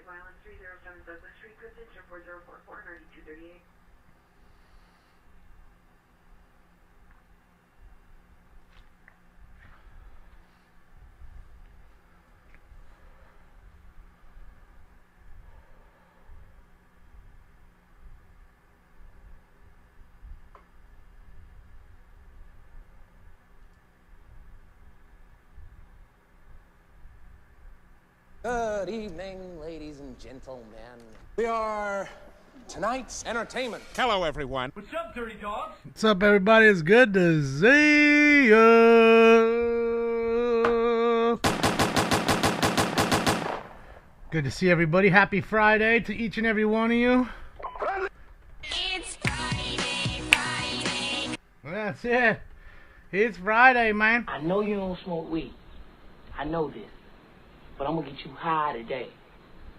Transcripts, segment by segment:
Violence 307 Douglas Street, Good Center 4044 9238. Good evening, ladies and gentlemen. We are tonight's entertainment. Hello, everyone. What's up, dirty dogs? What's up, everybody? It's good to see you. Good to see everybody. Happy Friday to each and every one of you. It's Friday, Friday. That's it. It's Friday, man. I know you don't smoke weed. I know this. But I'm gonna get you high today.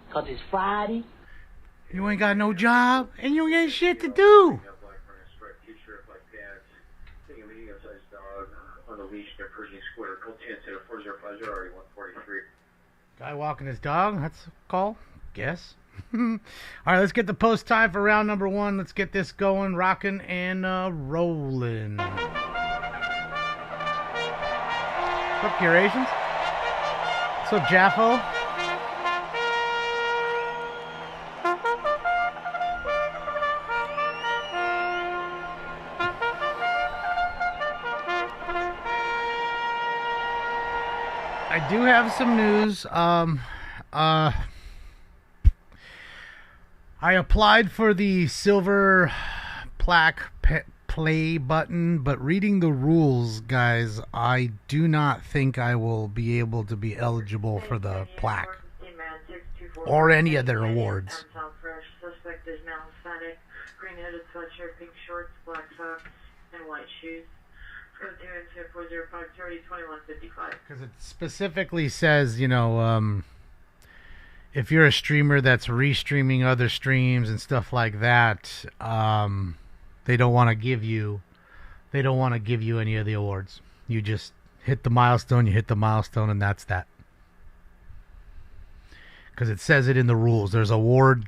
Cause it's Friday. You ain't got no job, and you ain't shit to do. Guy walking his dog, that's a call, guess. Alright, let's get the post time for round number 1. Let's get this going, rocking, and rolling. What's up, Curations? What's up, Jaffo? I do have some news. I applied for the silver plaque play button, but reading the rules, guys, I do not think I will be able to be eligible for the plaque or any of their awards. Suspect is now Hispanic, green-headed sweatshirt, pink shorts, black socks, and white shoes. Code 2-405-30-2155. Because it specifically says, you know, if you're a streamer that's restreaming other streams and stuff like that, they don't want to give you any of the awards. You just hit the milestone, and that's that. Because it says it in the rules. There's YouTube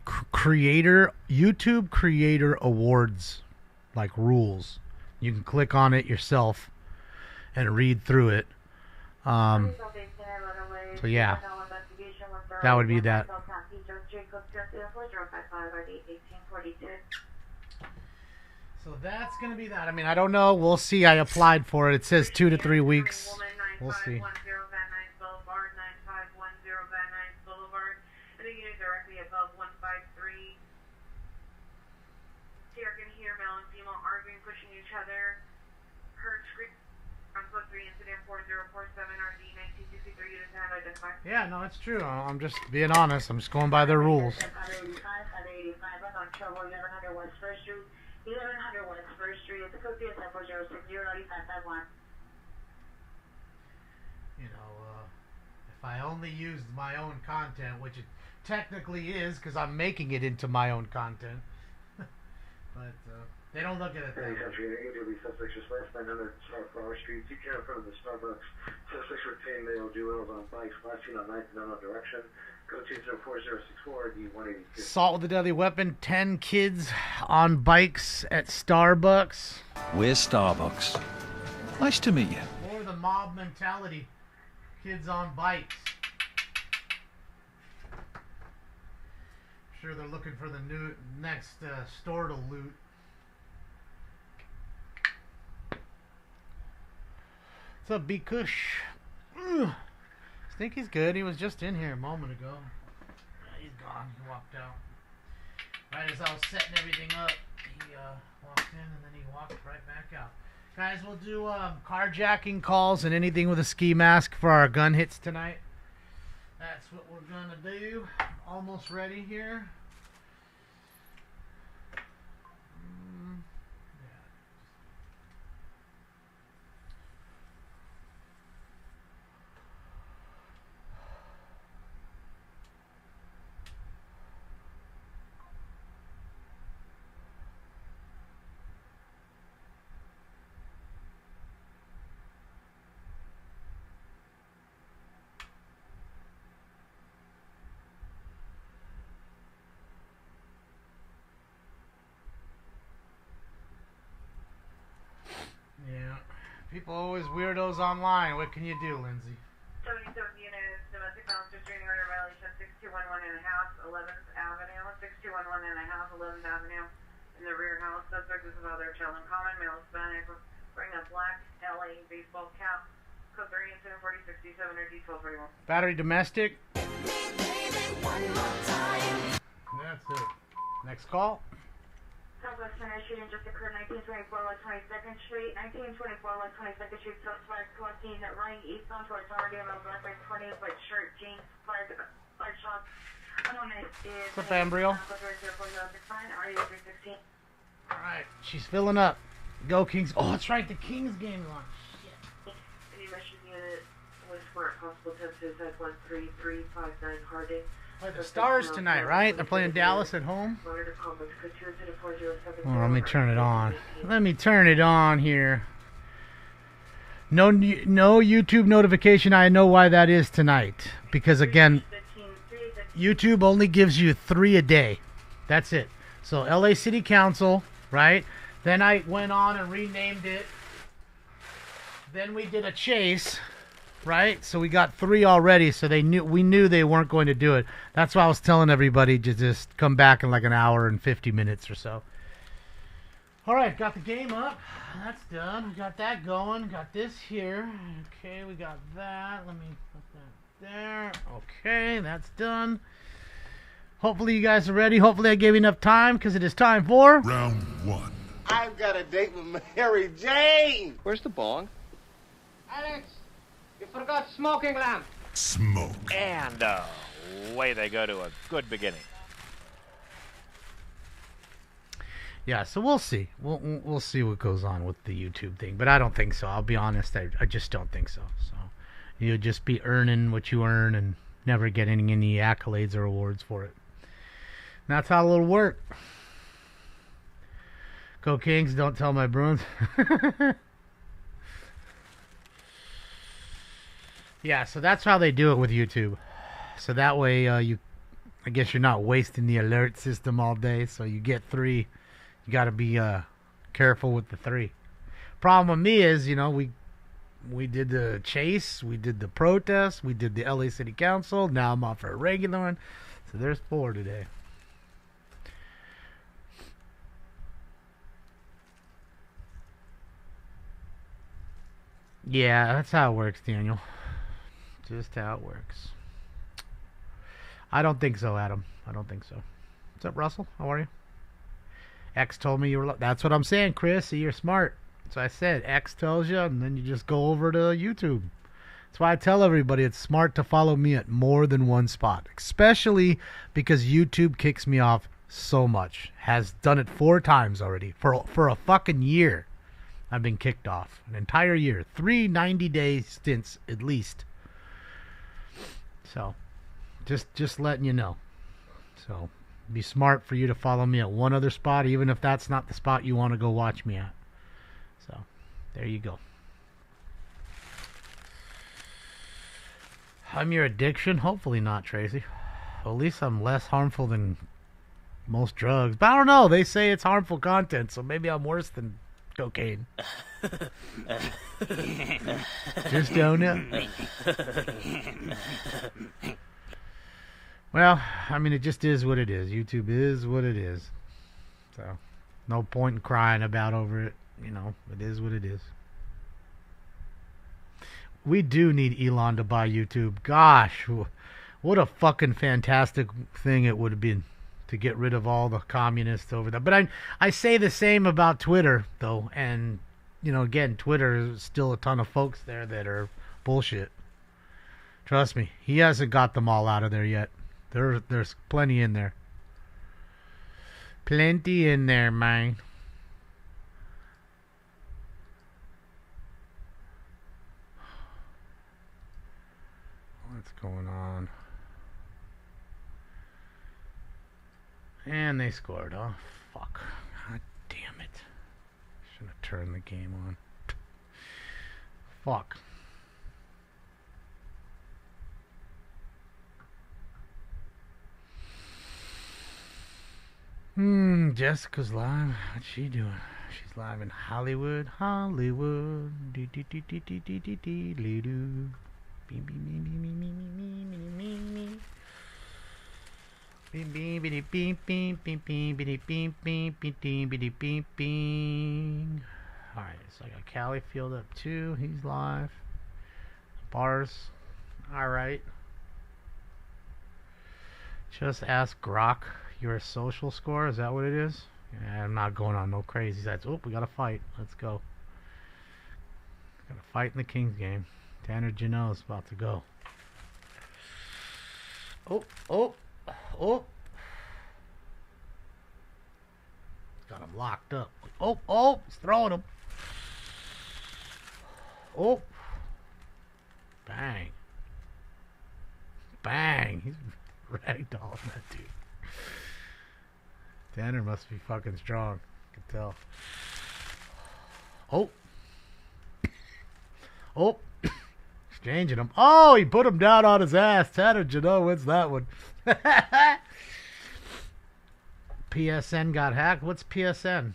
creator awards, like rules. You can click on it yourself and read through it. So yeah, that would be that. So that's going to be that. I mean, I don't know. We'll see. I applied for it. It says 2 to 3 weeks. We'll see. Yeah, no, it's true. I'm just being honest. I'm just going by their rules. 1100 West First Street. 1100 West First Street. It's a code 406-08551. You know, if I only used my own content, which it technically is, because I'm making it into my own content, but they don't look at it that way. Suspects just last 900 Flower Street. You care in front of the Starbucks. Suspects retain male duels on bikes. Last seen on 9th and unknown direction. Code 204064 D182. Assault with a deadly weapon. 10 kids on bikes at Starbucks. We're Starbucks. Nice to meet you. Or the mob mentality. Kids on bikes. Sure, they're looking for the next store to loot. What's up, B Kush? I think he's good. He was just in here a moment ago. Yeah, he's gone. He walked out. Right as I was setting everything up, he walked in and then he walked right back out. Guys, we'll do carjacking calls and anything with a ski mask for our gun hits tonight. That's what we're gonna do. Almost ready here. People always weirdos online. What can you do, Lindsay? 77 units, domestic violence restraining order violation 6211 and a half, 11th Avenue, 6211 and a half, 11th Avenue. In the rear house, suspect is a father, child in common, male Hispanic, wearing a black LA baseball cap. Code 3 incident 4067 or D1241. Battery domestic. That's it. Next call. Southwest Center shooting just occurred 1924 West 22nd Street. 1924 West 22nd Street, suspect walking running eastbound towards Hardy, male black by 20, white shirt, jeans, five shots. Unknown is. What's up, Embryo? Alright, she's filling up. Go Kings. Oh, that's right, the Kings game is on. Shit. Any mission unit was for possible attempt suicide 13359 Harding. The Stars tonight, right? They're playing Dallas at home. Oh, let me turn it on. Let me turn it on here. No YouTube notification. I know why that is tonight. Because again, YouTube only gives you 3 a day. That's it. So LA City Council, right? Then I went on and renamed it. Then we did a chase. Right, so we got 3 already. So we knew they weren't going to do it. That's why I was telling everybody to just come back in like an hour and 50 minutes or so. All right, got the game up. That's done. We got that going. Got this here. Okay, we got that. Let me put that there. Okay, that's done. Hopefully you guys are ready. Hopefully I gave you enough time because it is time for round 1. I've got a date with Mary Jane. Where's the bong? Alex. You forgot smoking lamp. Smoke. And away they go to a good beginning. Yeah, so we'll see. We'll see what goes on with the YouTube thing, but I don't think so. I'll be honest. I just don't think so. So you'll just be earning what you earn and never getting any accolades or awards for it. And that's how it'll work. Go Kings! Don't tell my Bruins. Yeah, so that's how they do it with YouTube. So that way, I guess you're not wasting the alert system all day. So you get 3. You got to be careful with the 3. Problem with me is, we did the chase, we did the protest, we did the LA City Council. Now I'm off for a regular one. So there's 4 today. Yeah, that's how it works, Daniel. Just how it works. I don't think so, Adam. I don't think so. What's up, Russell? How are you? X told me you were... That's what I'm saying, Chris. See, you're smart. So I said X tells you, and then you just go over to YouTube. That's why I tell everybody it's smart to follow me at more than one spot. Especially because YouTube kicks me off so much. Has done it 4 times already. For a fucking year, I've been kicked off. An entire year. 3 90-day stints, at least. So, just letting you know. So, be smart for you to follow me at one other spot, even if that's not the spot you want to go watch me at. So, there you go. I'm your addiction? Hopefully not, Tracy. Well, at least I'm less harmful than most drugs. But I don't know. They say it's harmful content, so maybe I'm worse than cocaine. Just don't know. Well, I mean, it just is what it is. YouTube is what it is. So, no point in crying over it. It is what it is. We do need Elon to buy YouTube. Gosh, what a fucking fantastic thing it would have been to get rid of all the communists over there. But I say the same about Twitter, though. And, again, Twitter is still a ton of folks there that are bullshit. Trust me, he hasn't got them all out of there yet. There's plenty in there. Plenty in there, man. What's going on? And they scored. Oh, fuck. God damn it. Should have turned the game on. Fuck. Jessica's live. What's she doing? She's live in Hollywood, Hollywood. Do do do do do do do do do do. Beep beep beep beep beep beep beep beep. Beep beep beep beep beep beep beep beep beep beep beep beep beep beep. All right, so I got Cali Field up too. He's live. Bars. All right. Just ask Grok your social score. Is that what it is? Yeah, I'm not going on no crazy sites. Oh, we got a fight. Let's go. Got a fight in the Kings game. Tanner Janot's about to go. Oh, oh, oh. Got him locked up. Oh, oh, he's throwing him. Oh. Bang. Bang. He's ragdolling that dude. Tanner must be fucking strong. I can tell. Oh. Oh. Exchanging him. Oh, he put him down on his ass. Tanner Janot wins that one. PSN got hacked. What's PSN?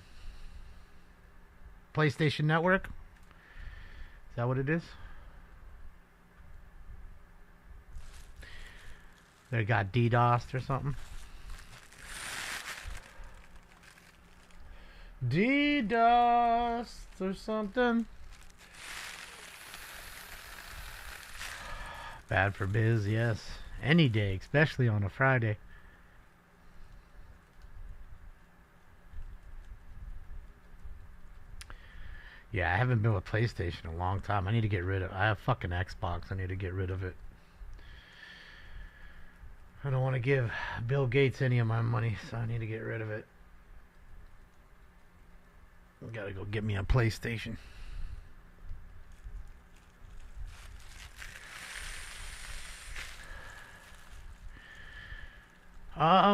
PlayStation Network? Is that what it is? They got DDoSed or something? DDoSed or something? Bad for biz, yes. Any day, especially on a Friday. Yeah, I haven't been with PlayStation in a long time. I need to get rid of it. I have fucking Xbox. I need to get rid of it. I don't want to give Bill Gates any of my money, so I need to get rid of it. I gotta go get me a PlayStation.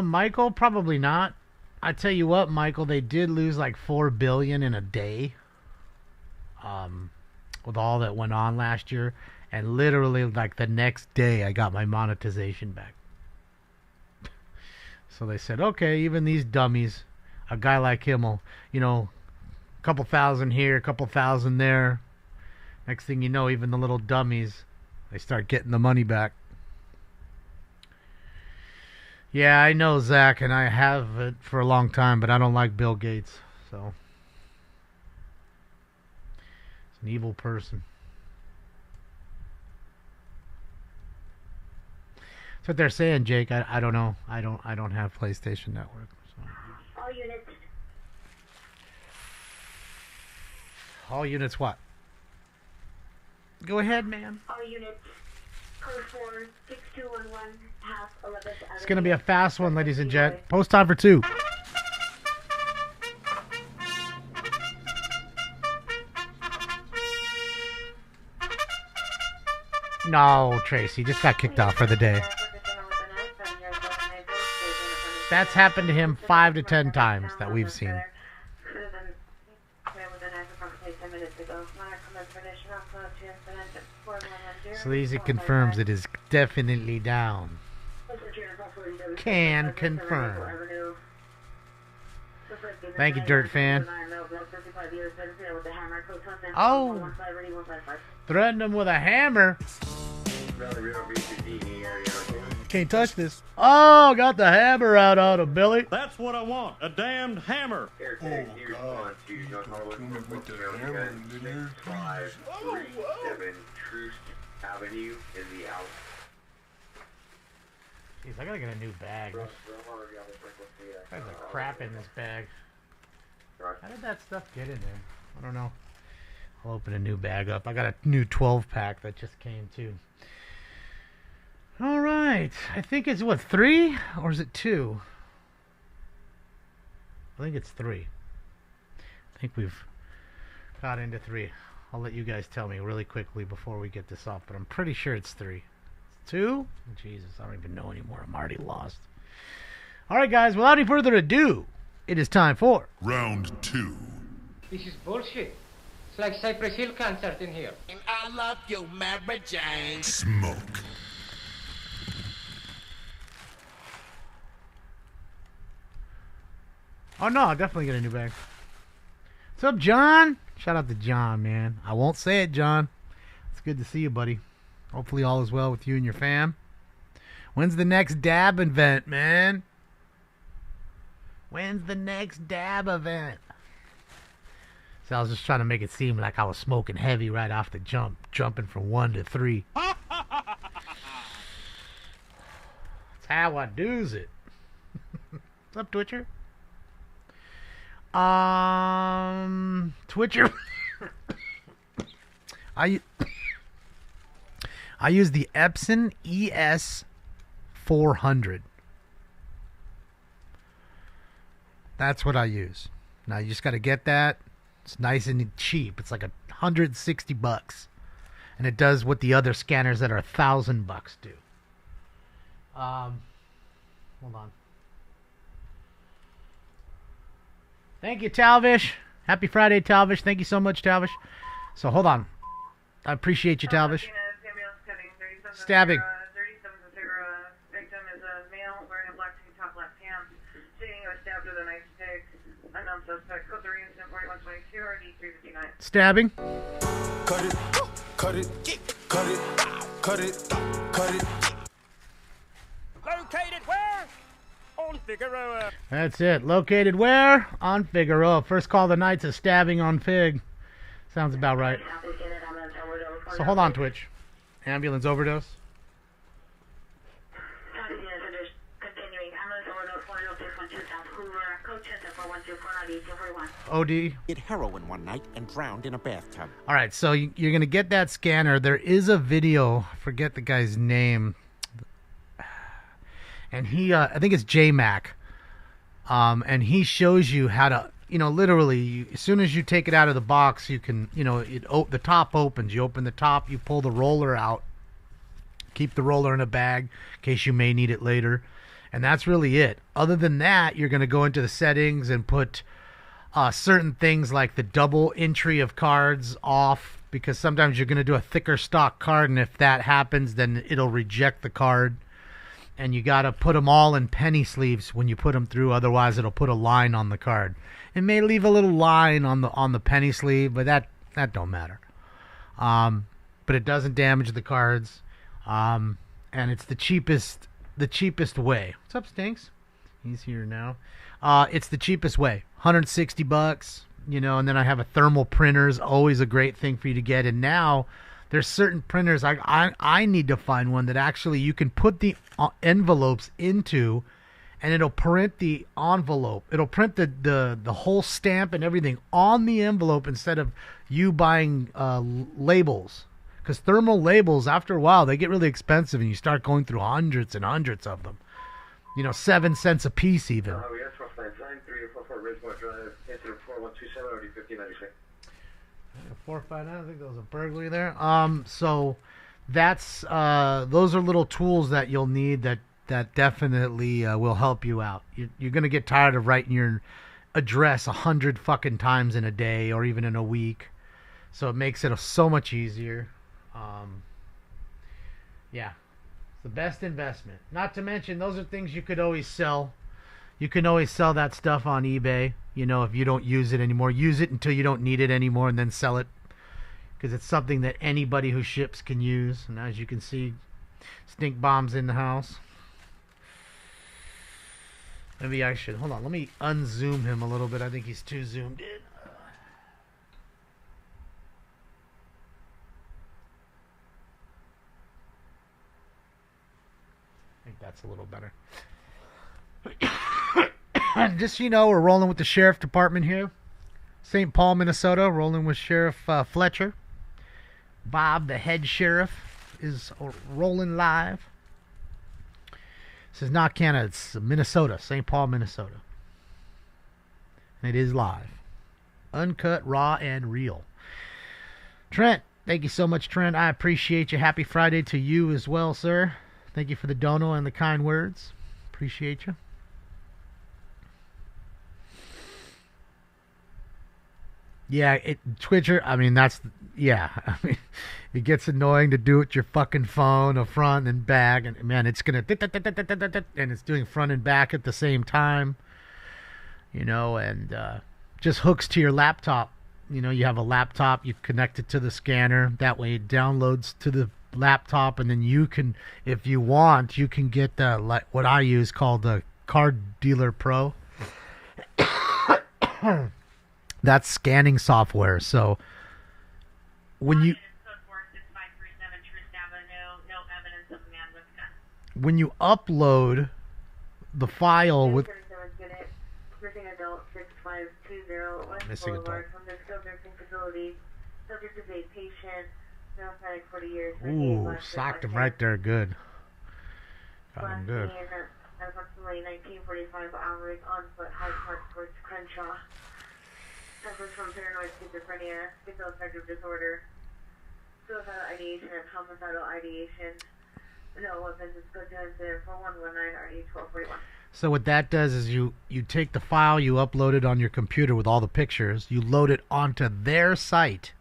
Michael, probably not. I tell you what, Michael, they did lose like $4 billion in a day. With all that went on last year, and literally like the next day I got my monetization back. So they said, okay, even these dummies, a guy like him will, you know, a couple thousand here, a couple thousand there. Next thing you know, even the little dummies, they start getting the money back. Yeah, I know, Zach, and I have it for a long time, but I don't like Bill Gates, so. He's an evil person. That's what they're saying, Jake. I don't know. I don't have PlayStation Network. So. All units. All units what? Go ahead, man. All units. Code 46211 half 11th Avenue. It's gonna be a fast one, ladies and gents. Post time for 2. No, Tracy just got kicked off for the day. That's happened to him 5 to 10 times that we've seen. So easy confirms it is definitely down. Can confirm. Thank you, Dirt Fan. Oh, threatened him with a hammer. Can't touch this. Oh, got the hammer out on him, Billy. That's what I want, a damned hammer. Oh, God. With the hammer in there. 537 Troost Avenue in the out. Jeez, I gotta get a new bag. There's a crap in this bag. How did that stuff get in there? I don't know. I'll open a new bag up. I got a new 12-pack that just came too. All right. I think it's what, 3 or is it 2? I think it's 3. I think we've got into 3. I'll let you guys tell me really quickly before we get this off, but I'm pretty sure it's 3. It's 2? Jesus, I don't even know anymore. I'm already lost. All right, guys. Without any further ado, it is time for Round 2. This is bullshit. It's like Cypress Hill concert in here. And I love you, Mary Jane. Smoke. Oh no, I'll definitely get a new bag. What's up, John? Shout out to John, man. I won't say it, John. It's good to see you, buddy. Hopefully all is well with you and your fam. When's the next dab event, man? When's the next dab event? So I was just trying to make it seem like I was smoking heavy right off the jump, jumping from 1 to 3. That's how I do's it. What's up, Twitcher? Twitcher. I use the Epson ES400. That's what I use. Now you just got to get that. It's nice and cheap. It's like $160, and it does what the other scanners that are $1,000 do. Hold on. Thank you, Talvish. Happy Friday, Talvish. Thank you so much, Talvish. So hold on. I appreciate you, Talvish. Stabbing. 37 victim is a male wearing a black tank top, black pants, stating he was stabbed with a knife stick. Unknown suspect. Code 3 incident 4122 RD 359. Stabbing. Cut it, cut it, cut it, cut it, cut it. Located where? On Figueroa. That's it. Located where? On Figueroa. First call of the night's a stabbing on Fig. Sounds about right. So hold on, Twitch. Ambulance overdose. OD. Did heroin one night and drowned in a bathtub. All right, so you're going to get that scanner. There is a video. I forget the guy's name. And he, I think it's J-Mac. And he shows you how to, literally, as soon as you take it out of the box, you can, the top opens. You open the top, you pull the roller out. Keep the roller in a bag in case you may need it later. And that's really it. Other than that, you're going to go into the settings and put certain things like the double entry of cards off, because sometimes you're going to do a thicker stock card, and if that happens, then it'll reject the card. And you got to put them all in penny sleeves when you put them through, otherwise it'll put a line on the card. It may leave a little line on the penny sleeve, but that don't matter. But it doesn't damage the cards, and it's the cheapest way. What's up, Stinks? He's here now. It's the cheapest way. $160, and then I have a thermal printer's always a great thing for you to get. And now there's certain printers I need to find one that actually you can put the envelopes into, and it'll print the envelope. It'll print the whole stamp and everything on the envelope instead of you buying labels. Because thermal labels, after a while, they get really expensive, and you start going through hundreds and hundreds of them. 7 cents a piece even. We have 344 Ridgemore Drive, incident 4127, already 1596. 459, I think there was a burglary there. So that's those are little tools that you'll need that definitely will help you out. You're gonna get tired of writing your address 100 fucking times in a day or even in a week, so it makes it so much easier. Yeah, it's the best investment. Not to mention, those are things you could always sell. You can always sell that stuff on eBay. If you don't use it anymore, use it until you don't need it anymore, and then sell it, because it's something that anybody who ships can use. And as you can see, Stink Bomb's in the house. Maybe I should, hold on, let me unzoom him a little bit. I think he's too zoomed in. I think that's a little better. Just we're rolling with the sheriff department here. St. Paul, Minnesota, rolling with Sheriff Fletcher. Bob, the head sheriff, is rolling live. This is not Canada, it's Minnesota, St. Paul, Minnesota. And it is live. Uncut, raw, and real. Trent, thank you so much, Trent. I appreciate you. Happy Friday to you as well, sir. Thank you for the dono and the kind words. Appreciate you. Yeah, Twitcher, it gets annoying to do it with your fucking phone, a front and back, and man, it's gonna, and it's doing front and back at the same time, and just hooks to your laptop. You know, you have a laptop, you connect it to the scanner. That way it downloads to the laptop, and then you can, if you want, you can get like what I use called the Card Dealer Pro. That's scanning software. So when you upload the file with missing adult. Ooh, socked him right there, good. Got him good. Approximately 1945 hours on foot, High Park towards Crenshaw. Suffers from paranoid schizophrenia, schizoaffective disorder, suicidal ideation, and homicidal ideation. No weapons is good to incident 4119 RD1241. So what that does is you take the file, you upload it on your computer with all the pictures, you load it onto their site,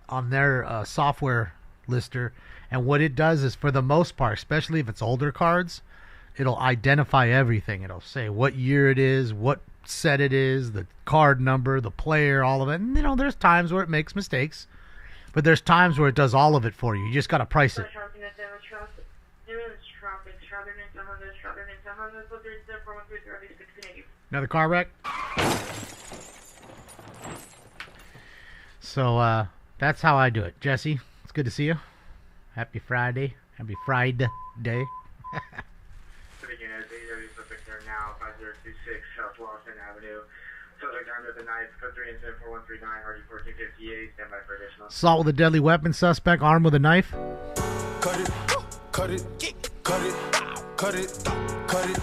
on their software lister, and what it does is, for the most part, especially if it's older cards, it'll identify everything. It'll say what year it is, what set it is, the card number, the player, all of it. And, you know, there's times where it makes mistakes, but there's times where it does all of it for you. You just got to price it. Another car wreck? So, that's how I do it. Jesse, it's good to see you. Happy Friday. Happy Friday. Now 5026 South Lawson Avenue. Subject under the knife, code 3 incident 4139, RD 1458. Stand by for additional. Assault with a deadly weapon, suspect armed with a knife. Cut it, cut it, cut it, cut it, cut it.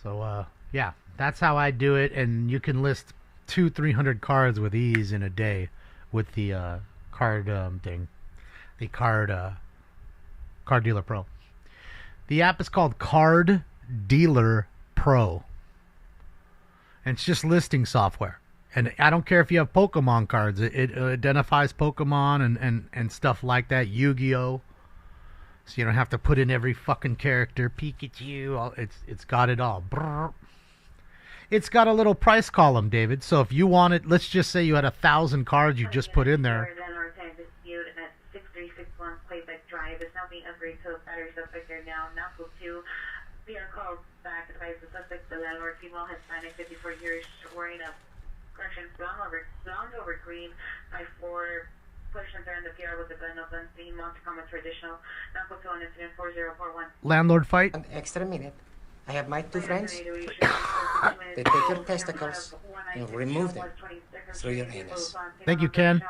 So, yeah, that's how I do it, and you can list 200-300 cards with ease in a day with the card thing, the Card Dealer Pro. The app is called Card Dealer Pro. And it's just listing software. And I don't care if you have Pokemon cards. It identifies Pokemon and stuff like that. Yu-Gi-Oh! So you don't have to put in every fucking character. Pikachu. It's got it all. Brrr. It's got a little price column, David. So if you wanted, let's just say you had 1,000 cards you just put in there. Drive is now being upgraded to a battery suspect there now. Now go to be on call back advise the suspect, the landlord, female, Hispanic, 54 years, wearing a correction blonde over green, 5'4", pushing there in the PR with a gun of unseen, Montgomery traditional. Now go to an incident 4041. Landlord fight. An extra minute. I have my two friends. They take your testicles and remove them through your anus. Thank you, Ken.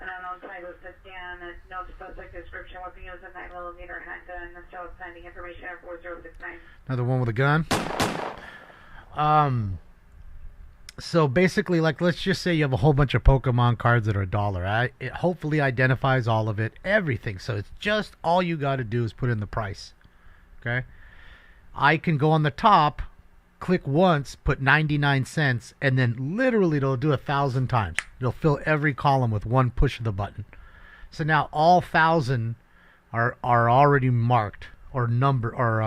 And I'm on site with this down, no suspect description, weapon used a 9mm handgun, and still pending information at 4069. Another one with a gun. So basically, like, let's just say you have a whole bunch of Pokemon cards that are $1. It hopefully identifies all of it, everything. So it's just all you got to do is put in the price. Okay? I can go on the top, click once, put 99 cents, and then literally it'll do 1,000 times. It'll fill every column with one push of the button. So now all 1,000 are already marked or number or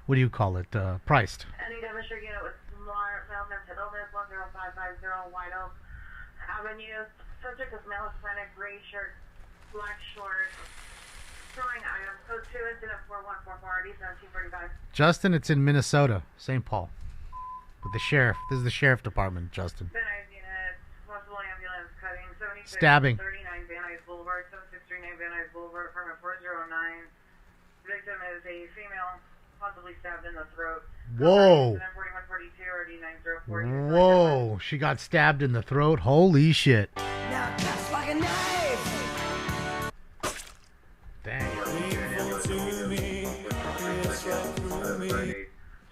what do you call it? Priced. Any demonstration unit with smart male mental illness 10550 White Oak Avenue. Subject is male Hispanic, gray shirt, black shorts. Throwing items. Code 2 incident 4144 RD 1745. Justin, it's in Minnesota, St. Paul, with the sheriff. This is the sheriff department, Justin. Van Nuys unit, possible ambulance cutting, 76 Stabbing. 39 Van Nuys Boulevard, 7639 Van Nuys Boulevard, apartment 409. Victim is a female, possibly stabbed in the throat. Whoa. 4142 RD 9040. Whoa, she got stabbed in the throat. Holy shit. Now cuts like a knife. Dang.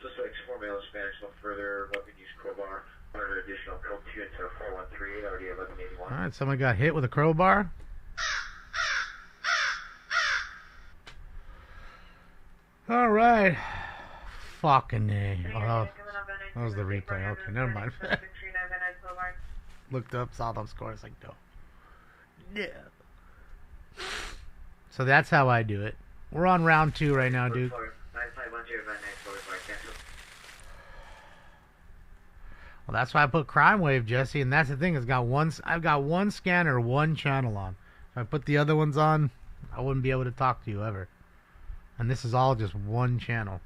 Suspects 4 male Spanish, no further weapon use crowbar. Under additional code 2 into 4138 RD 1181. Alright, someone got hit with a crowbar. Alright. Fucking A. Oh, that was the replay. Okay, never mind. Looked up, saw them scores, like, no. Yeah. So that's how I do it. We're on round 2 right now, dude. Well, that's why I put Crime Wave, Jesse, and that's the thing. I've got one scanner, one channel on. If I put the other ones on, I wouldn't be able to talk to you ever. And this is all just one channel.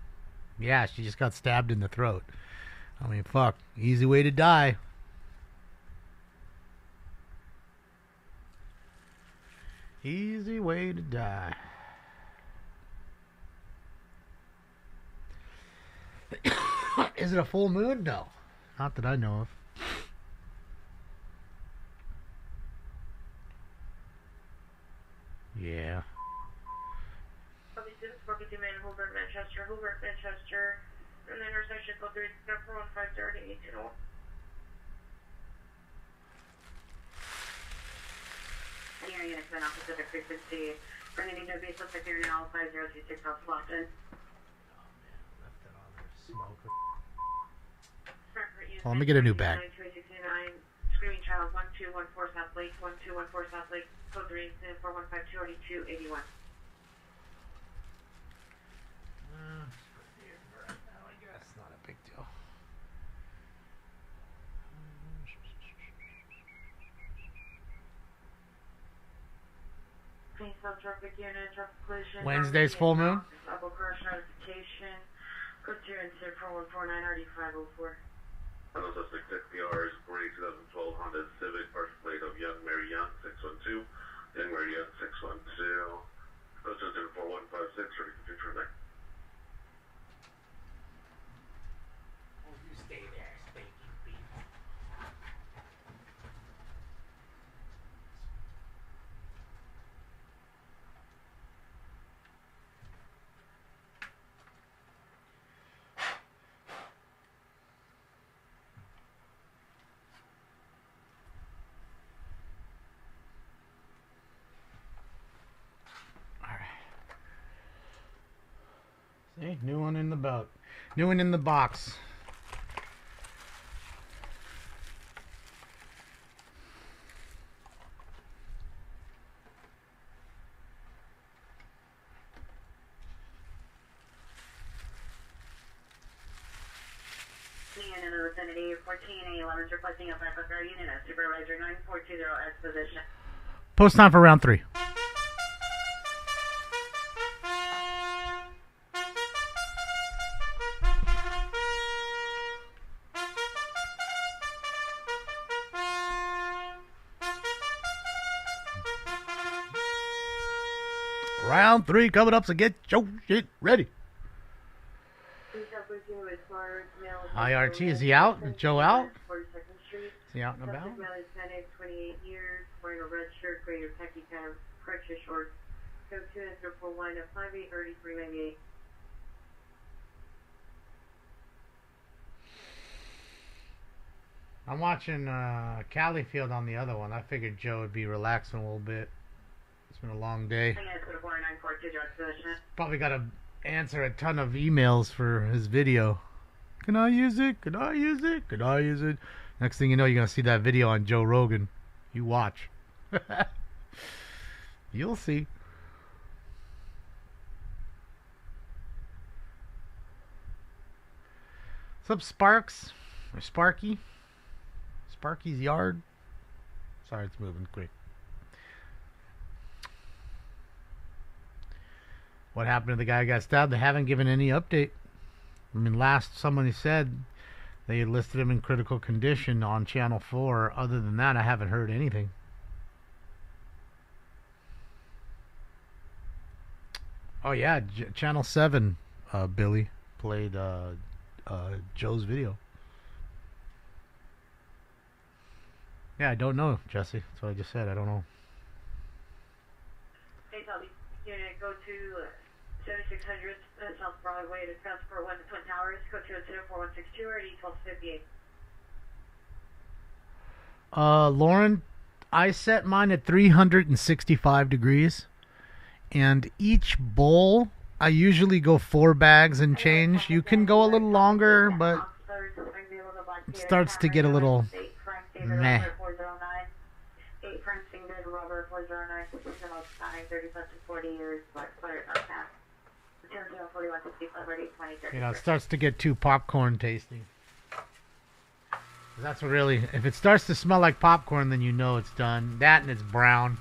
Yeah, she just got stabbed in the throat. I mean, fuck. Easy way to die. Easy way to die. Is it a full moon? No. Not that I know of. Yeah. Hoover, Manchester, and the intersection code 34150 to 820. Hearing units been on Pacific frequency. Bringing into a base suspect here now, 5026 South Boston. Well, let me get a new bag. Screaming Child 1214 South Lake, 1214 South Lake, code 341528281. That's not a big deal. Wednesday's full moon? Double crash notification. Code 2041449RD504. Hello, suspect XPR is 2012 Honda Civic, parts plate of Young Mary Young 612. Young Mary Young 612. Code 24156, ready for future next. You stay there, stinky people. See, new one in the boat. New one in the box. In the vicinity of 14A11 requesting a backup guard unit at Supervisor 9420 exposition. Post time for round 3. Round 3 coming up, so get your shit ready. IRT, is he out? Is Joe out? Is he out and about? 28 years, wearing a red shirt, greater khaki kind of purchase shorts. Code 20441 of 583398. I'm watching Califield on the other one. I figured Joe would be relaxing a little bit. It's been a long day. Probably got to answer a ton of emails for his video. Can I use it? Can I use it? Can I use it? Next thing you know, you're going to see that video on Joe Rogan. You watch. You'll see. What's up, Sparks? Or Sparky? Sparky's yard? Sorry, it's moving quick. What happened to the guy who got stabbed? They haven't given any update. I mean, last somebody said they had listed him in critical condition on Channel 4. Other than that, I haven't heard anything. Oh yeah, Channel 7, Billy played Joe's video. Yeah, I don't know, Jesse. That's what I just said. I don't know. Hey, Toby. Unit, go to 7600 South Broadway to transfer 1 to Twin Towers. Go to 4162 or E1258. Lauren, I set mine at 365 degrees. And each bowl, I usually go 4 bags and change. You can go a little longer, but it starts to get a little meh. 8 Frank Singleton, Robert 409, 30 plus to 40 years, black sweater, pass. 4165, ready, 20, 30. You know, it starts to get too popcorn tasting. That's what really, if it starts to smell like popcorn, then you know it's done. That and it's brown.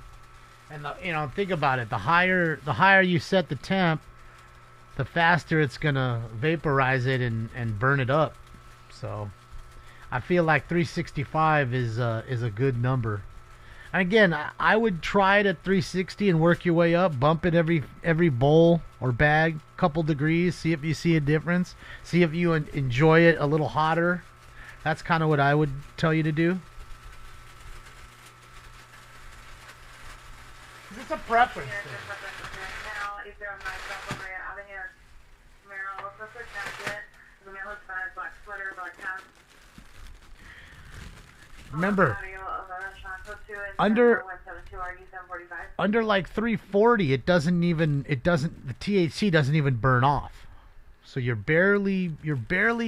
And think about it. The higher you set the temp, the faster it's gonna vaporize it and burn it up. So I feel like 365 is a good number. And again, I would try it at 360 and work your way up. Bump it every bowl or bag, couple degrees. See if you see a difference. See if you enjoy it a little hotter. That's kind of what I would tell you to do. It's a preference thing. Remember, under like 340, the THC doesn't even burn off. So you're barely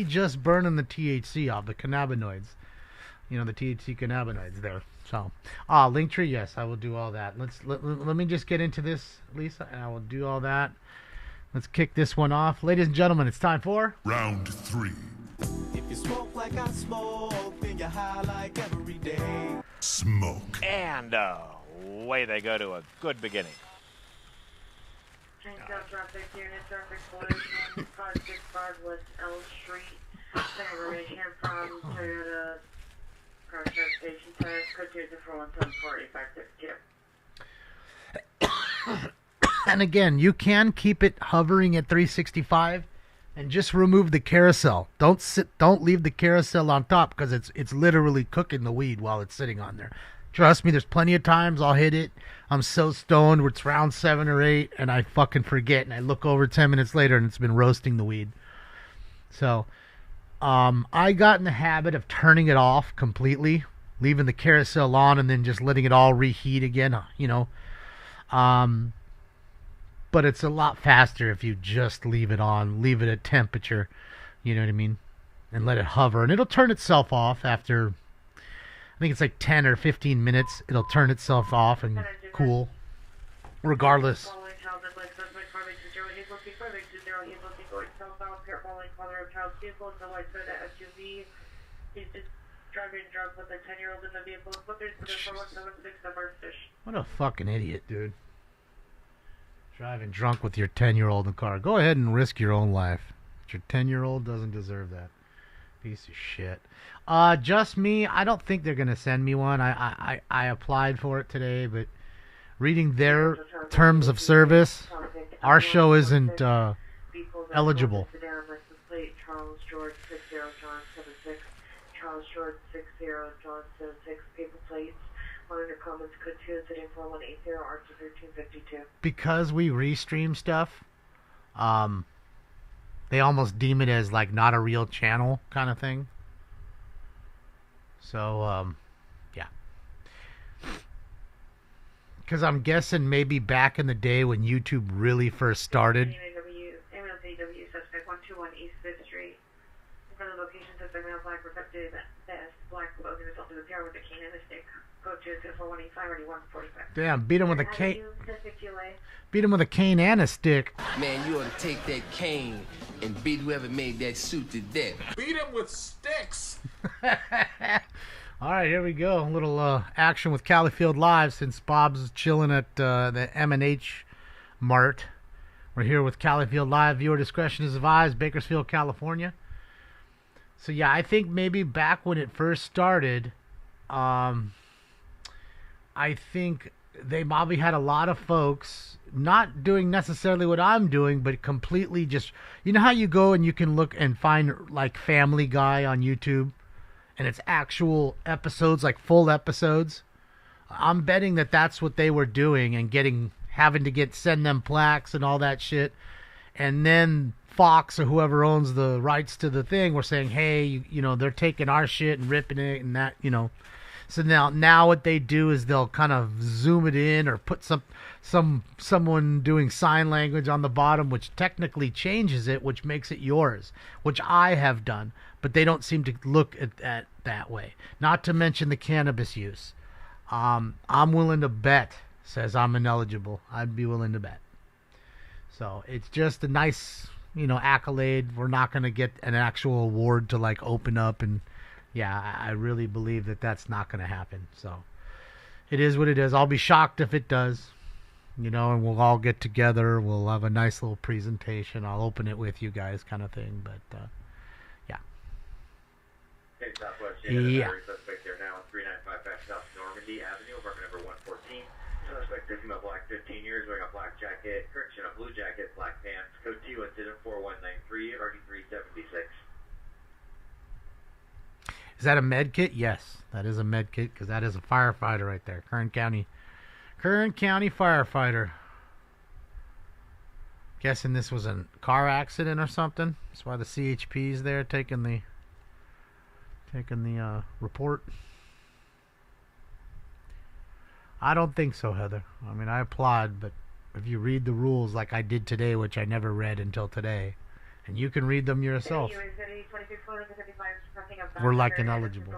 just burning the THC off, the cannabinoids. The THC cannabinoids there. So, Linktree, yes, I will do all that. Let me just get into this, Lisa, and I will do all that. Let's kick this one off. Ladies and gentlemen, it's time for Round 3. If you smoke like I smoke, then you're high like every day. Smoke. And away they go to a good beginning. Change out traffic unit, traffic collision, 565 West L Street. Information from Toyota Car Station Test, code 2041740, 562. And again, you can keep it hovering at 365 and just remove the carousel. Don't leave the carousel on top because it's literally cooking the weed while it's sitting on there. Trust me, there's plenty of times I'll hit it. I'm so stoned where it's round 7 or 8 and I fucking forget and I look over 10 minutes later and it's been roasting the weed. So, I got in the habit of turning it off completely, leaving the carousel on and then just letting it all reheat again, but it's a lot faster if you just leave it on, leave it at temperature, you know what I mean, and let it hover. And it'll turn itself off after, I think it's like 10 or 15 minutes. It'll turn itself off and cool, regardless. What a fucking idiot, dude. Driving drunk with your 10-year-old in the car. Go ahead and risk your own life. But your 10-year-old doesn't deserve that. Piece of shit. Just me. I don't think they're going to send me one. I applied for it today, but reading their terms of service, our show isn't eligible. Charles George 60 John 76. Charles George 60 John 76. Paper plates. On your comments, code 2 sitting 4180 Arts 1352. Because we restream stuff, they almost deem it as like not a real channel kind of thing. So, yeah. Because I'm guessing maybe back in the day when YouTube really first started. MLCW suspect 121 East 5th Street. In front of the location, suspect male black reflected vest, black clothing, resulted in the car with a cane and a stick. Damn, beat him with a cane. Beat him with a cane and a stick. Man, you ought to take that cane and beat whoever made that suit to death. Beat him with sticks. All right, here we go. A little action with Califield Live since Bob's chilling at the M&H Mart. We're here with Califield Live. Viewer discretion is advised. Bakersfield, California. So yeah, I think maybe back when it first started, I think they probably had a lot of folks not doing necessarily what I'm doing, but completely just, you know how you go and you can look and find like Family Guy on YouTube and it's actual episodes, like full episodes. I'm betting that that's what they were doing and having to send them plaques and all that shit. And then Fox or whoever owns the rights to the thing were saying, hey, you know, they're taking our shit and ripping it and that, you know. So now what they do is they'll kind of zoom it in or put someone doing sign language on the bottom, which technically changes it, which makes it yours, which I have done, but they don't seem to look at that way. Not to mention the cannabis use. I'm willing to bet, says I'm ineligible. I'd be willing to bet. So it's just a nice, you know, accolade. We're not going to get an actual award to like open up and yeah, I really believe that that's not going to happen. So it is what it is. I'll be shocked if it does. You know, and we'll all get together. We'll have a nice little presentation. I'll open it with you guys, kind of thing. But yeah. Hey, Southwest, Yeah. Suspect there now, 395 South Normandy Avenue, apartment number 114. Suspect is female, black, 15 years, wearing a black jacket, correction, a blue jacket, black pants. Code T, incident 4193, RD376. Is that a med kit? Yes, that is a med kit because that is a firefighter right there. Kern County firefighter. Guessing this was a car accident or something. That's why the CHP's there taking the report. I don't think so, Heather. I mean, I applaud, but if you read the rules like I did today, which I never read until today, and you can read them yourself, we're like ineligible.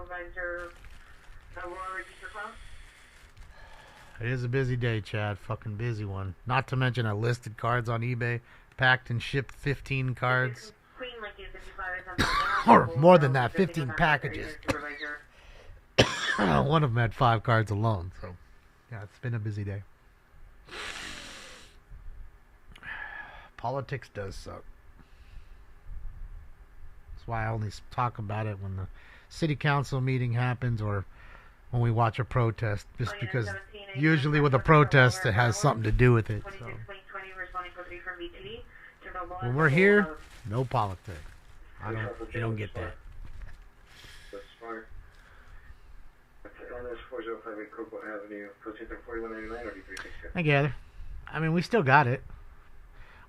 It is a busy day, Chad. Fucking busy one. Not to mention I listed cards on eBay, packed and shipped 15 cards. Or more than that, 15 packages. One of them had 5 cards alone. So, yeah, it's been a busy day. Politics does suck. That's why I only talk about it when the city council meeting happens or when we watch a protest, just because usually with a protest it has something to do with it. So. When we're here, no politics. I don't get that. I gather. I mean, we still got it.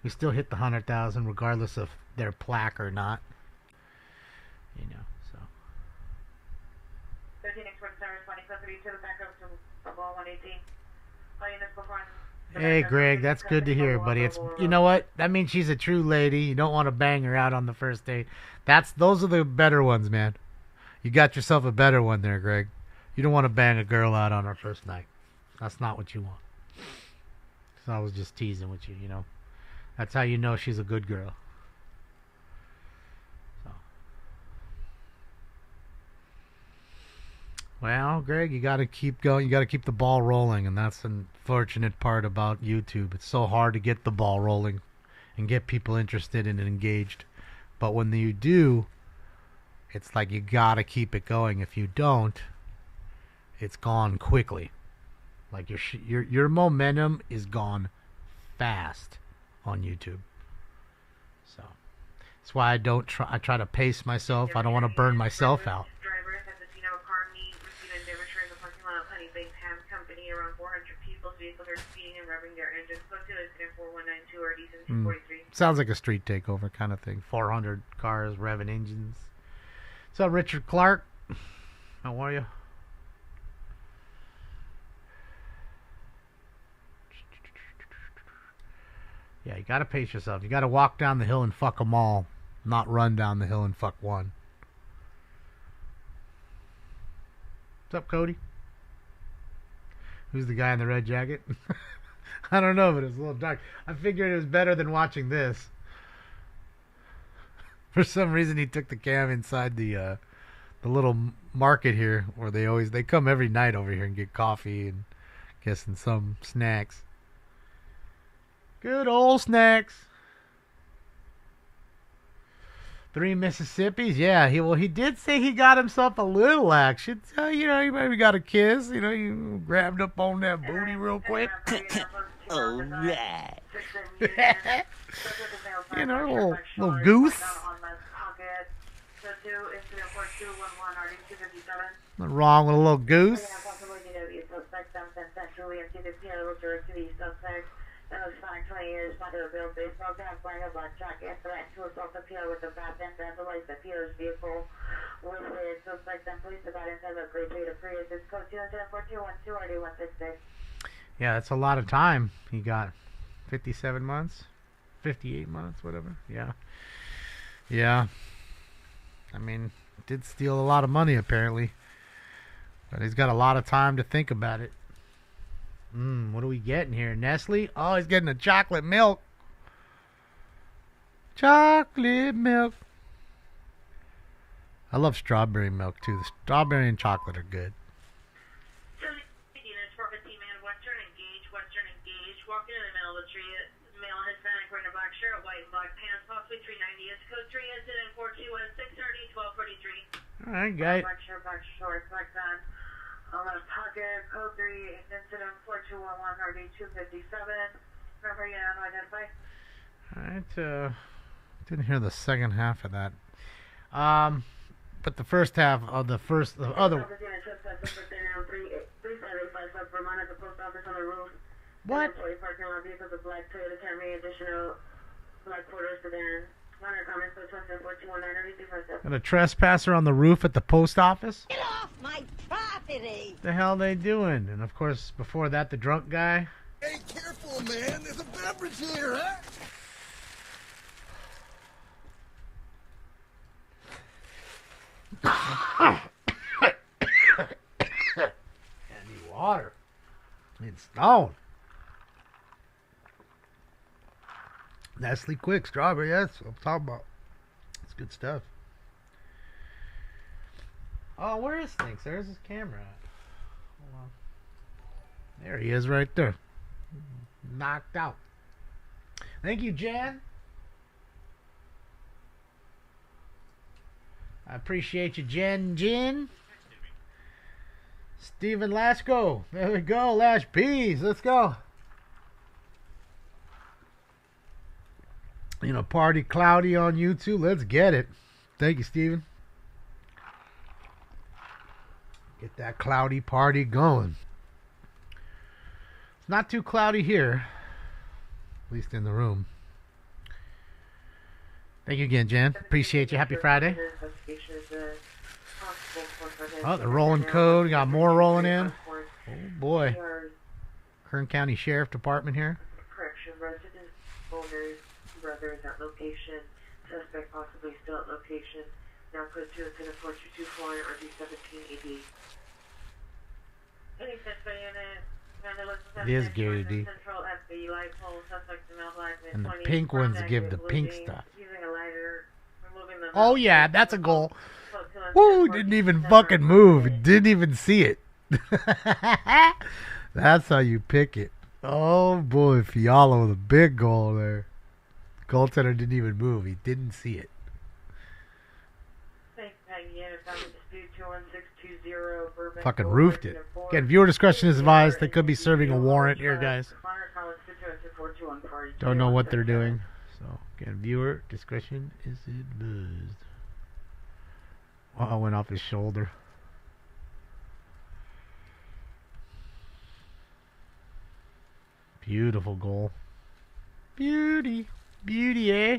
We still hit the 100,000 regardless of their plaque or not. You know, so. 13 expert service 20 to the back up to ball 118. Hey, Greg, that's good to hear, buddy. It's, you know what? That means she's a true lady. You don't want to bang her out on the first date. Those are the better ones, man. You got yourself a better one there, Greg. You don't want to bang a girl out on her first night. That's not what you want. So I was just teasing with you, you know. That's how you know she's a good girl. So. Well, Greg, you got to keep going. You got to keep the ball rolling, and that's the unfortunate part about YouTube. It's so hard to get the ball rolling and get people interested and engaged. But when you do, it's like you got to keep it going. If you don't, it's gone quickly. Like your momentum is gone fast on YouTube. So that's why I try to pace myself. I don't want to burn myself out. Drivers at the Casino Car Meet, Racine and Devonshire in the parking lot of Honey Baked Ham Company. Around 400 people's vehicles are speeding and revving their engines. Close to incident 4192 or D743. Sounds like a street takeover kind of thing. 400 cars revving engines. So Richard Clark, how are you? Yeah, you gotta pace yourself. You gotta walk down the hill and fuck them all, not run down the hill and fuck one. What's up, Cody? Who's the guy in the red jacket? I don't know, but it's a little dark. I figured it was better than watching this. For some reason, he took the cam inside the little market here, where they come every night over here and get coffee and guessing some snacks. Good old snacks. 3 Mississippis. Yeah, he did say he got himself a little action. So, you know, he maybe got a kiss. You know, you grabbed up on that booty real quick. All right. You know, little goose. Nothing wrong with a little goose. Signed 20 years, not a bill, baseball cap, wearing a black jacket, threatened to assault the PO with a bat and vandalize the PO's vehicle with it. Suspect then police about inside the Great Rate of Prius. It's code 210-4212 RD166. Yeah, that's a lot of time. He got 57 months, 58 months, whatever. Yeah. Yeah. I mean, did steal a lot of money apparently, but he's got a lot of time to think about it. What are we getting here? Nestle? Oh, he's getting a chocolate milk. Chocolate milk. I love strawberry milk too. The strawberry and chocolate are good. Units 415 man Western engage, walking in the middle of the tree, male Hispanic wearing a black shirt, white and black pants, possibly 390, it's code 3, incident 421630, 1243. Alright, guy. Black shirt, black shorts, black van, left pocket, code 3, incident 4211, RD 257. Remember, you know, identify? Alright, didn't hear the second half of that. But the first half of the other. What? And a trespasser on the roof at the post office? Get off my property! What the hell they doing? And of course, before that, the drunk guy. Hey, careful, man. There's a beverage here, huh? I need water. I need stone. Nestle Quick strawberry, that's what I'm talking about. It's good stuff. Oh, where is Stinks? There's his camera at. Hold on. There he is right there. Knocked out. Thank you, Jan. I appreciate you, Jen. Steven Lasco. There we go. Lash Peas. Let's go. You know, Party Cloudy on YouTube. Let's get it. Thank you, Steven. Get that cloudy party going. It's not too cloudy here. At least in the room. Thank you again, Jen. Appreciate you. Happy Friday. Oh, they're rolling code. We got more rolling in. Oh, boy. Kern County Sheriff Department here. Correction, resident owners, brothers at location. Suspect possibly still at location. Now code 2 incident 4224 RD 1788. Any suspect unit. It is Gary D. And the pink ones give the pink stuff. Oh yeah, that's a goal. Woo, didn't even fucking move. Didn't even see it. That's how you pick it. Oh boy, Fiala with a big goal there. Goaltender didn't even move. He didn't see it. Fucking roofed it. Again, viewer discretion is advised. They could be serving a warrant here, guys. Don't know what they're doing. So, again, viewer discretion is advised. Oh, went off his shoulder. Beautiful goal. Beauty. Beauty, eh?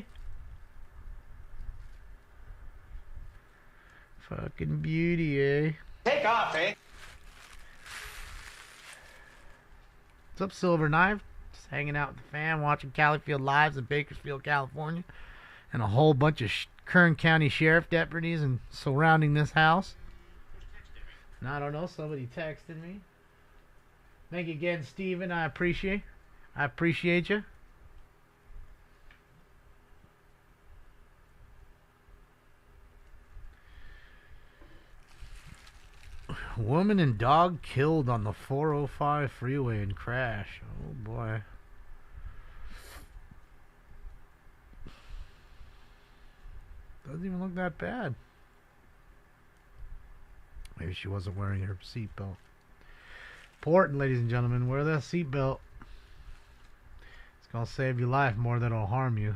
Fucking beauty, eh? Take off, eh? What's up, Silver Knife? Just hanging out with the fam, watching Califield Lives in Bakersfield, California. And a whole bunch of Kern County Sheriff deputies and surrounding this house. And I don't know, somebody texted me. Thank you again, Steven. I appreciate you. Woman and dog killed on the 405 freeway in crash. Oh boy. Doesn't even look that bad. Maybe she wasn't wearing her seatbelt. Important, ladies and gentlemen, wear that seatbelt. It's gonna save your life more than it'll harm you.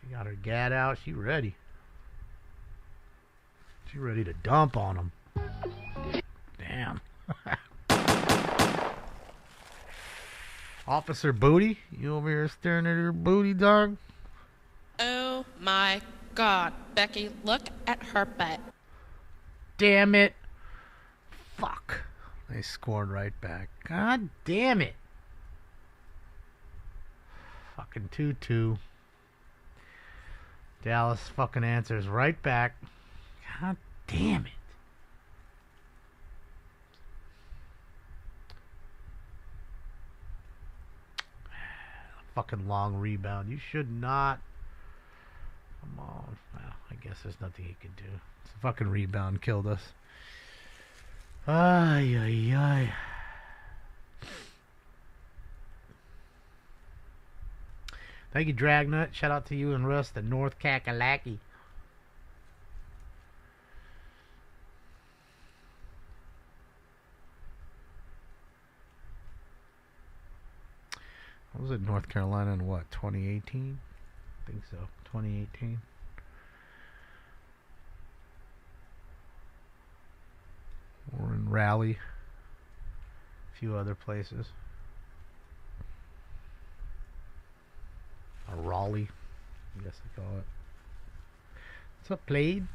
She got her gat out. She ready. She ready to dump on him. Damn. Officer Booty, you over here staring at her booty, dog? Oh my God, Becky, look at her butt. Damn it. Fuck. They scored right back. God damn it. Fucking 2-2. Dallas fucking answers right back. God damn it. Fucking long rebound. You should not. Come on. Well, I guess there's nothing he can do. It's a fucking rebound killed us. Ay, ay, ay. Thank you, Dragnut. Shout out to you and Russ, the North Kakalaki. I was in North Carolina in what, 2018? I think so, 2018. We're in Raleigh, a few other places. Or Raleigh, I guess they call it. What's up, Blade?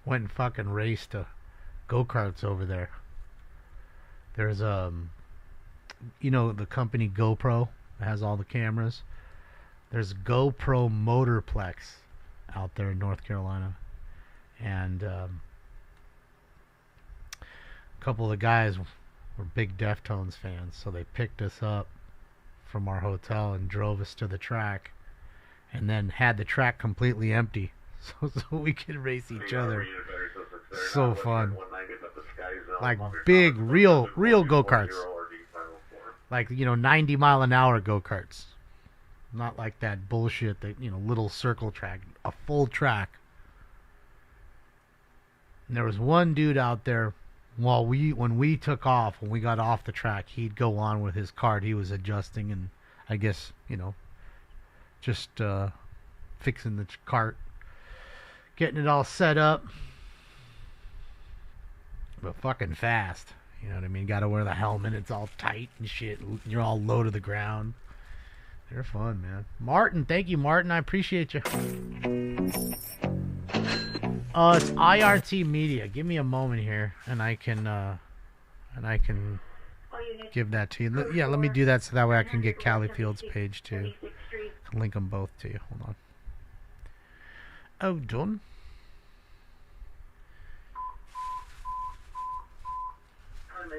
Went and fucking raced go-karts over there. There's you know the company GoPro that has all the cameras. There's GoPro Motorplex out there in North Carolina, and a couple of the guys were big Deftones fans, so they picked us up from our hotel and drove us to the track, and then had the track completely empty. So we could race each other. So fun. Like big, real go-karts. Like, 90-mile-an-hour go-karts. Not like that bullshit that, little circle track. A full track. And there was one dude out there, when we took off, when we got off the track, he'd go on with his cart. He was adjusting and, I guess, just fixing the cart. Getting it all set up, but fucking fast. You know what I mean? Got to wear the helmet. It's all tight and shit. You're all low to the ground. They're fun, man. Martin, thank you, Martin. I appreciate you. It's IRT Media. Give me a moment here, and I can give that to you. Yeah, let me do that so that way I can get Cali Field's page too. Link them both to you. Hold on. Oh, done.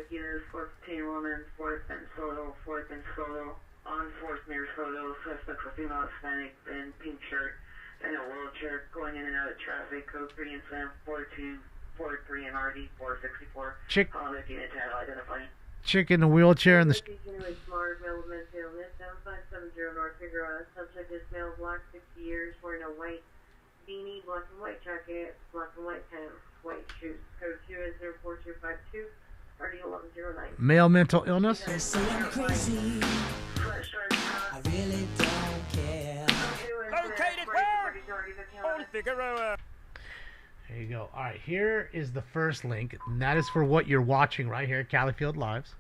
Unit 14 woman, 4th and solo, 4th and solo, on 4th near solo, suspect for female Hispanic, in pink shirt, in a wheelchair, going in and out of traffic, code 3 and 7, 4243 and RD 464. Chick. Unit title identifying. Chick in the wheelchair and the. Smart, male, male, 7570 North Figueroa. Subject is male, black, 60 years, wearing a white beanie, black and white jacket, black and white pants, white shoes. Code 2 is 04252, RD 1109. Male mental illness. They say I'm crazy. I really don't care. Located where? On Figueroa. There you go. All right, here is the first link, and that is for what you're watching right here at Califield Lives.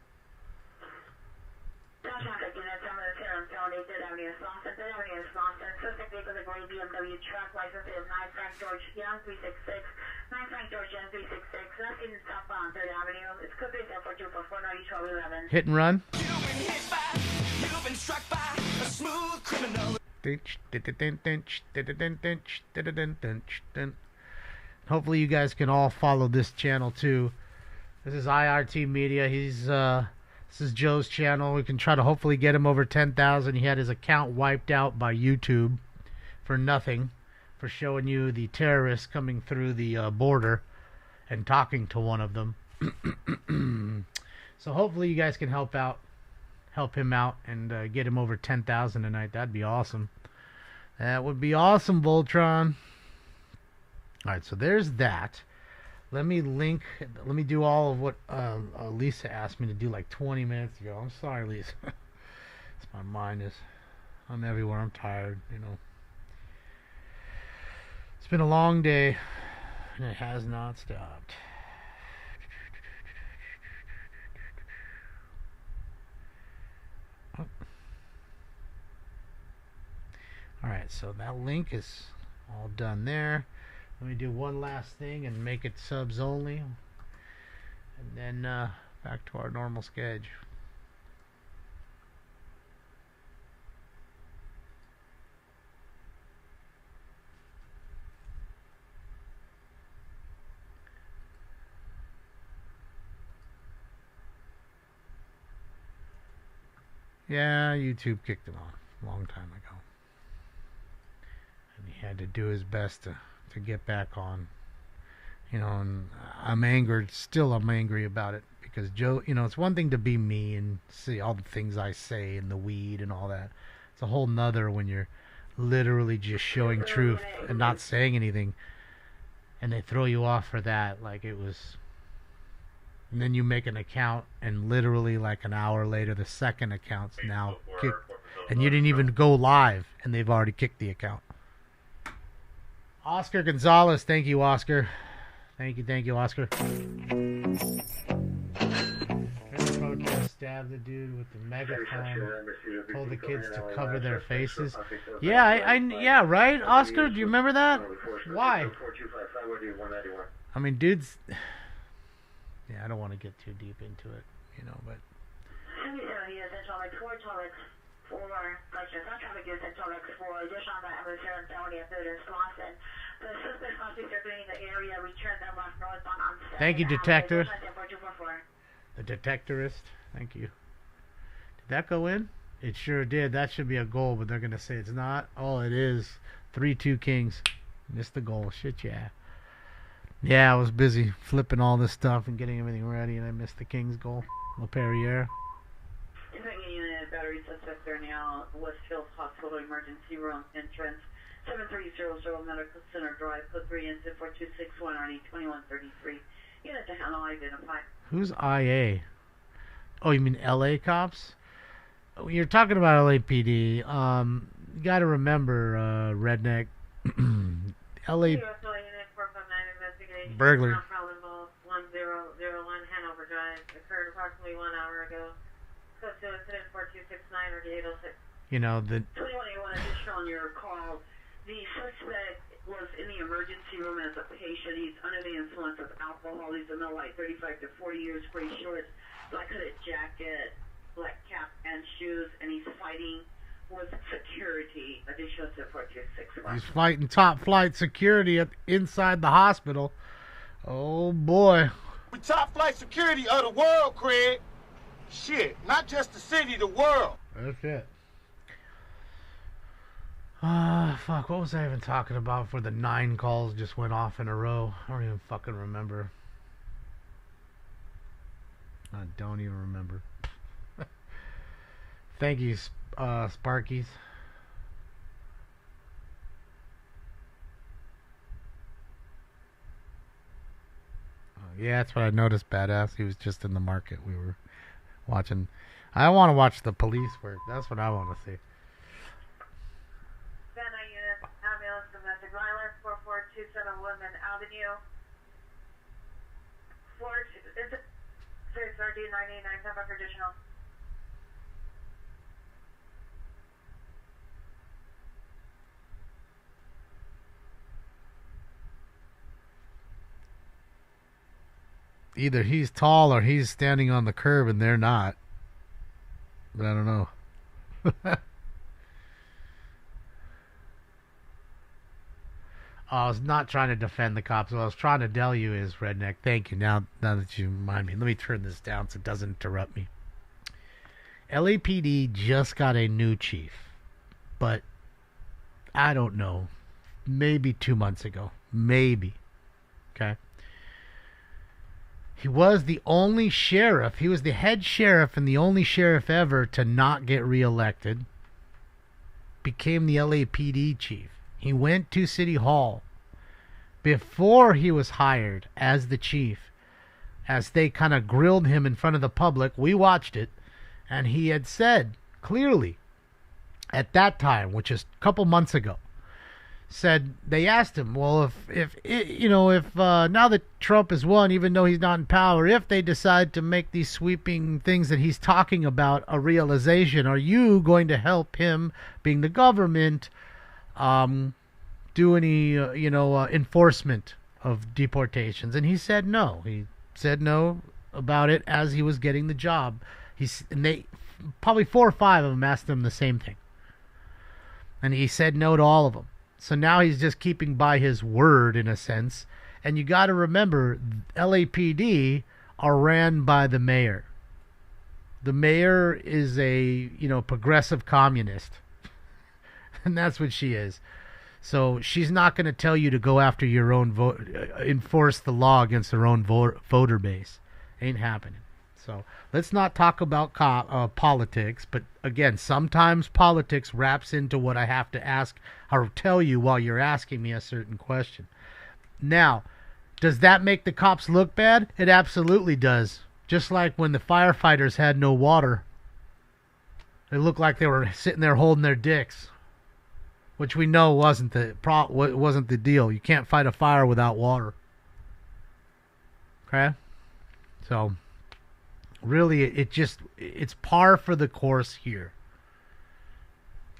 BMW truck license is 9 Frank George Young 366, 9 Frank George Young 366. Left in southbound 3rd Avenue. It's code 374244 1211. Hit and run. You've been struck by a smooth criminal. Hopefully you guys can all follow this channel too. This is IRT Media. This is Joe's channel. We can try to hopefully get him over 10,000. He had his account wiped out by YouTube for nothing, for showing you the terrorists coming through the border and talking to one of them. So hopefully you guys can help him out and get him over 10,000 tonight. That'd be awesome. That would be awesome, Voltron. Alright, so there's that. Let me do all of what Lisa asked me to do like 20 minutes ago. I'm sorry, Lisa. My mind is, I'm everywhere. I'm tired, It's been a long day, and it has not stopped. Oh. Alright, so that link is all done there. Let me do one last thing and make it subs only, and then back to our normal schedule. Yeah, YouTube kicked him off a long time ago. And he had to do his best to get back on. You know, and I'm angered. Still, I'm angry about it. Because Joe, you know, it's one thing to be me and see all the things I say and the weed and all that. It's a whole nother when you're literally just showing truth and not saying anything. And they throw you off for that like it was... And then you make an account, and literally like an hour later, the second account's now kicked. And you didn't even go live, and they've already kicked the account. Oscar Gonzalez, thank you, Oscar. Thank you, Oscar. Stab the dude with the megaphone. Told the kids to cover their faces. Yeah, yeah, right, Oscar. Do you remember that? Why? I mean, dudes. Yeah, I don't want to get too deep into it, you know, but. Thank you, detective. The detectorist. Thank you. Did that go in? It sure did. That should be a goal, but they're going to say it's not. Oh, it is. 3-2 Kings. Missed the goal. Shit, yeah. Yeah, I was busy flipping all this stuff and getting everything ready, and I missed the Kings goal. LaPerriere. Unit battery suspect there now. Westfield Hospital Emergency Room entrance. 7300 Medical Center Drive. Code 3 into 4261 RD 2133. Unit to handle identified. Who's IA? Oh, you mean LA cops? You're talking about LAPD. You got to remember, Redneck. LA burglary. 1001 Hanover Drive occurred approximately 1 hour ago. Code to incident 4269 or 806. You know the 2181 additional on your call. The suspect was in the emergency room as a patient. He's under the influence of alcohol. He's in the light 35 to 40 years, gray shorts, black hooded jacket, black cap and shoes, and he's fighting with security. Additional to 4261. He's fighting top flight security inside the hospital. Oh boy. We top flight security of the world, Craig. Shit, not just the city, the world. That's it. Fuck, what was I even talking about before the 9 calls just went off in a row? I don't even fucking remember. I don't even remember. Thank you, Sparkies. Yeah, that's what I noticed, Badass. He was just in the market. We were watching. I want to watch the police work. That's what I want to see. Ambulance domestic violence 44271 Woodman Avenue. 6RD 99 time for additional. Either he's tall or he's standing on the curb and they're not. But I don't know. I was not trying to defend the cops. What I was trying to tell you is, Redneck, thank you. Now that you remind me, let me turn this down so it doesn't interrupt me. LAPD just got a new chief. But I don't know. Maybe 2 months ago. Maybe. Okay? He was the only sheriff. He was the head sheriff and the only sheriff ever to not get reelected. Became the LAPD chief. He went to City Hall before he was hired as the chief. As they kind of grilled him in front of the public, we watched it, and he had said clearly at that time, which is a couple months ago, said they asked him, well, if now that Trump has won, even though he's not in power, if they decide to make these sweeping things that he's talking about a realization, are you going to help him, being the government, do any enforcement of deportations? And he said no. He said no about it as he was getting the job. And they probably 4 or 5 of them asked him the same thing, and he said no to all of them. So now he's just keeping by his word in a sense. And you got to remember, LAPD are ran by the mayor. The mayor is a, progressive communist. And that's what she is. So she's not going to tell you to go after your own vote, enforce the law against their own voter base. Ain't happening. So let's not talk about politics. But again, sometimes politics wraps into what I have to ask or tell you while you're asking me a certain question. Now, does that make the cops look bad? It absolutely does. Just like when the firefighters had no water. It looked like they were sitting there holding their dicks. Which we know wasn't the deal. You can't fight a fire without water. Okay? So, really, it's par for the course here.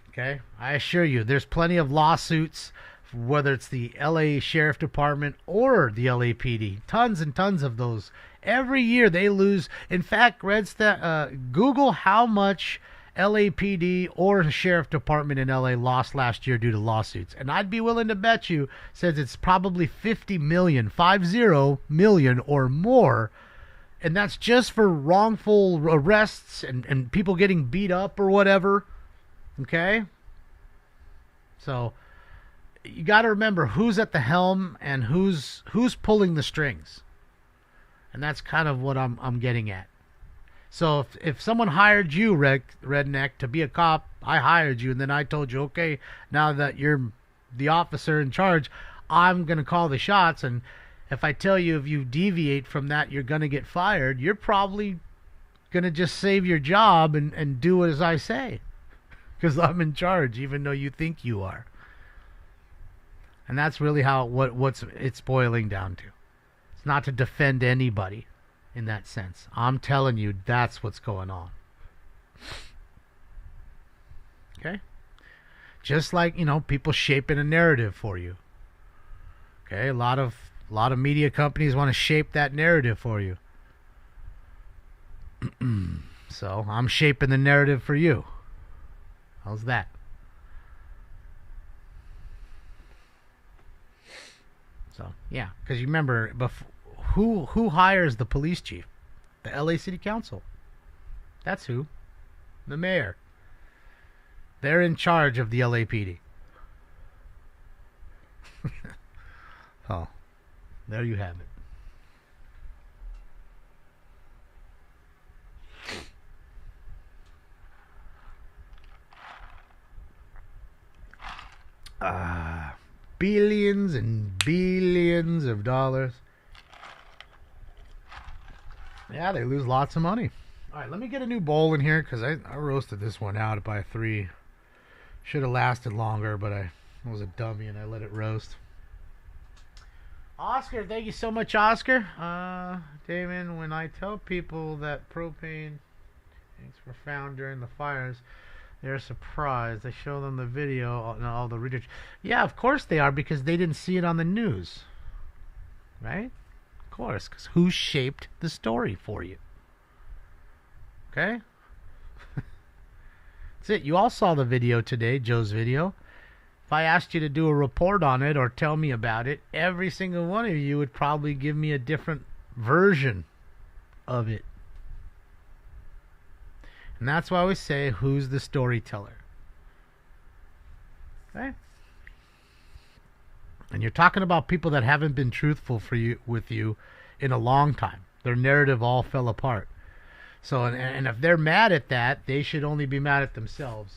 Okay? I assure you, there's plenty of lawsuits, whether it's the LA Sheriff Department or the LAPD. Tons and tons of those. Every year they lose. In fact, Google how much LAPD or Sheriff Department in LA lost last year due to lawsuits. And I'd be willing to bet you, says it's probably 50 million or more. And that's just for wrongful arrests and people getting beat up or whatever. Okay? So you got to remember who's at the helm and who's pulling the strings. And that's kind of what I'm getting at. So if someone hired you, Redneck, to be a cop, I hired you, and then I told you, okay, now that you're the officer in charge, I'm going to call the shots, and if I tell you if you deviate from that, you're going to get fired, you're probably going to just save your job and do as I say, because I'm in charge, even though you think you are. And that's really how it's boiling down to. It's not to defend anybody. In that sense, I'm telling you, that's what's going on. Okay? Just like, people shaping a narrative for you. Okay? A lot of media companies want to shape that narrative for you. So, I'm shaping the narrative for you. How's that? So, yeah, because you remember before, Who hires the police chief? The LA City Council. That's who. The mayor. They're in charge of the LAPD. Oh, there you have it. Billions and billions of dollars. Yeah, they lose lots of money. All right, let me get a new bowl in here because I roasted this one out by 3. Should have lasted longer, but I was a dummy and I let it roast. Oscar, thank you so much, Oscar. Damon, when I tell people that propane tanks were found during the fires, they're surprised. I show them the video and all the research. Yeah, of course they are, because they didn't see it on the news. Right? Of course, because who shaped the story for you? Okay? That's it. You all saw the video today, Joe's video. If I asked you to do a report on it or tell me about it, every single one of you would probably give me a different version of it. And that's why we say, who's the storyteller? Okay? And you're talking about people that haven't been truthful with you in a long time. Their narrative all fell apart. So, and if they're mad at that, they should only be mad at themselves.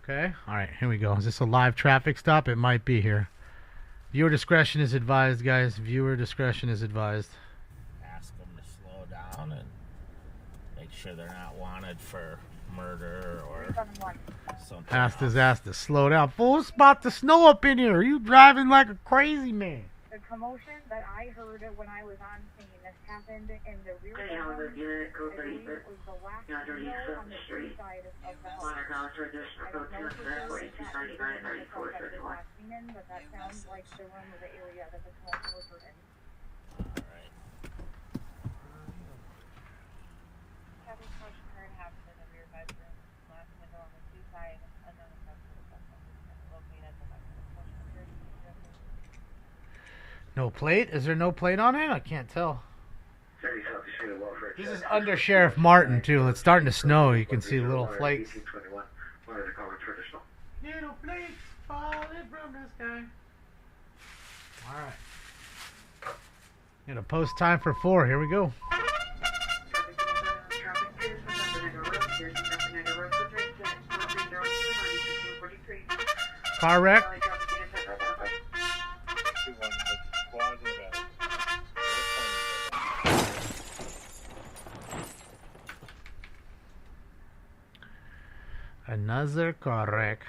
Okay? All right, here we go. Is this a live traffic stop? It might be here. Viewer discretion is advised, guys. Viewer discretion is advised. Ask them to slow down and make sure they're not wanted for murder or something. Asked his ass to slow down. Fool, it's about to snow up in here. You driving like a crazy man. The commotion that I heard when I was on scene, this happened in the rear was the last window on the street side of the house. I don't know for sure if that was the last scene, but that sounds like the room or the area that the commotion was heard in. Traffic commotion heard happened in the rear bedroom, last window on the street side, and then the suspect located at the back of the commotion appears to be No plate? Is there no plate on it? I can't tell. This is under Sheriff Martin, too. It's starting to snow. You can see little flakes. Little flakes falling from the sky. Alright. Gonna post time for 4. Here we go. Car wreck. Another car wreck.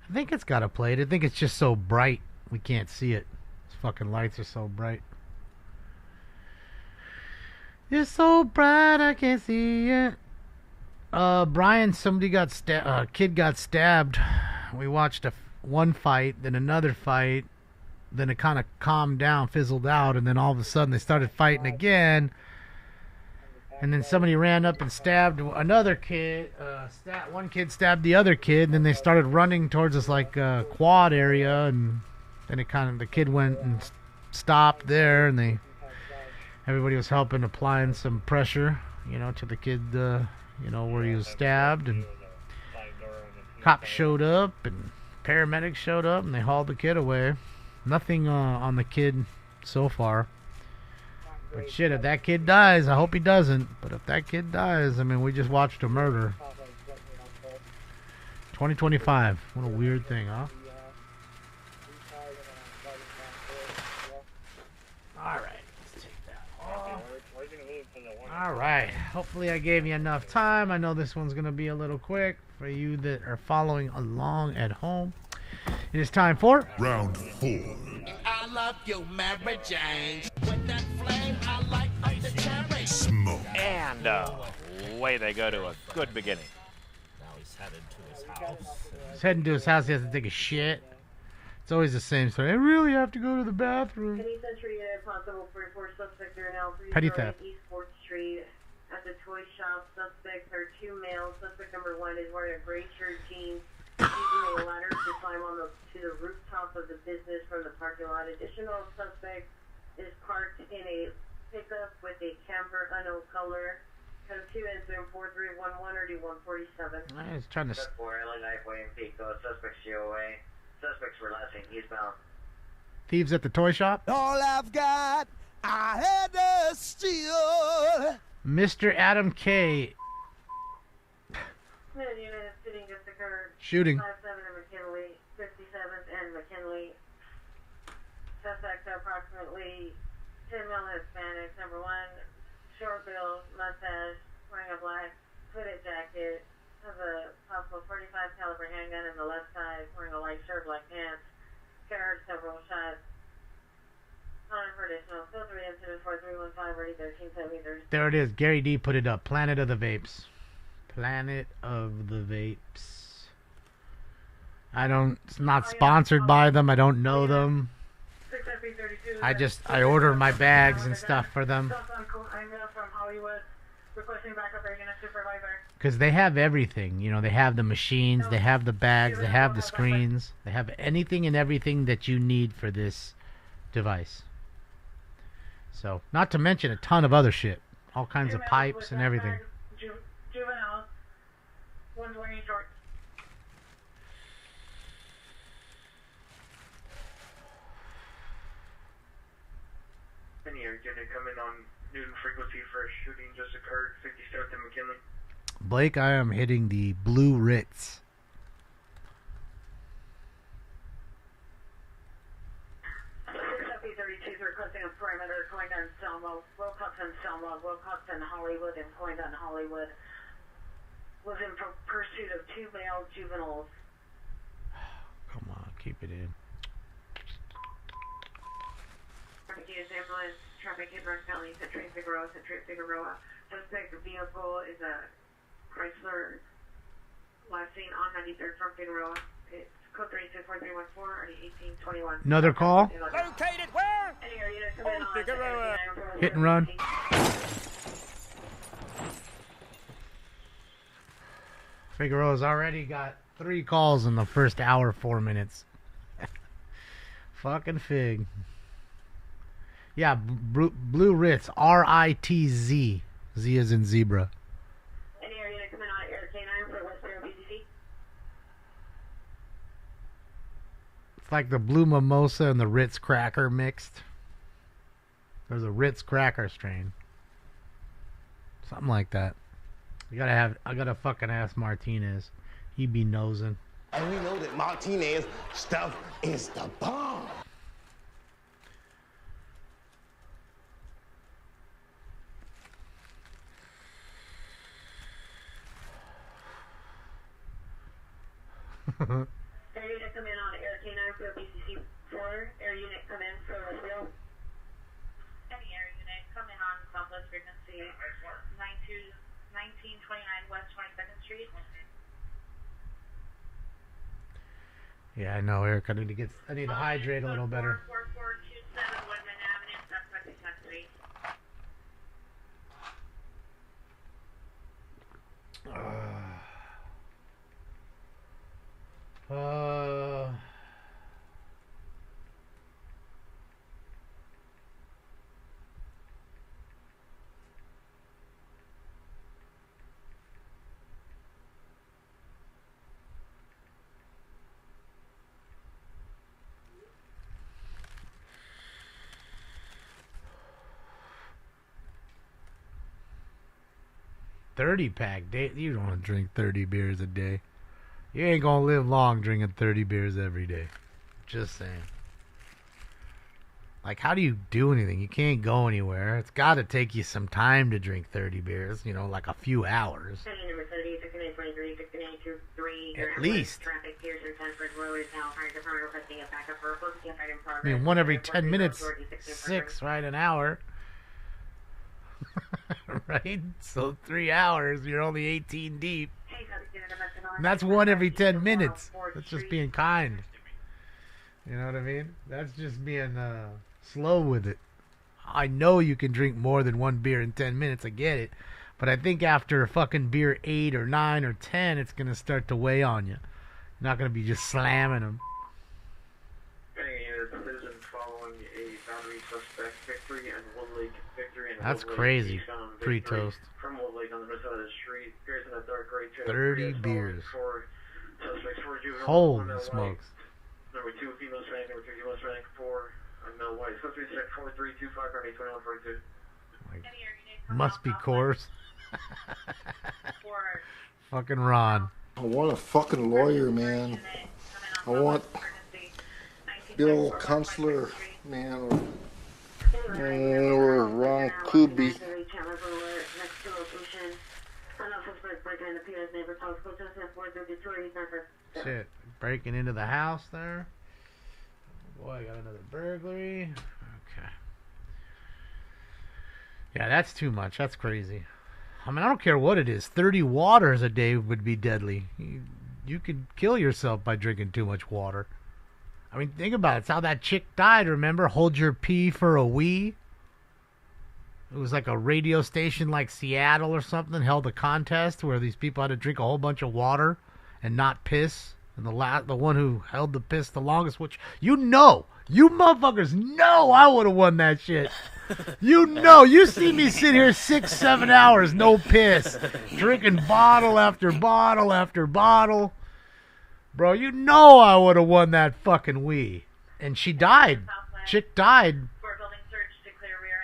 I think it's got a plate. I think it's just so bright we can't see it. These fucking lights are so bright. It's so bright I can't see it. Brian, somebody got kid got stabbed. We watched one fight, then another fight, then it kind of calmed down, fizzled out, and then all of a sudden they started fighting again. And then somebody ran up and stabbed another kid. One kid stabbed the other kid, and then they started running towards this like quad area, and then the kid went and stopped there, and everybody was helping, applying some pressure, to the kid, where he was stabbed, and cops showed up, and paramedics showed up, and they hauled the kid away. Nothing on the kid so far. But shit, if that kid dies, I hope he doesn't. But if that kid dies, I mean, we just watched a murder. 2025. What a weird thing, huh? Alright, let's take that off. Alright, hopefully I gave you enough time. I know this one's going to be a little quick for you that are following along at home. It is time for Round 4. I love you, Mary Jane. With that flame, I like the cherry. Smoke. And away they go to a good beginning. Now he's headed to his house. He's heading to his house. He has to take a shit. It's always the same story. I really have to go to the bathroom. Petty Century possible 44 suspects are now Petty theft. East 4th Street at the toy shop. Suspects are 2 males. Suspect number 1 is wearing a gray shirt, jeans, using a ladder to climb to the rooftop of the business from the parking lot. Additional suspect is parked in a pickup with a camper unknown color. Code 2 ends in 4311 or D147. He's trying to. 4 LA Knifeway and Pico. Suspects GOA. Suspects were last seen eastbound. Thieves at the toy shop. All I've got, I had to steal. Mr. Adam K. Shooting. 57 and McKinley, 57th and McKinley. Suspects are approximately 10 male Hispanics. Number 1, short build, mustache, wearing a black hooded jacket, has a possible 45 caliber handgun in the left side, wearing a light shirt, black pants, carried several shots. On for additional, still 3 incident 4315, ready 13 centimeters. There it is. Gary D put it up. Planet of the Vapes. Planet of the Vapes. It's not sponsored by them. I don't know them. I order my bags and stuff for them. Because they have everything. They have the machines, they have the bags, they have the screens. They have anything and everything that you need for this device. So, not to mention a ton of other shit. All kinds of pipes and everything. Juvenile. One's wearing shorts. Any are going to come in on Newton frequency for a shooting just occurred, 57th and McKinley. Blake, I am hitting the Blue Ritz. P-32s requesting a perimeter going down Selma, Wilcox and Hollywood, and going down Hollywood. Was in pursuit of 2 male juveniles. Come on, keep it in. Traffic is ambulance, traffic in Rock County, Century Figueroa. Suspect vehicle is a Chrysler, last seen on 93rd from Figueroa. It's code 364314 or 1821. Another call? Located where? On Figueroa. Hit and run. Figueroa's already got 3 calls in the first hour, 4 minutes. Fucking Fig. Yeah, Blue Ritz. RITZ. Z as in zebra. Any air unit coming on Air K9 for West Bureau BCC? It's like the Blue Mimosa and the Ritz Cracker mixed. There's a Ritz Cracker strain. Something like that. I gotta fucking ask Martinez. He be nosing. And we know that Martinez stuff is the bomb. Air unit come in on Air K9 for BCC 4. Air unit come in for Westville. Any air unit, come in on Southwest frequency 1929 West 22nd Street. Yeah, I know, Eric. I need to hydrate a little better. 4427 Woodman Avenue, Suspect Taxi. $30-pack. You don't want to drink 30 beers a day. You ain't gonna live long drinking 30 beers every day. Just saying. Like, how do you do anything? You can't go anywhere. It's got to take you some time to drink 30 beers. You know, like a few hours. At least. I mean, one every 10 minutes, 6, right? An hour. Right? So 3 hours, you're only 18 deep. And that's one every 10 minutes. That's just being kind. You know what I mean? That's just being slow with it. I know you can drink more than one beer in 10 minutes. I get it. But I think after fucking beer 8 or 9 or 10, it's going to start to weigh on you. You're not going to be just slamming them. That's crazy. Pre-toast. 30 beers. Holy smokes. Number 2, female strength. Number 3, female strength. 4, male white. 4364325 Must be coarse. Fucking Ron. I want a fucking lawyer, man. I want Bill Kunstler, man, or Ron Kuby. Shit, breaking into the house there. Boy, I got another burglary. Okay. Yeah, that's too much. That's crazy. I mean, I don't care what it is. 30 waters a day would be deadly. You could kill yourself by drinking too much water. I mean, think about it. It's how that chick died, remember? Hold your pee for a wee. It was like a radio station like Seattle or something held a contest where these people had to drink a whole bunch of water and not piss. And the one who held the piss the longest, which you motherfuckers know I would have won that shit. You see me sit here 6-7 hours, no piss, drinking bottle after bottle after bottle. Bro, you know I would have won that fucking wee. And she died. Chick died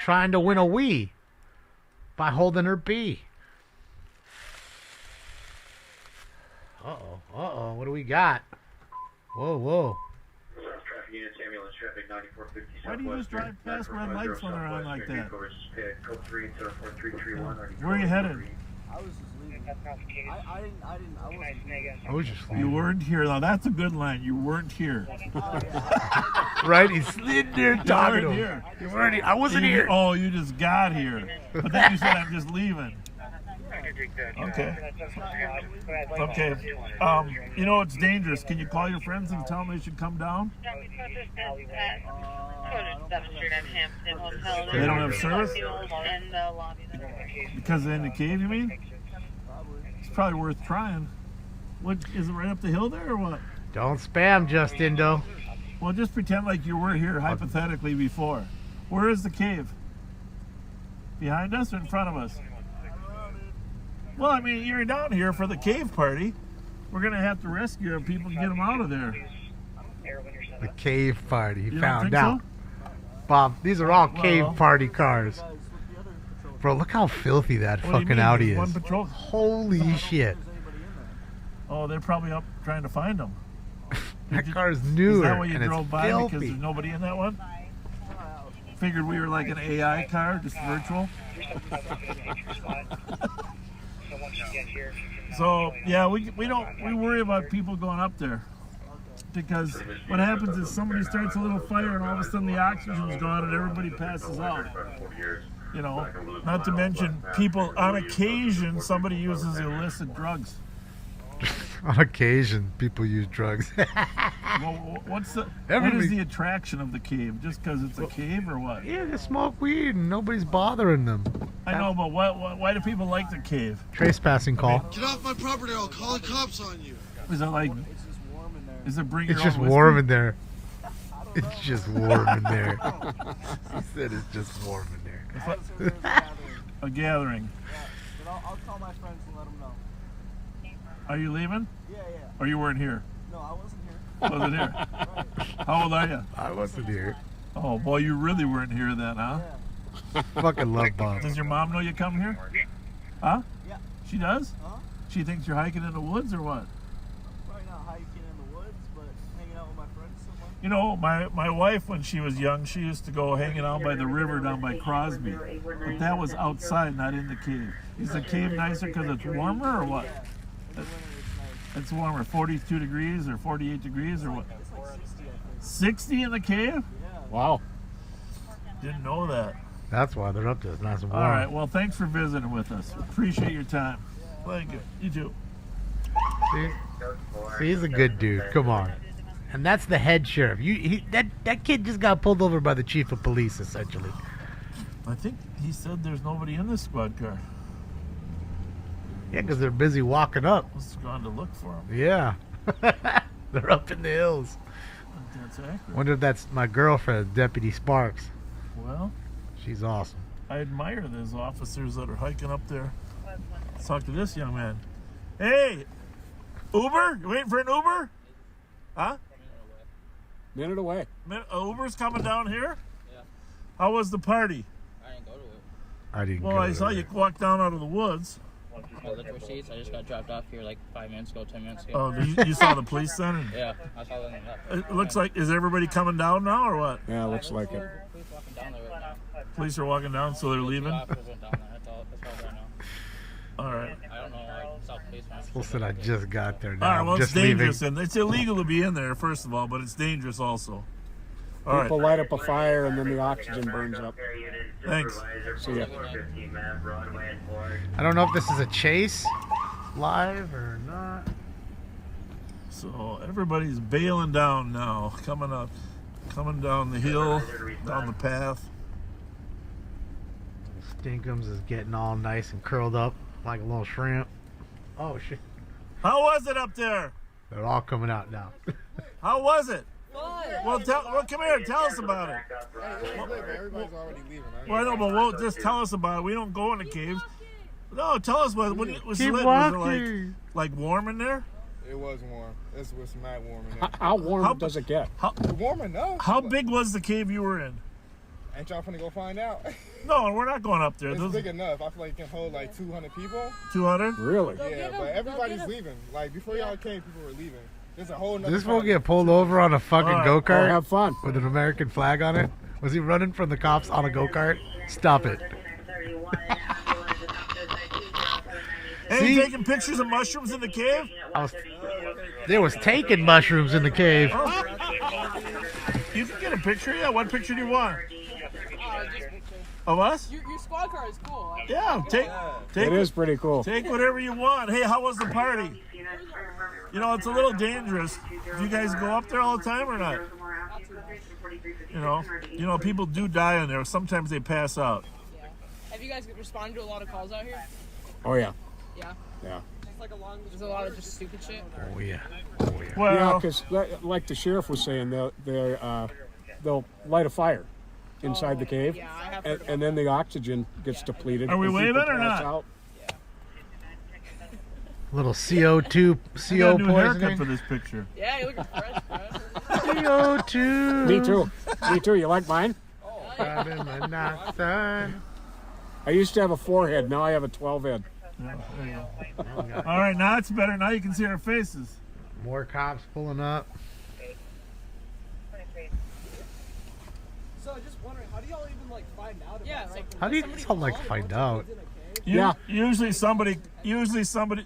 trying to win a wee by holding her pee. Uh-oh, what do we got? Whoa. Why do you just drive past red lights when they're on like that? Where are you headed? I was just leaving. I was just leaving. You weren't here. Now that's a good line. You weren't here. Right? He slid there talking to him. You weren't here. I wasn't here. Oh, you just got here. But then you said I'm just leaving. Okay. You know it's dangerous. Can you call your friends and tell them they should come down? They don't have service? Because they're in the cave, you mean? It's probably worth trying. What is it, right up the hill there or what? Don't spam, Justindo. Well, just pretend like you were here hypothetically before. Where is the cave? Behind us or in front of us? Well, I mean, you're down here for the cave party. We're going to have to rescue people and get them out of there. The cave party. He You don't found think out. so? Bob, these are all cave Well- party cars. Bro, look how filthy that What do you fucking mean? Audi There's is. one patrol. Holy shit. Oh, they're probably up trying to find them. That car's Is newer that why you and drove it's by because filthy. there's nobody in that one? Figured we were like an AI car, just virtual. So yeah, we worry about people going up there because what happens is somebody starts a little fire and all of a sudden the oxygen's gone and everybody passes out. You know, not to mention people on occasion somebody uses illicit drugs. On occasion, people use drugs. Well, what is the attraction of the cave? Just because it's a cave or what? Yeah, they smoke weed and nobody's bothering them. I know, but why do people like the cave? Trespassing call. Get off my property or I'll call the cops on you. Is it like? Is it bring It's your just own warm whiskey? in there. It's just warm in there. He said it's just warm in there. A gathering. But I'll call my friends and let them know. Are you leaving? Yeah. Or you weren't here? No, I wasn't here. Wasn't here. How old are you? I wasn't here. Oh boy, you really weren't here then, huh? Fucking love Bob. Does your mom know you come here? Huh? Yeah. She does? Huh? She thinks you're hiking in the woods or what? Probably not hiking in the woods, but hanging out with my friends somewhere. You know, my wife, when she was young, she used to go hanging out by the river down by Crosby. But that was outside, not in the cave. Is the cave nicer because it's warmer or what? It's warmer, 42 degrees or 48 degrees or what? It's like 60, I think. 60 in the cave? Wow. Didn't know that. That's why they're up there. It's nice and warm. All right, well, thanks for visiting with us. Appreciate your time. Thank you. You too. See, he's a good dude. Come on. And that's the head sheriff. That kid just got pulled over by the chief of police, essentially. I think he said there's nobody in this squad car. Yeah, because they're busy walking up. Let's go on to look for him. Yeah. They're up in the hills. That's accurate. Wonder if that's my girlfriend, Deputy Sparks. Well, she's awesome. I admire those officers that are hiking up there. Let's talk to this young man. Hey, Uber? You waiting for an Uber? Huh? Minute away. Uber's coming down here? Yeah. How was the party? I didn't Well, go I to saw it. you walk down out of the woods. My liquor receipts. I just got dropped off here like 5 minutes ago, 10 minutes ago. Oh, you saw the police then? Yeah, I saw them. It looks like, is everybody coming down now or what? Yeah, looks like it. Police walking down there right now. Police are walking down, so they're leaving? Officers went down there. That's all I know. All right. I don't know. I saw police. Listen, I just got there now. All right, well, I'm it's just leaving. dangerous. And it's illegal to be in there, first of all, but it's dangerous also. All People right. light up a fire and then the oxygen burns up. Thanks. See ya. I don't know if this is a chase live or not. So everybody's bailing down now, coming down the hill, down the path. Stinkums is getting all nice and curled up like a little shrimp. Oh, shit. How was it up there? They're all coming out now. How was it? Well, come here. Tell us about it. Everybody's already leaving. Well, I know, but just tell us about it. We don't go in the caves. No, tell us about it. When it was Keep lit, walking. was it like warm in there? It was warm. It was mad warm in there. How warm does it get? Warm enough. How big was the cave you were in? Ain't y'all finna go find out? No, we're not going up there. It's big enough. I feel like it can hold like 200 people. 200? Really? Yeah, but everybody's leaving. Like before y'all came, people were leaving. There's a whole nother This fool party. get pulled over on a fucking All right. go-kart? Oh, have fun. With an American flag on it? Was he running from the cops on a go-kart? Stop it. Hey, See? you taking pictures of mushrooms in the cave? They was taking mushrooms in the cave. You can get a picture. Yeah, what picture do you want? Of us? Your squad car is cool. Yeah, take It is pretty cool. Take whatever you want. Hey, how was the party? You know, it's a little dangerous. Do you guys go up there all the time or not? You know, people do die in there. Sometimes they pass out. Yeah. Have you guys responded to a lot of calls out here? Oh, yeah. Yeah. Yeah. There's a lot of just stupid shit. Oh, yeah. Well, Yeah, because like the sheriff was saying, they'll light a fire. inside the cave, and then the oxygen gets depleted. Are we and people waving or pass not? out. Little CO2, I got a new haircut poisoning. for this picture. Yeah, you looking fresh, bro. CO2. Me too. Me too. You like mine? I used to have a 4-head. Now I have a 12-head. Yeah, there you go. All right, now it's better. Now you can see our faces. More cops pulling up. So I'm just wondering, how do y'all even like find out about something? How do you guys all like find out? Usually somebody.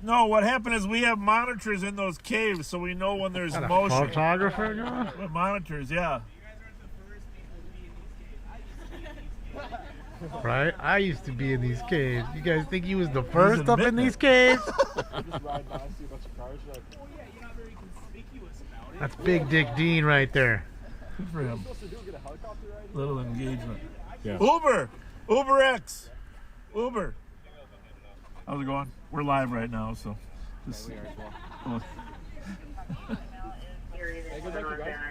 No, what happened is we have monitors in those caves, so we know when there's Got a motion. photographer going? With monitors, yeah. Right? I used to be in these caves. You guys think he was the first up in these caves? That's Big Dick Dean right there. Good for him. Little engagement. Yeah. Uber X. Uber. How's it going? We're live right now, so.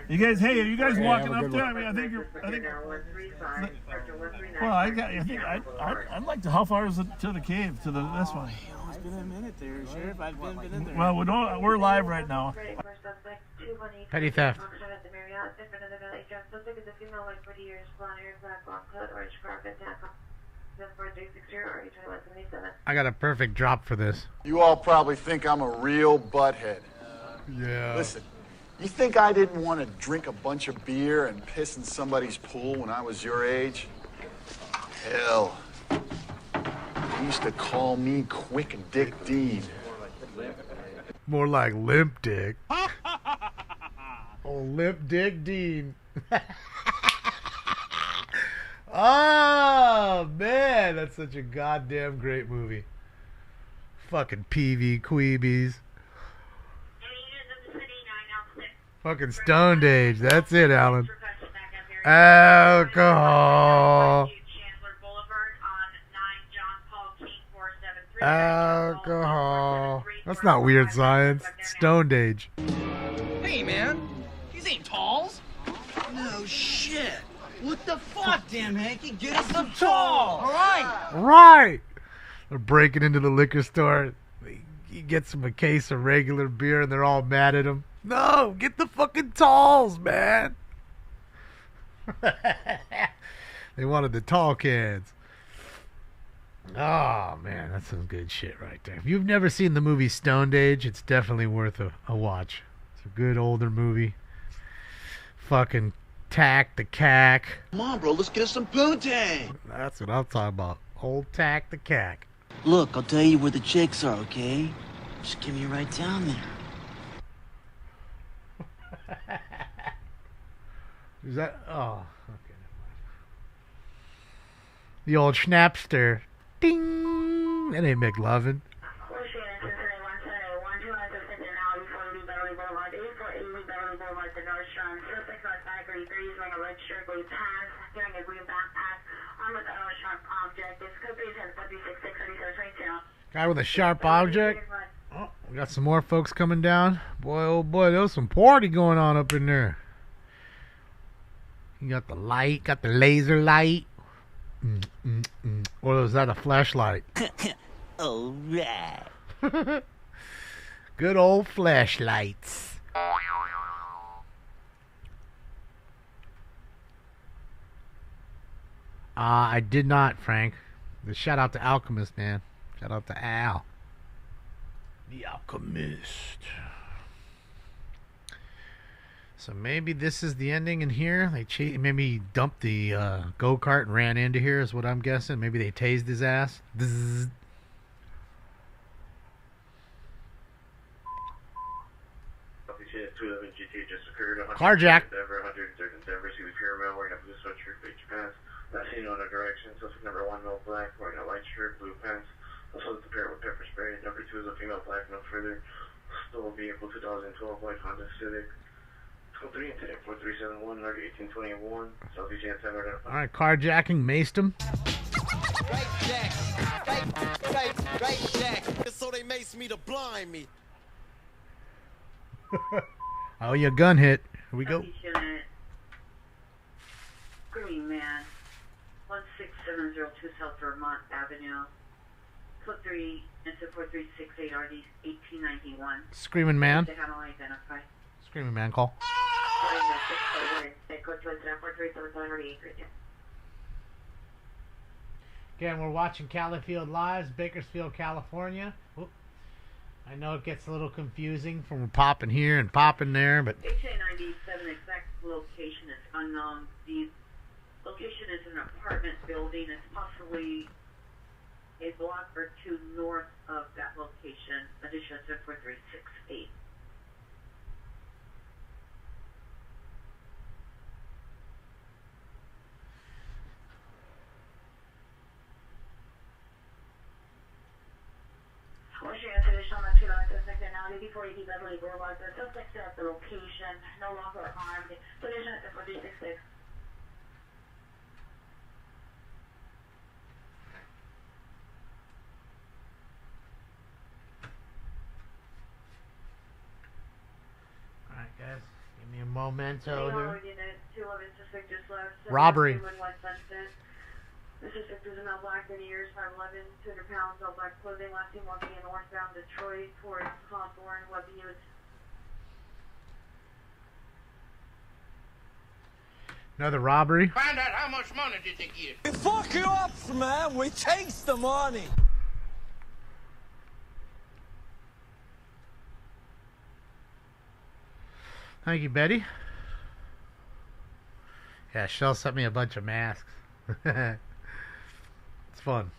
You guys, hey, are you guys walking up there? I mean, I think. Well, I'd like to. How far is it to the cave? To this one? It's been a minute there, Sheriff. I've been in there. Well, we're live right now. Petty theft. I got a perfect drop for this. You all probably think I'm a real butthead. Yeah. Listen, you think I didn't want to drink a bunch of beer and piss in somebody's pool when I was your age? Hell. They used to call me Quick Dick Dean. More like Limp Dick. Oh, Limp Dick Dean. Oh, man. That's such a goddamn great movie. Fucking PV Queebies. Fucking Stoned Age. That's it, Alan. Alcohol. Alcohol. That's not Weird Science. Stoned Age. Hey, man. These ain't talls. No shit. What the fuck, damn Hanky? Get us some talls. All right. Right. They're breaking into the liquor store. He gets them a case of regular beer and they're all mad at him. No, get the fucking talls, man. They wanted the tall cans. Oh, man, that's some good shit right there. If you've never seen the movie Stoned Age, it's definitely worth a watch. It's a good older movie. Fucking Tack the Cack. Come on, bro. Let's get us some poontang. That's what I'm talking about. Old Tack the Cack. Look, I'll tell you where the chicks are, okay? Just give me a ride down there. Is that? Oh, okay. The old Schnapster. Ding! That ain't McLovin. Guy with a sharp object. Oh, we got some more folks coming down. Boy, oh boy, there was some party going on up in there. You got the light, got the laser light. Or was that a flashlight? All right. Good old flashlights. I did not, Frank. Shout out to Alchemist, man. Shout out to Al. The Alchemist. So maybe this is the ending in here. They maybe he dumped the go-kart and ran into here is what I'm guessing. Maybe they tased his ass. Bzzz. Carjack. Last seen on a direction, suspect number 1, male black, wearing a white shirt, blue pants. Also the pair with pepper spray. Number 2 is a female black, no further. Stole vehicle 2012 white Honda Civic. Code 3 incident 4371, North 1821, Southeast Jan Center. Alright, carjacking, maced him. Right jack, right jack. So they maced me to blind me. Oh, your gun hit. Here we go. Green man. 6702 South Vermont Avenue. Code 3 into 4368 RD 1891. Screaming man. To handle identify. Screaming man call. Again, we're watching Califield Lives, Bakersfield, California. Oop. I know it gets a little confusing from popping here and popping there, but HA97 exact location is unknown. The location is an apartment building. It's possibly a block or two north of that location. Addition to 4368. What's your information on the 2 suspect now? 8480 Beverly Boulevard. The suspect is at the location, no longer armed. Position at 4366. Alright, guys. Give me a memento here. Unit 211 suspect just left. Robbery. This is Victor's in all black, 30 years, 5'11", 200 pounds, all black clothing, last seen walking in northbound Detroit towards Hawthorne, weapon used. Another robbery. Find out how much money did they get. We fuck you up, man. We takes the money. Thank you, Betty. Yeah, Shell sent me a bunch of masks. It's fun.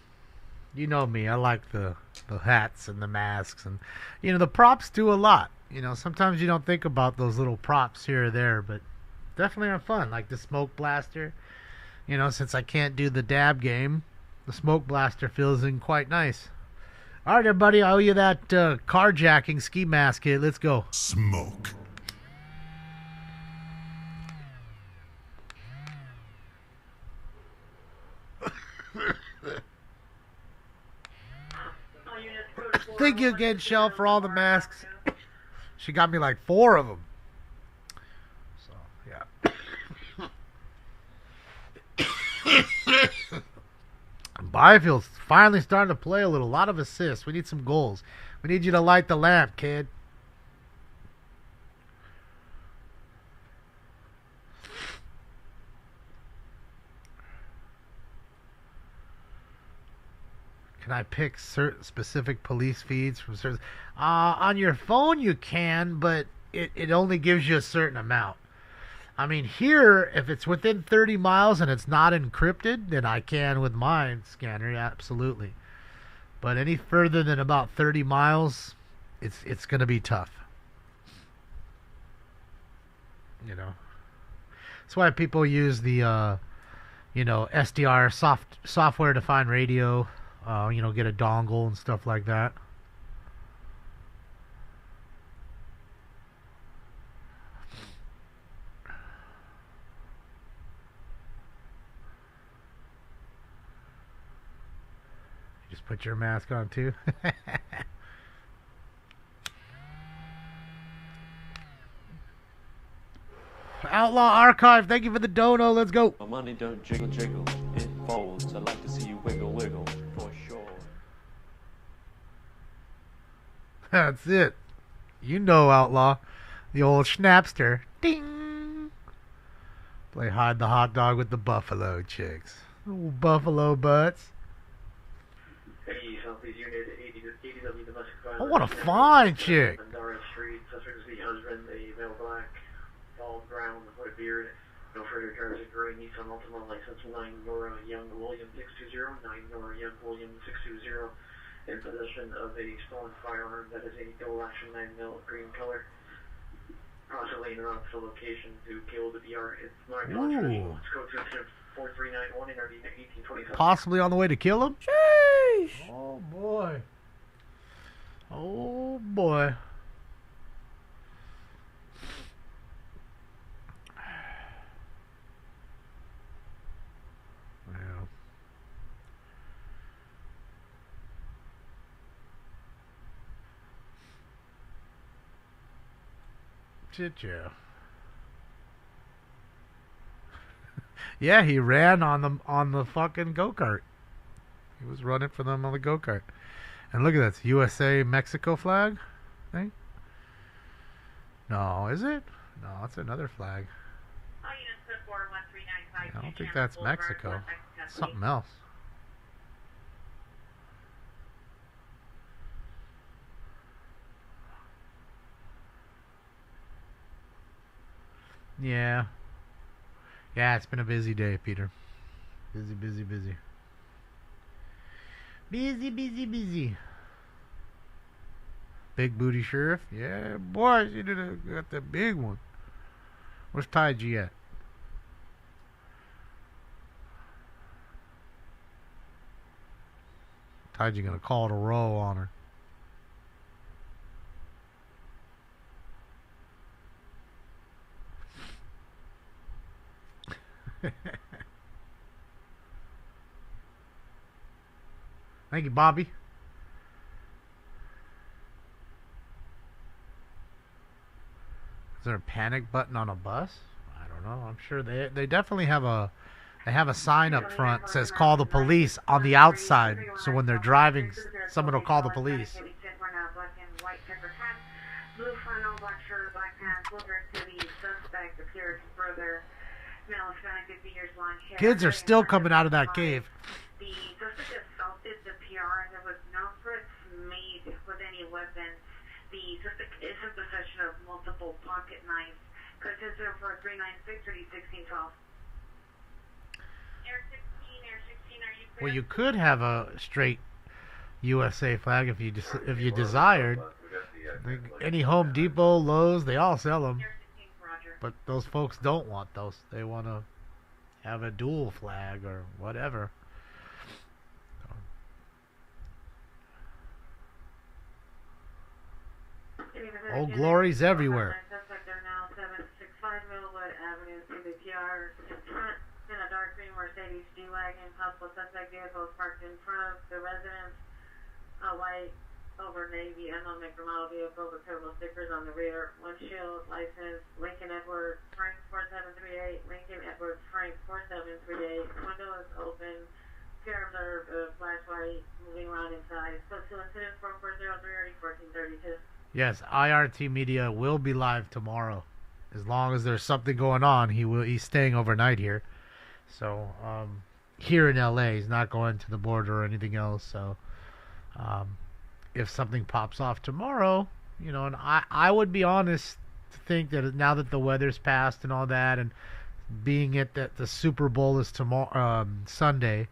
You know me. I like the hats and the masks. And, you know, the props do a lot. You know, sometimes you don't think about those little props here or there, but definitely are fun. Like the smoke blaster. You know, since I can't do the dab game, the smoke blaster feels in quite nice. All right, everybody. I owe you that carjacking ski mask kit. Let's go. Smoke. Thank you again, Shell, for all the masks. She got me like 4 of them. So, yeah. Byfield's finally starting to play a little. A lot of assists. We need some goals. We need you to light the lamp, kid. Can I pick certain specific police feeds from certain... on your phone you can, but it only gives you a certain amount. I mean, here, if it's within 30 miles and it's not encrypted, then I can with my scanner, absolutely. But any further than about 30 miles, it's going to be tough. You know. That's why people use the, you know, SDR, software-defined radio... you know, get a dongle and stuff like that. You just put your mask on too. Outlaw Archive, thank you for the dono. Let's go. My money don't jiggle jiggle, it folds. I like to see you wiggle wiggle. That's it. You know, Outlaw. The old Schnapster. Ding! Play hide the hot dog with the buffalo chicks. Little buffalo butts. Oh, what a fine chick. Street, suspect is the husband, a male black, bald brown, with a beard. No further drives a gray Nissan Altima license 9 Nora Young William 620, 9 Nora Young William 620. In possession of a stolen firearm that is a dual action 9mm green color. Possibly in route to the location to kill the DR. It's not Ooh. It's code 4391 in RD 1825. Possibly on the way to kill him? Sheesh! Oh boy. Oh boy. Shit, yeah. Yeah, he ran on the fucking go-kart. He was running for them on the go-kart. And look at that, USA Mexico flag thing. No, is it? No, it's another flag. I don't think that's Mexico. It's something else. Yeah. Yeah, it's been a busy day, Peter. Busy, busy, busy. Busy, busy, busy. Big booty sheriff? Yeah, boy, you got the big one. Where's Taiji at? Taiji gonna call it a row on her. Thank you, Bobby. Is there a panic button on a bus? I don't know. I'm sure they definitely have a sign up front that says call the police on the outside. So when they're driving, someone will call the police. Blue flannel, black shirt, black pants, will dress to the suspect appeared further. Male Hispanic, 50 years long hair. Kids are still coming out of that cave. The suspect assaulted the PR and there was no threats made with any weapons. The suspect is in possession of multiple pocket knives. Contest for 396 or 1612. Air 16, are you clear? Well, you could have a straight USA flag if you desired. Any Home Depot, Lowe's, they all sell them. But those folks don't want those. They want to have a dual flag or whatever. Old Glory's everywhere. They're now 765 Millwood Avenue, CBPR in front in a dark green Mercedes G-Wagon. Possible suspect vehicle is parked in front of the residence. A white over navy unknown make or model vehicle with purple stickers on the rear. Windshield license Lincoln Edward Frank 4738. Lincoln Edward Frank 4738. Window is open. Care observed flashlight moving around inside. Close to incident 4403 1432. Yes, IRT Media will be live tomorrow. As long as there's something going on, he's staying overnight here. So, here in LA, he's not going to the border or anything else. So, if something pops off tomorrow, you know, and I would be honest to think that now that the weather's passed and all that, and being it that the Super Bowl is tomorrow, Sunday,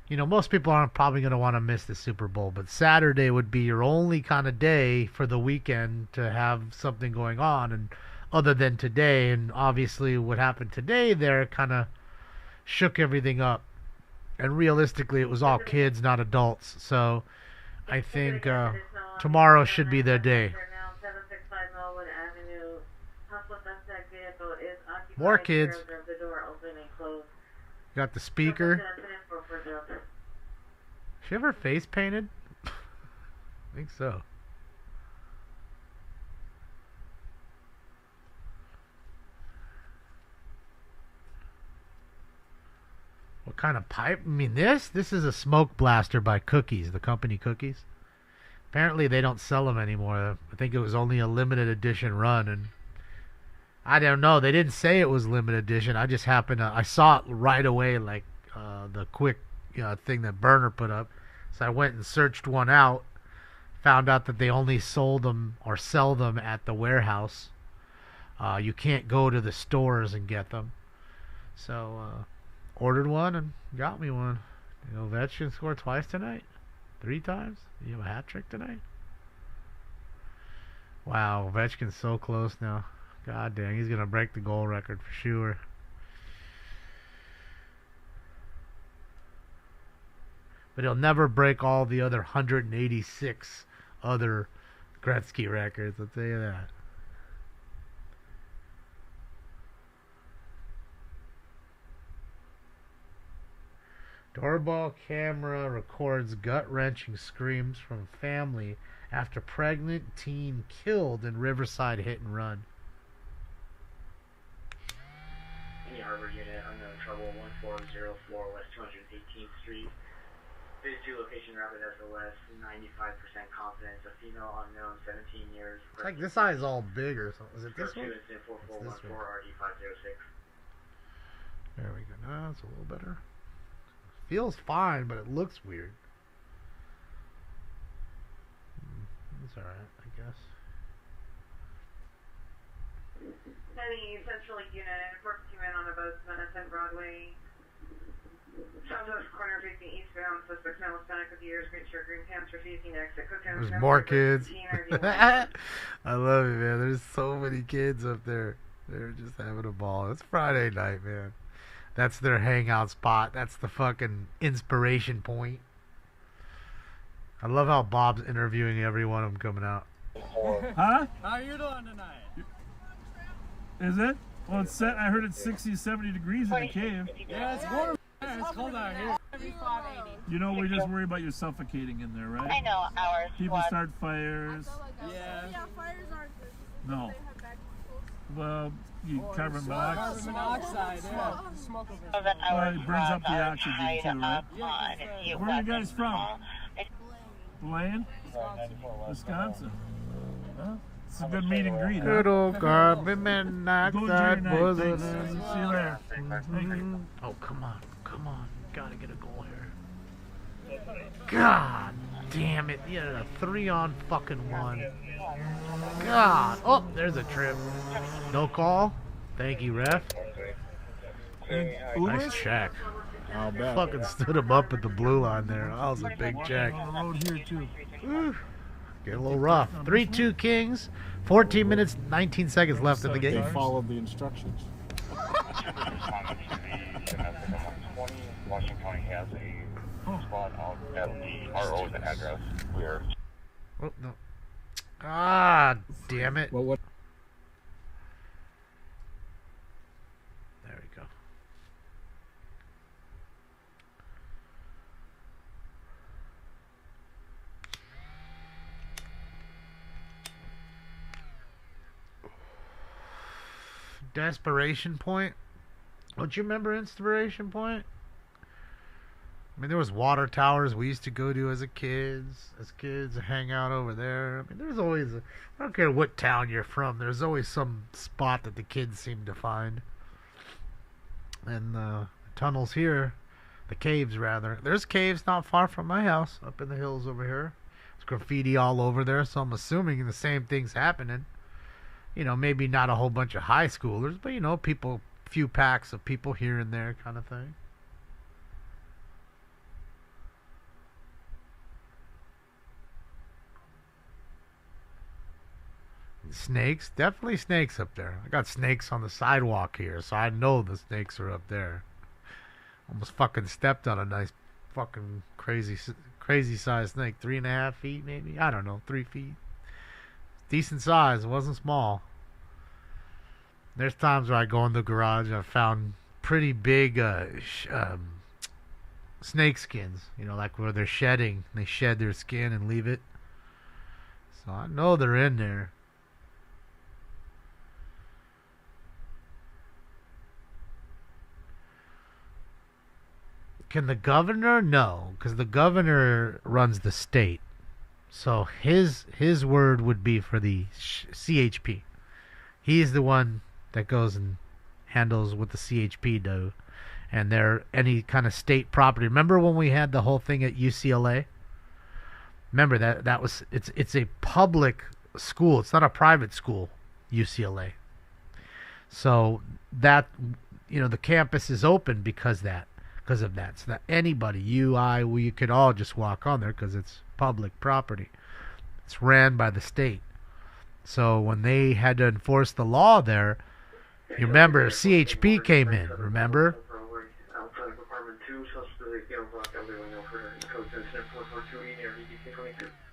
you know, most people aren't probably going to want to miss the Super Bowl, but Saturday would be your only kind of day for the weekend to have something going on, and other than today, and obviously what happened today there kind of shook everything up, and realistically it was all kids, not adults, so I think tomorrow should be their day. More kids. Got the speaker. She have her face painted? I think so. What kind of pipe? I mean, this is a smoke blaster by Cookies, the company Cookies. Apparently they don't sell them anymore. I think it was only a limited edition run, and I don't know. They didn't say it was limited edition. I just happened to, I saw it right away, like the quick thing that Burner put up. So I went and searched one out. Found out that they only sold them or sell them at the warehouse. You can't go to the stores and get them. So ordered one and got me one. You know, Ovechkin scored twice tonight? 3 times? You have a hat trick tonight? Wow, Ovechkin's so close now. God dang, he's going to break the goal record for sure. But he'll never break all the other 186 other Gretzky records, I'll tell you that. Doorbell camera records gut-wrenching screams from family after pregnant teen killed in Riverside hit and run. Sydney Harbor unit, unknown trouble, 1404 West 218th Street. Phase 2 location, rapid SOS, 95% confidence, a female unknown, 17 years. It's like this eye's all big or something. Is it this one? Incident 4414 RD506. There we go. No, it's a little better. Feels fine, but it looks weird. It's alright, I guess. Any central unit, 42 men on a boat, Madison Broadway. Southwest corner facing eastbound, suspect male Hispanic with years, green shirt, green pants, refusing to exit. There's more kids. I love it, man. There's so many kids up there. They're just having a ball. It's Friday night, man. That's their hangout spot. That's the fucking inspiration point. I love how Bob's interviewing every one of them coming out. Huh? How you doing tonight? Is it? Well, it's set. I heard it's 60, 70 degrees in the cave. Yeah, it's warm. It's cold out here. You know, we just worry about you suffocating in there, right? I know, ours. People start fires. Yeah. Yeah, fires aren't good. No. Well, carbon monoxide. Carbon monoxide, yeah. Smoke over. Well, it brings up the oxygen too, right? Where are you guys from? Blaine? Wisconsin. Huh? It's a good meet and greet, huh? Good old carbon monoxide was See you later. Oh, come on. Come on. Gotta get a goal here. God damn it. Yeah, a 3-on fucking 1. God. Oh, there's a trip. No call. Thank you, ref. Nice check. I'll bet. Fucking stood him up at the blue line there. That was a big check. On the road here, too. Get a little rough. 3-2 Kings. 14 minutes, 19 seconds left in the game. They followed the instructions. Washington County has a spot out at the RO's address. We're. Oh, no. Ah, damn it. Well, what? There we go. Desperation Point? Don't you remember Inspiration Point? I mean, there was water towers we used to go to as kids, hang out over there. I mean, there's always, I don't care what town you're from, there's always some spot that the kids seem to find. And the tunnels here, the caves rather. There's caves not far from my house, up in the hills over here. There's graffiti all over there, so I'm assuming the same thing's happening. You know, maybe not a whole bunch of high schoolers, but, you know, people, few packs of people here and there kind of thing. Snakes? Definitely snakes up there. I got snakes on the sidewalk here, so I know the snakes are up there. Almost fucking stepped on a nice fucking crazy sized snake. 3.5 feet maybe? I don't know. 3 feet. Decent size. It wasn't small. There's times where I go in the garage and I found pretty big snake skins. You know, like where they're shedding. They shed their skin and leave it. So I know they're in there. Can the governor? No, because the governor runs the state. So his word would be for the CHP. He's the one that goes and handles what the CHP do. And they're any kind of state property. Remember when we had the whole thing at UCLA? Remember that was it's a public school. It's not a private school, UCLA. So that, you know, the campus is open because of that. So that anybody, you, I, we could all just walk on there because it's public property. It's ran by the state. So when they had to enforce the law there, you remember CHP came in, remember?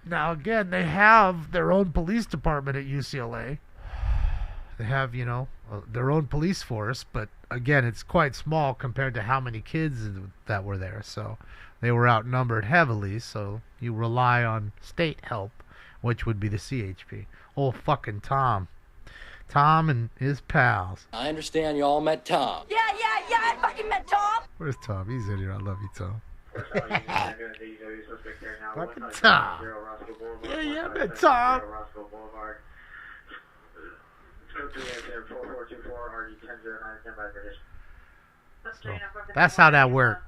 Now again, they have their own police department at UCLA. They have, you know, their own police force, but again, it's quite small compared to how many kids that were there. So they were outnumbered heavily, so you rely on state help, which would be the CHP. Old fucking Tom and his pals. I understand you all met Tom. Yeah, fucking met Tom? Where's Tom? He's in here. I love you, Tom. Fucking Fucking Tom. Yeah, I met Tom. So, that's how that worked.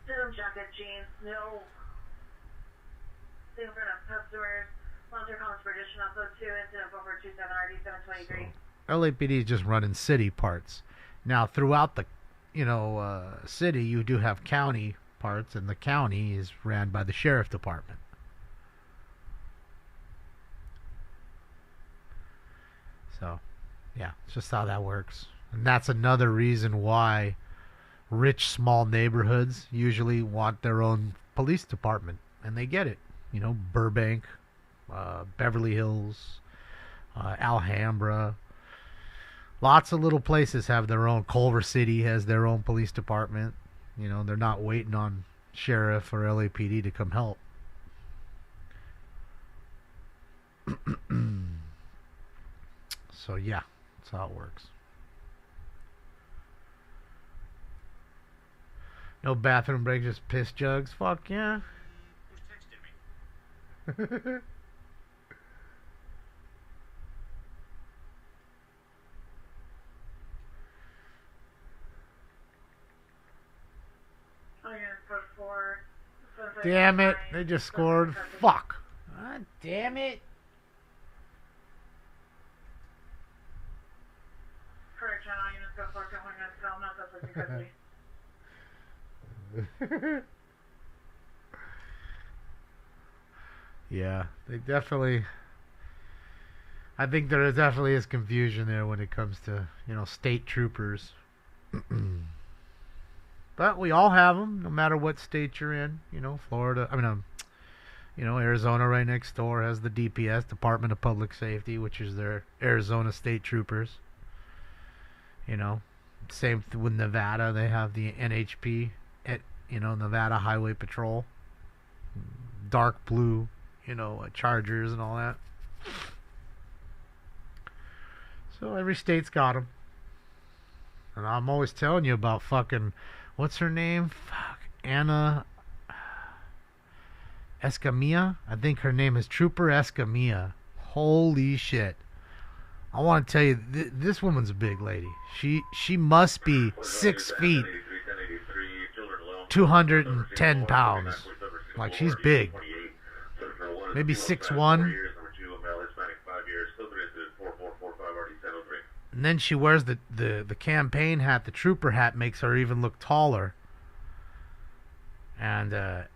Denim jacket, jeans, no. In front of customers. Volunteer calls for additional code 2, incident 4427 RD 723. LAPD is just running city parts. Now, throughout the, city, you do have county parts, and the county is ran by the sheriff department. So, yeah, it's just how that works. And that's another reason why rich, small neighborhoods usually want their own police department. And they get it. Burbank, Beverly Hills, Alhambra. Lots of little places have their own. Culver City has their own police department. They're not waiting on sheriff or LAPD to come help. So, yeah, that's how it works. No bathroom break, just piss jugs. Fuck yeah. Oh, Damn it, they just scored. Fuck. God damn it. Correct, channel units go for 200, Yeah, they definitely. I think there definitely is confusion there when it comes to, state troopers. But we all have them, no matter what state you're in. Florida, Arizona right next door has the DPS, Department of Public Safety, which is their Arizona State Troopers. Same with Nevada, they have the NHP, Nevada Highway Patrol. Dark blue, Chargers and all that. So every state's got them. And I'm always telling you about fucking, what's her name? Fuck, Anna Escamilla? I think her name is Trooper Escamilla. Holy shit. I want to tell you, this woman's a big lady. She must be 6 feet, 210 pounds. Like, she's big. Maybe 6'1". And then she wears the campaign hat. The trooper hat makes her even look taller. And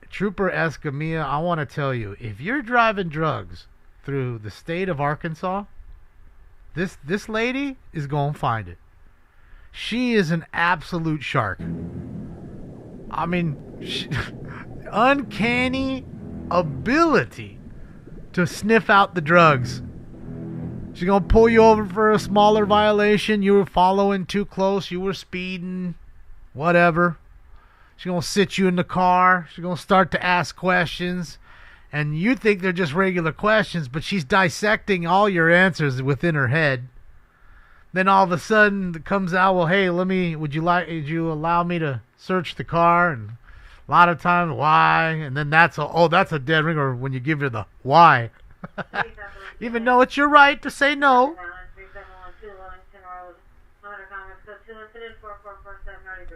Trooper Escamilla, I want to tell you, if you're driving drugs through the state of Arkansas, this lady is going to find it. She is an absolute shark. I mean, uncanny ability to sniff out the drugs. She's going to pull you over for a smaller violation. You were following too close. You were speeding. Whatever. She's going to sit you in the car. She's going to start to ask questions. And you think they're just regular questions, but she's dissecting all your answers within her head. Then all of a sudden it comes out, well, hey, would you allow me to search the car? And a lot of times, why? And then that's a dead ringer when you give her the why. Even though it's your right to say no.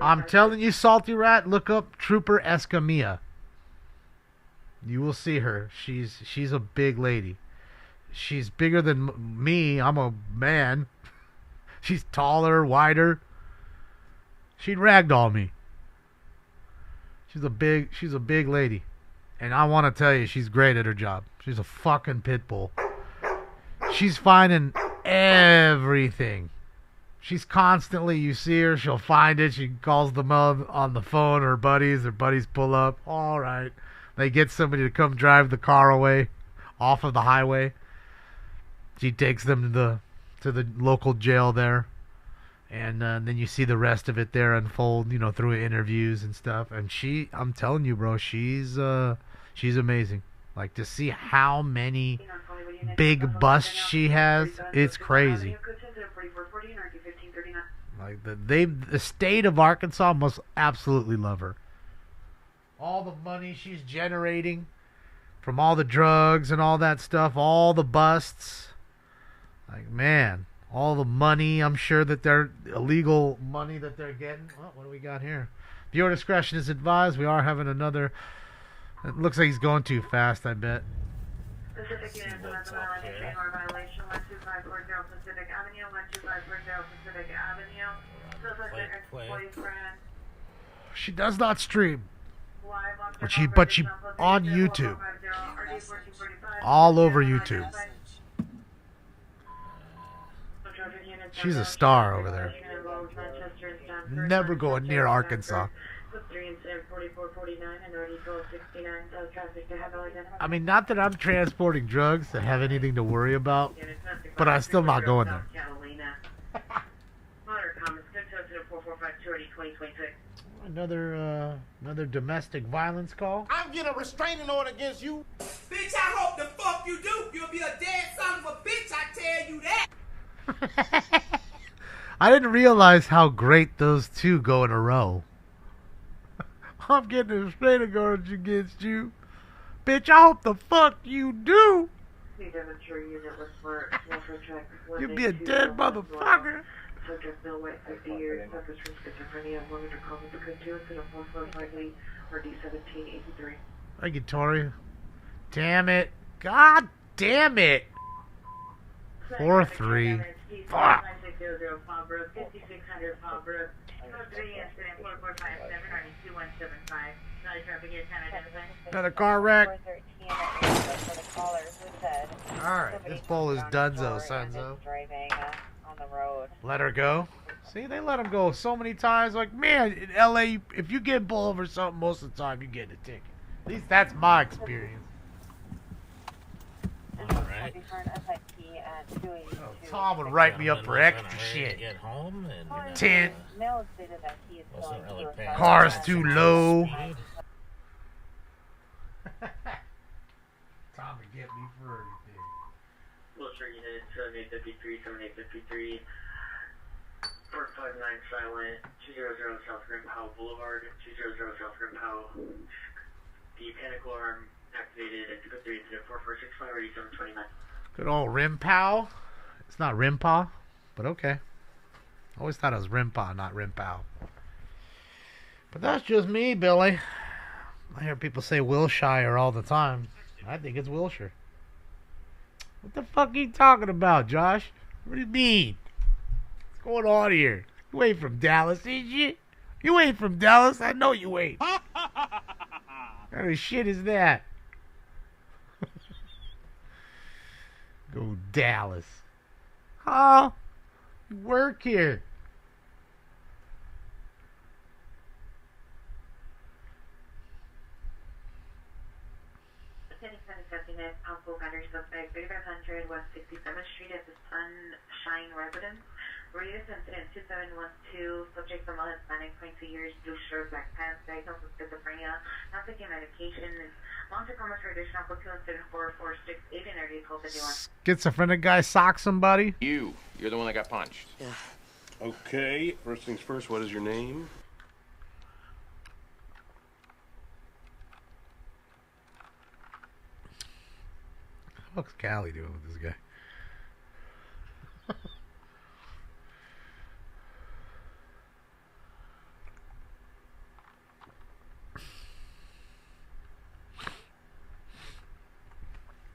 I'm telling you, Salty Rat, look up Trooper Escamilla. You will see her. She's a big lady. She's bigger than me. I'm a man. She's taller, wider. She'd ragdoll me. She's a big lady. And I want to tell you, she's great at her job. She's a fucking pit bull. She's finding everything. She's constantly, you see her, she'll find it. She calls them up on the phone, her buddies pull up. All right. They get somebody to come drive the car away off of the highway. She takes them to the local jail there. And then you see the rest of it there unfold, through interviews and stuff. And I'm telling you, bro, she's amazing. Like, to see how many big busts she has, it's crazy. Like the state of Arkansas must absolutely love her. All the money she's generating from all the drugs and all that stuff, all the busts. Like, man, all the money, I'm sure that they're illegal money that they're getting. What do we got here? Viewer discretion is advised. We are having another. It looks like he's going too fast, I bet. Pacific Unit 11 Island, trademark violation 12540 Pacific Avenue, 12540 Pacific Avenue. Suspect ex-boyfriend. She does not stream. Live on But she on YouTube. All over YouTube. She's a star over there. Never going near Arkansas. I mean, not that I'm transporting drugs to have anything to worry about, but I'm still not going there. Another domestic violence call. I'm getting a restraining order against you. Bitch, I hope the fuck you do. You'll be a dead son of a bitch, I tell you that. I didn't realize how great those two go in a row. I'm getting a restraining order against you. Bitch, I hope the fuck you do. You'd be a dead motherfucker. Subject no weight 50 years, suffers from schizophrenia, woman to cause the continuous and a most likely or D1783. Thank you, Tori. Damn it. God damn it. 4-3. Fuck. 5600 Fallbrook. Incident 4457 Another car wreck. Alright, this bowl is donezo, sonzo. Let her go. See, they let him go so many times. Like, man, in LA, if you get pulled over something, most of the time you get a ticket. At least that's my experience. Alright. Tom would write me up for extra shit. Get home and, Tint. wasn't really paying Car's attention too to low. speed. Tom would get me for everything. Wilshire Unit 7853, 7853. 459 silent, 200 South Grim Powell Boulevard, 200 South Grim Powell. The panic alarm activated at 253 incident 4465 ready 729. Good old Rimpow. It's not Rimpaw, but okay. Always thought it was Rimpaw, not Rimpow. But that's just me, Billy. I hear people say Wilshire all the time. I think it's Wilshire. What the fuck are you talking about, Josh? What do you mean? What's going on here? You ain't from Dallas, ain't you? You ain't from Dallas. I know you ain't. What kind of shit is that? Go Dallas. Huh? You work here. Possible battery suspect, 3500 West 67th Street at the Sunshine Residence. Radius incident 2712. Subject from Hispanic, 22 years, blue shirt, black pants, diagnosed with schizophrenia, not taking medication. Long-term coma for additional platoon incident 4468 and area 1251. Schizophrenic guy sock somebody? You're the one that got punched. Okay, first things first, what is your name? What's Callie doing with this guy?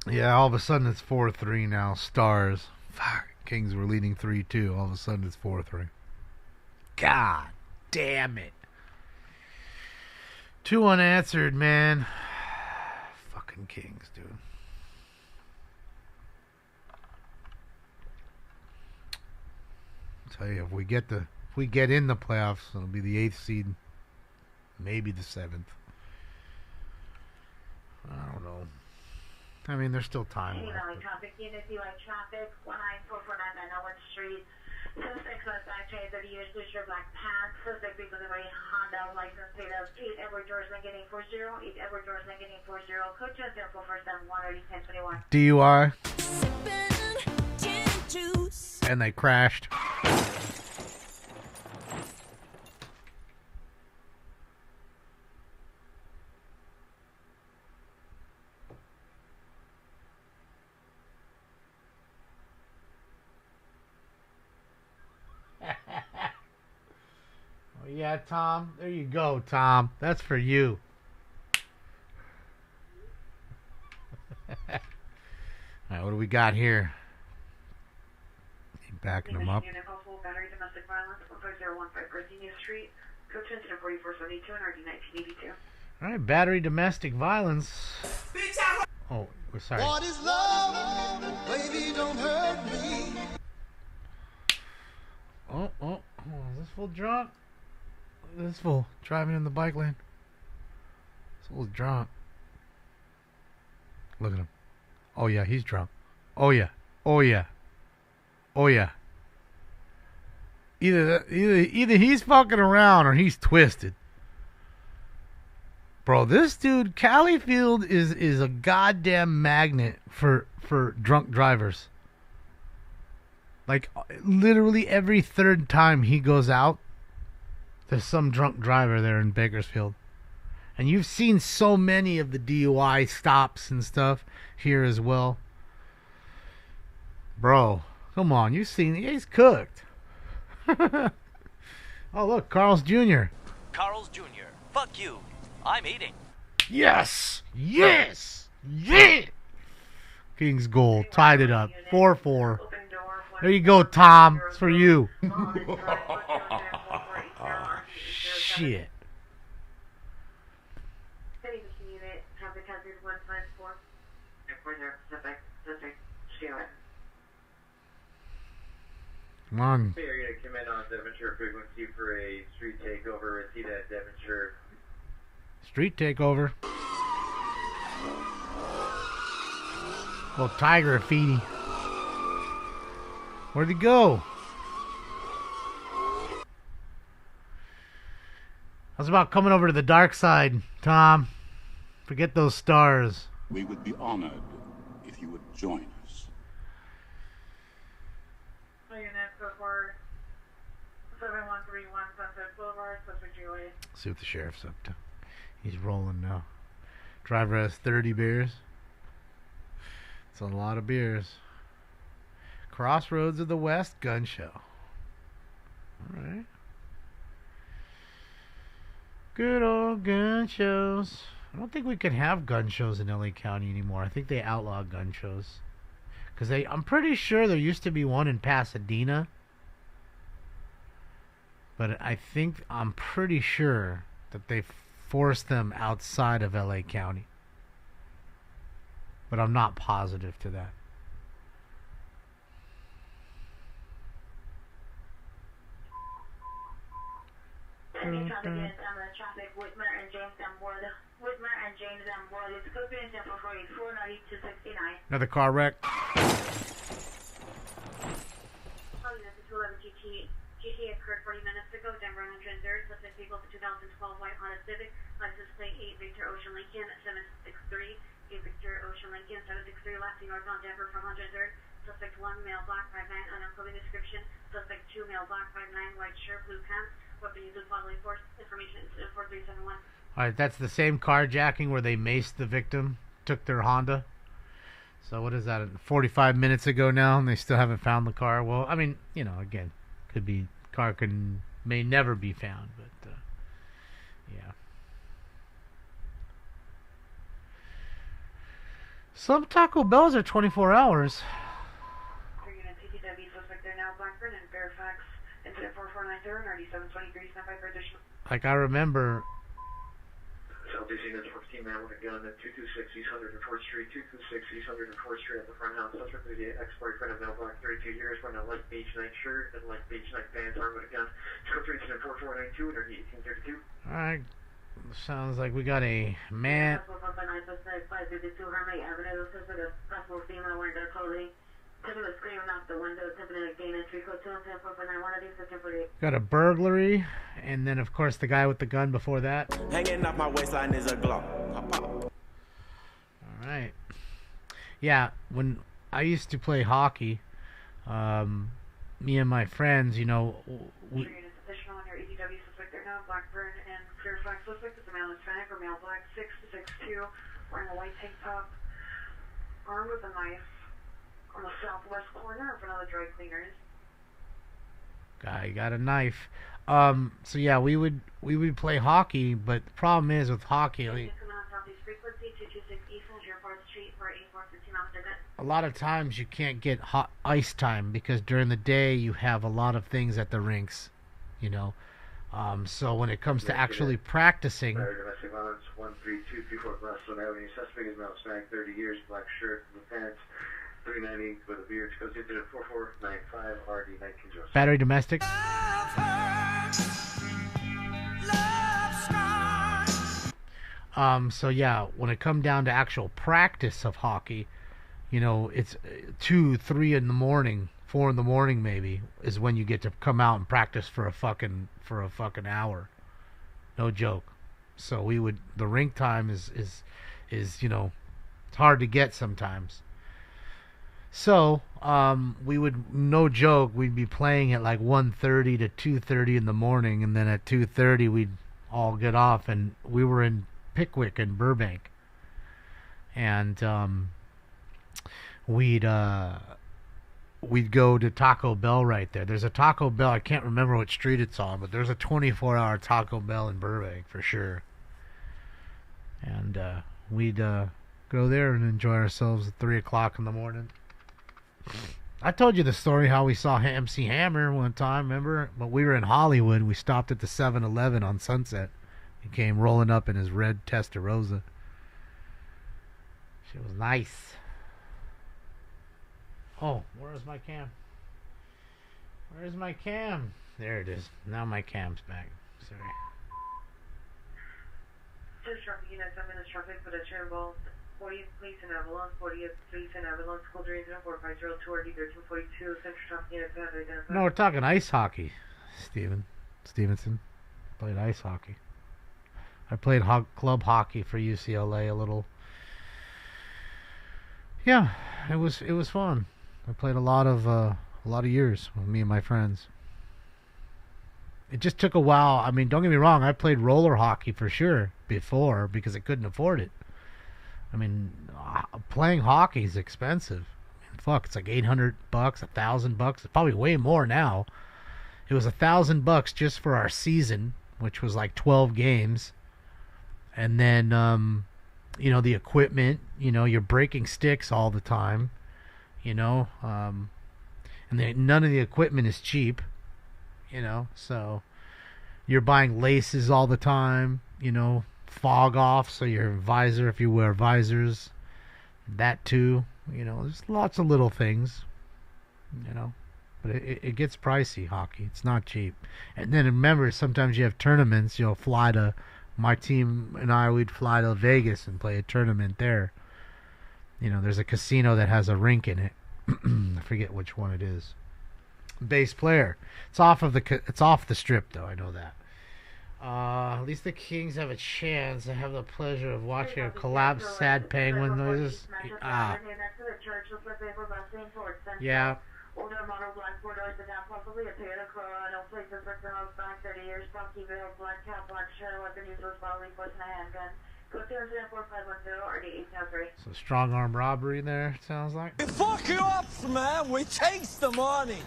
Yeah, all of a sudden it's 4-3 now. Stars. Fuck. Kings were leading 3-2. All of a sudden it's 4-3. God damn it. 2 unanswered, man. Fucking Kings, dude. I'll tell you, if we get in the playoffs, it'll be the 8th seed, maybe the 7th. I don't know. I mean, there's still time left. Traffic unit, traffic, 19449 Owen Street. Suspect suspect, 30 years, blue shirt, black pants. Suspect vehicle delivery, Honda, license plate of 8 Edward George Lincoln 840, 8 Edward George Lincoln 840, code 20447 DUI. And they crashed. Yeah, Tom. There you go, Tom. That's for you. Alright, what do we got here? Backing them up. Battery domestic violence, 15015 Virginia Street, code 4472 and RD 1982. Alright, battery domestic violence. Oh, we're sorry. What is love? Baby, don't hurt me. Oh, is this fool drunk? This fool driving in the bike lane. This fool's drunk. Look at him. Oh yeah, he's drunk. Oh yeah. Either he's fucking around or he's twisted. Bro, this dude, Califield is a goddamn magnet for drunk drivers. Like, literally every third time he goes out, there's some drunk driver there in Bakersfield. And you've seen so many of the DUI stops and stuff here as well. Bro, come on, you've seen, he's cooked. Oh, look, Carl's Jr. Carl's Jr. Fuck you. I'm eating. Yes! Yes! Yeah! King's Goal tied it up. 4-4. There you go, Tom. It's for you. Shit. Come on. You're going to come in on Devonshire frequency for a street takeover. See that Devonshire. Street takeover. Well, Tiger Graffiti. Where'd he go? How's about coming over to the dark side, Tom? Forget those stars. We would be honored if you would join us. See what the sheriff's up to. He's rolling now. Driver has 30 beers. It's a lot of beers. Crossroads of the West gun show. Alright. Good old gun shows. I don't think we can have gun shows in LA County anymore. I think they outlawed gun shows. Because I'm pretty sure there used to be one in Pasadena. But I'm pretty sure that they forced them outside of LA County. But I'm not positive to that. Traffic, Whitmer and James M. Ward. Whitmer and James M. Ward. It's Scorpion 1044 9269. Another car wreck. GT occurred 40 minutes ago, Denver 103rd, suspect vehicle for 2012 white Honda Civic, license plate 8 Victor Ocean Lincoln 763, 8 Victor Ocean Lincoln 763, last seen northbound Denver from 103rd, suspect 1 male black 59, unknown clothing description, suspect 2 male black 59, white shirt, blue pants, weapon used with bodily force, information incident 4371. Alright, that's the same carjacking where they maced the victim, took their Honda. So what is that, 45 minutes ago now, and they still haven't found the car? Well, I mean, you know, again, could be, car may never be found, but, yeah. Some Taco Bells are 24 hours. Like, I remember... Southeast Unit 14 man with a gun at 226 East 104th Street, 226 East 104th Street at the front house. Suspect is the ex-boyfriend of male black, 32 years, wearing a light beige night shirt and light beige night pants, armed with a gun. Scope 3 incident 4492 under 1832. Alright, sounds like we got a man... Got a burglary, and then of course the guy with the gun before that. Hanging off my waistline is a glow. Alright. Yeah, when I used to play hockey, me and my friends, you know, Blackburn and Fairfax suspect is a male Hispanic or male black, 6'2", wearing a white tank top, armed with a knife, on the southwest corner of another dry cleaners. Guy got a knife. So yeah, we would play hockey, but the problem is with hockey, like, a lot of times you can't get hot ice time because during the day you have a lot of things at the rinks, you know. So when it comes to actually practicing, Domestic violence 13224 Glassstone Avenue. Suspect is male, snag, 30 years, black shirt, blue pants, 390 with a beard. Goes into 4495 RD 19 Joseph. battery domestic. So yeah, when it come down to actual practice of hockey, you know, it's 2, 3 in the morning, 4 in the morning maybe is when you get to come out and practice for a fucking hour. No joke. So the rink time is you know, it's hard to get sometimes. So we would, no joke, we'd be playing at like 1:30 to 2:30 in the morning, and then at 2:30 we'd all get off, and we were in Pickwick and Burbank, and we'd go to Taco Bell right there. There's a Taco Bell, I can't remember what street it's on, but there's a 24-hour Taco Bell in Burbank for sure. And we'd go there and enjoy ourselves at 3 o'clock in the morning. I told you the story how we saw MC Hammer one time, remember? But we were in Hollywood. We stopped at the 7-Eleven on Sunset. He came rolling up in his red Testarossa. She was nice. Oh, where's my cam? Where's my cam? There it is. Now my cam's back. Sorry. Just traffic units, 7 minutes traffic, pedestrian involved. 40 police and ambulance, 40 police and ambulance, school during 450 RD 1342, central traffic units, identified. No, we're talking ice hockey, Stevenson. Played ice hockey. I played club hockey for UCLA a little. Yeah, it was fun. I played a lot of years with me and my friends. It just took a while. I mean, don't get me wrong. I played roller hockey for sure before because I couldn't afford it. I mean, playing hockey is expensive. I mean, fuck, it's like $800, $1,000. It's probably way more now. It was $1,000 just for our season, which was like 12 games. And then, you know, the equipment, you know, you're breaking sticks all the time, you know, and none of the equipment is cheap, you know, so you're buying laces all the time, you know, fog off, so your visor, if you wear visors, that too, you know, there's lots of little things, you know, but it gets pricey, hockey. It's not cheap. And then remember, sometimes you have tournaments. You'll fly to, my team and I, we'd fly to Vegas and play a tournament there. You know, there's a casino that has a rink in it. I forget which one it is. Bass player. It's off the strip though, I know that. At least the Kings have a chance. I have the pleasure of watching a collapsed sad penguin noises. Yeah. Older model black four doors, but now possibly a Toyota Corolla. No place suspect the house back 30 years. Funky veil, black cap, black shirt, weapon used was bodily force and a handgun. Go 04510 RD 803. So strong arm robbery there, it sounds like. We fuck you up, man. We takes the money.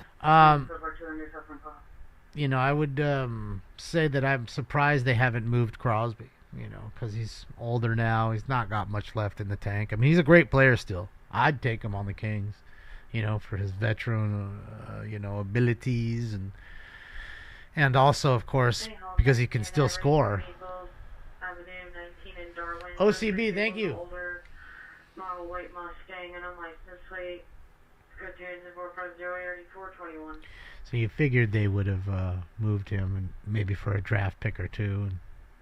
You know, I would say that I'm surprised they haven't moved Crosby, you know, because he's older now. He's not got much left in the tank. I mean, he's a great player still. I'd take him on the Kings, you know, for his veteran, you know, abilities and also, of course, because he can still score. OCB, thank you. Older model white Mustang and unlicensed plate. Good tunes in 450 421. So you figured they would have moved him, and maybe for a draft pick or two, and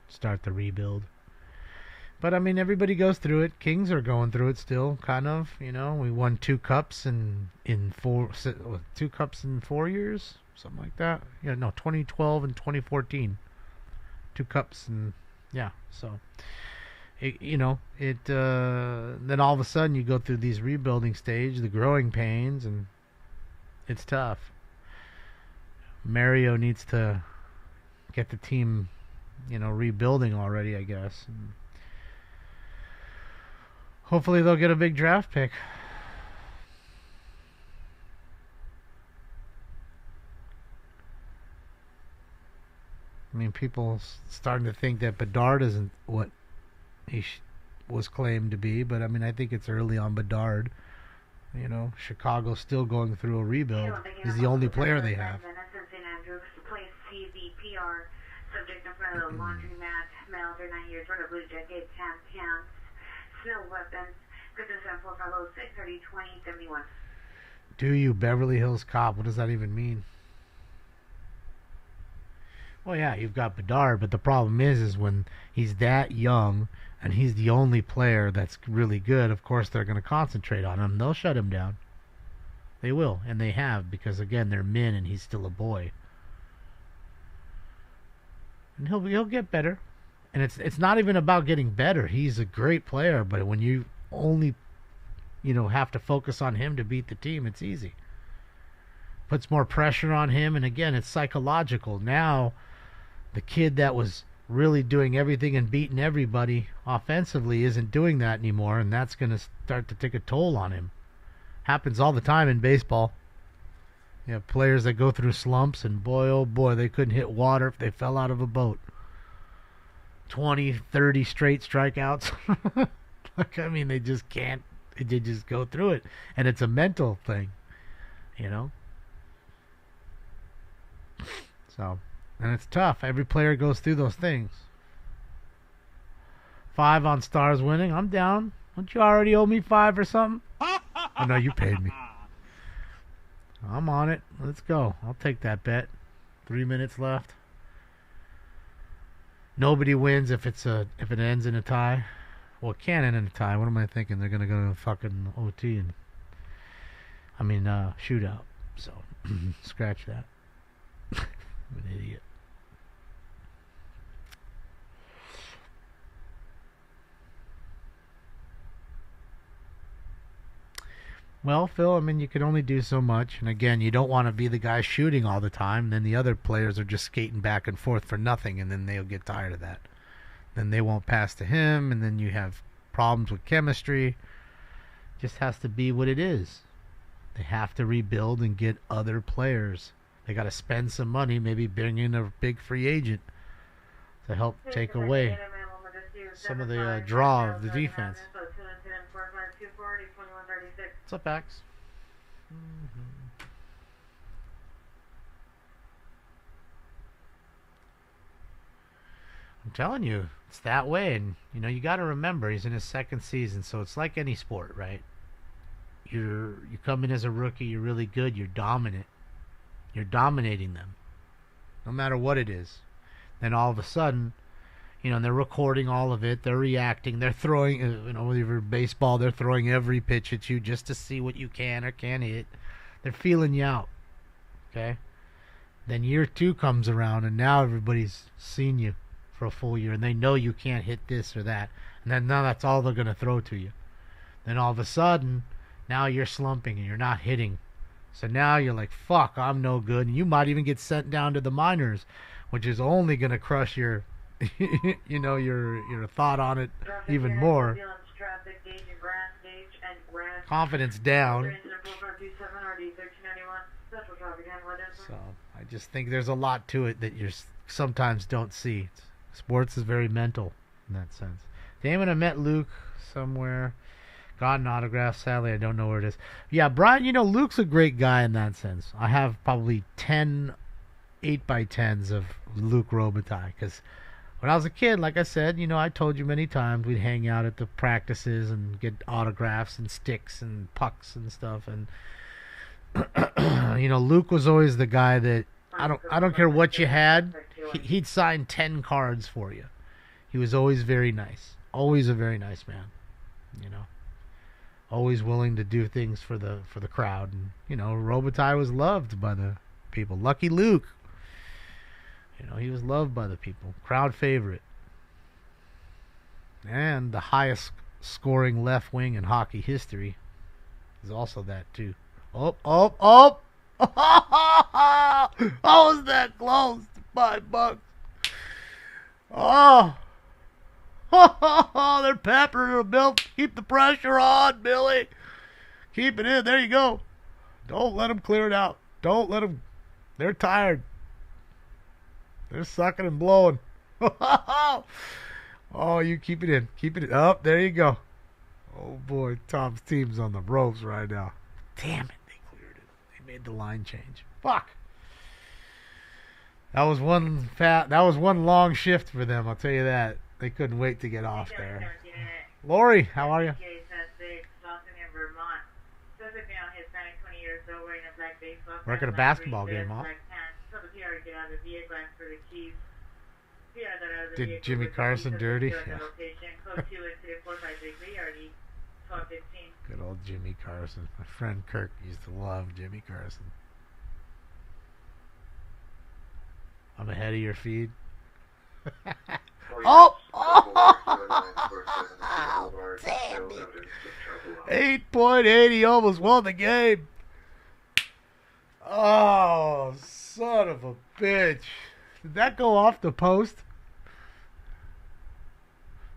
start the rebuild. But I mean, everybody goes through it. Kings are going through it still, kind of. You know, we won 2 cups in 2 cups in 4 years, something like that. Yeah, no, 2012 and 2014, 2 cups, and yeah. So, you know, then all of a sudden you go through these rebuilding stage, the growing pains, and it's tough. Mario needs to get the team, you know, rebuilding already, I guess. And hopefully they'll get a big draft pick. mean, people starting to think that Bedard isn't what he was claimed to be, but I mean, I think it's early on Bedard. You know, Chicago's still going through a rebuild. He's the only player they have. St. Andrews, place CVPR, subject in front of the laundromat, male, 39 years, wearing a blue jacket, tan pants, snow weapons, good to 7450 630 2071. Do you, Beverly Hills Cop? What does that even mean? Well, yeah, you've got Bedard, but the problem is when he's that young and he's the only player that's really good, of course they're going to concentrate on him. They'll shut him down. They will, and they have, because, again, they're men and he's still a boy. And he'll get better. And it's not even about getting better. He's a great player, but when you only, have to focus on him to beat the team, it's easy. Puts more pressure on him, and again, it's psychological. Now, the kid that was really doing everything and beating everybody offensively isn't doing that anymore, and that's going to start to take a toll on him. Happens all the time in baseball. You have players that go through slumps, and boy, oh boy, they couldn't hit water if they fell out of a boat. 20, 30 straight strikeouts. I mean, they just can't. They just go through it, and it's a mental thing, So, and it's tough. Every player goes through those things. 5 on Stars winning. I'm down. Don't you already owe me 5 or something? Oh, no, you paid me. I'm on it. Let's go. I'll take that bet. 3 minutes left. Nobody wins if it ends in a tie. Well, it can't end in a tie. What am I thinking? They're going to go to fucking OT shootout. So, scratch that. I'm an idiot. Well, Phil, I mean, you can only do so much. And again, you don't want to be the guy shooting all the time. Then the other players are just skating back and forth for nothing, and then they'll get tired of that. Then they won't pass to him, and then you have problems with chemistry. Just has to be what it is. They have to rebuild and get other players. They got to spend some money, maybe bring in a big free agent to help take away some of the draw of the defense. What's up, Axe? I'm telling you, it's that way. And, you got to remember, he's in his second season, so it's like any sport, right? You come in as a rookie, you're really good, you're dominant. You're dominating them, no matter what it is. Then all of a sudden, they're recording all of it. They're reacting. They're throwing, whether baseball, they're throwing every pitch at you just to see what you can or can't hit. They're feeling you out, okay? Then year 2 comes around, and now everybody's seen you for a full year, and they know you can't hit this or that. And then now that's all they're going to throw to you. Then all of a sudden, now you're slumping and you're not hitting. So now you're like, fuck, I'm no good. And you might even get sent down to the minors, which is only going to crush your, your thought on it even more. Confidence down. So I just think there's a lot to it that you sometimes don't see. Sports is very mental in that sense. Damon, I met Luke somewhere. Got an autograph. Sadly, I don't know where it is. Yeah, Brian, Luke's a great guy in that sense. I have probably 10 8x10s of Luke Robitaille, because when I was a kid, like I said, I told you many times, we'd hang out at the practices and get autographs and sticks and pucks and stuff. And Luke was always the guy that I don't care what you had, he'd sign 10 cards for you. He was always very nice. Always a very nice man. Always willing to do things for the crowd. And, Robitaille was loved by the people. Lucky Luke. He was loved by the people. Crowd favorite. And the highest scoring left wing in hockey history is also that, too. Oh! Oh, was that close? $5. Oh! They're peppering the bill. Keep the pressure on, Billy. Keep it in. There you go. Don't let them clear it out. Don't let them. They're tired. They're sucking and blowing. Oh, you keep it in. Keep it in. Oh, there you go. Oh, boy. Tom's team's on the ropes right now. Damn it. They cleared it. They made the line change. Fuck. That was one long shift for them, I'll tell you that. They couldn't wait to get off there. Lori, how are you? Working a basketball game, huh? Did Jimmy Carson dirty? Yeah. Good old Jimmy Carson. My friend Kirk used to love Jimmy Carson. I'm ahead of your feed. Oh! Damn it. 8.8, he almost won the game. Oh, son of a bitch. Did that go off the post?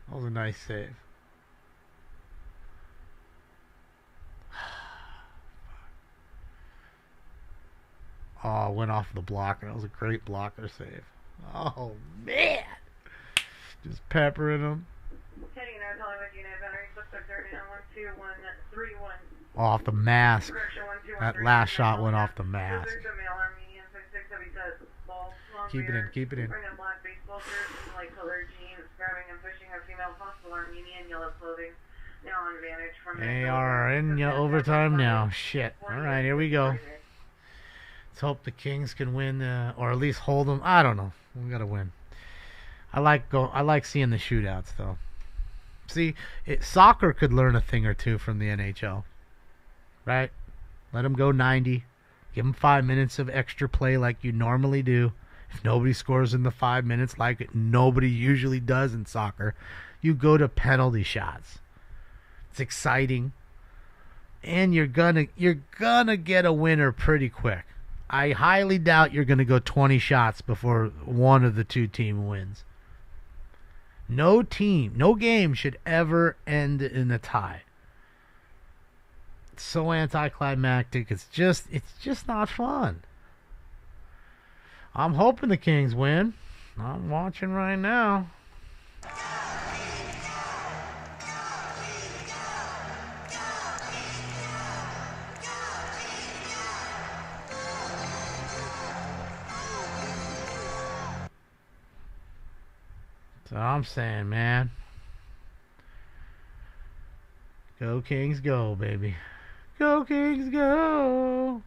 That was a nice save. Oh, went off the blocker. That was a great blocker save. Oh, man. Just peppering him. Off the mask. That last shot went off the mask. Keep it in, keep it in. They are in overtime now. Shit. Alright, here we go. Let's hope the Kings can win, or at least hold them. I don't know. We gotta win. I like seeing the shootouts, though. See, soccer could learn a thing or two from the NHL. Right? Let them go 90. Give them 5 minutes of extra play like you normally do. If nobody scores in the 5 minutes like nobody usually does in soccer, you go to penalty shots. It's exciting. And you're gonna get a winner pretty quick. I highly doubt you're gonna go 20 shots before one of the two team wins. No team, no game should ever end in a tie. It's so anticlimactic. It's just not fun. I'm hoping the Kings win. I'm watching right now. So I'm saying, man. Go Kings, go, baby. Go Kings, go.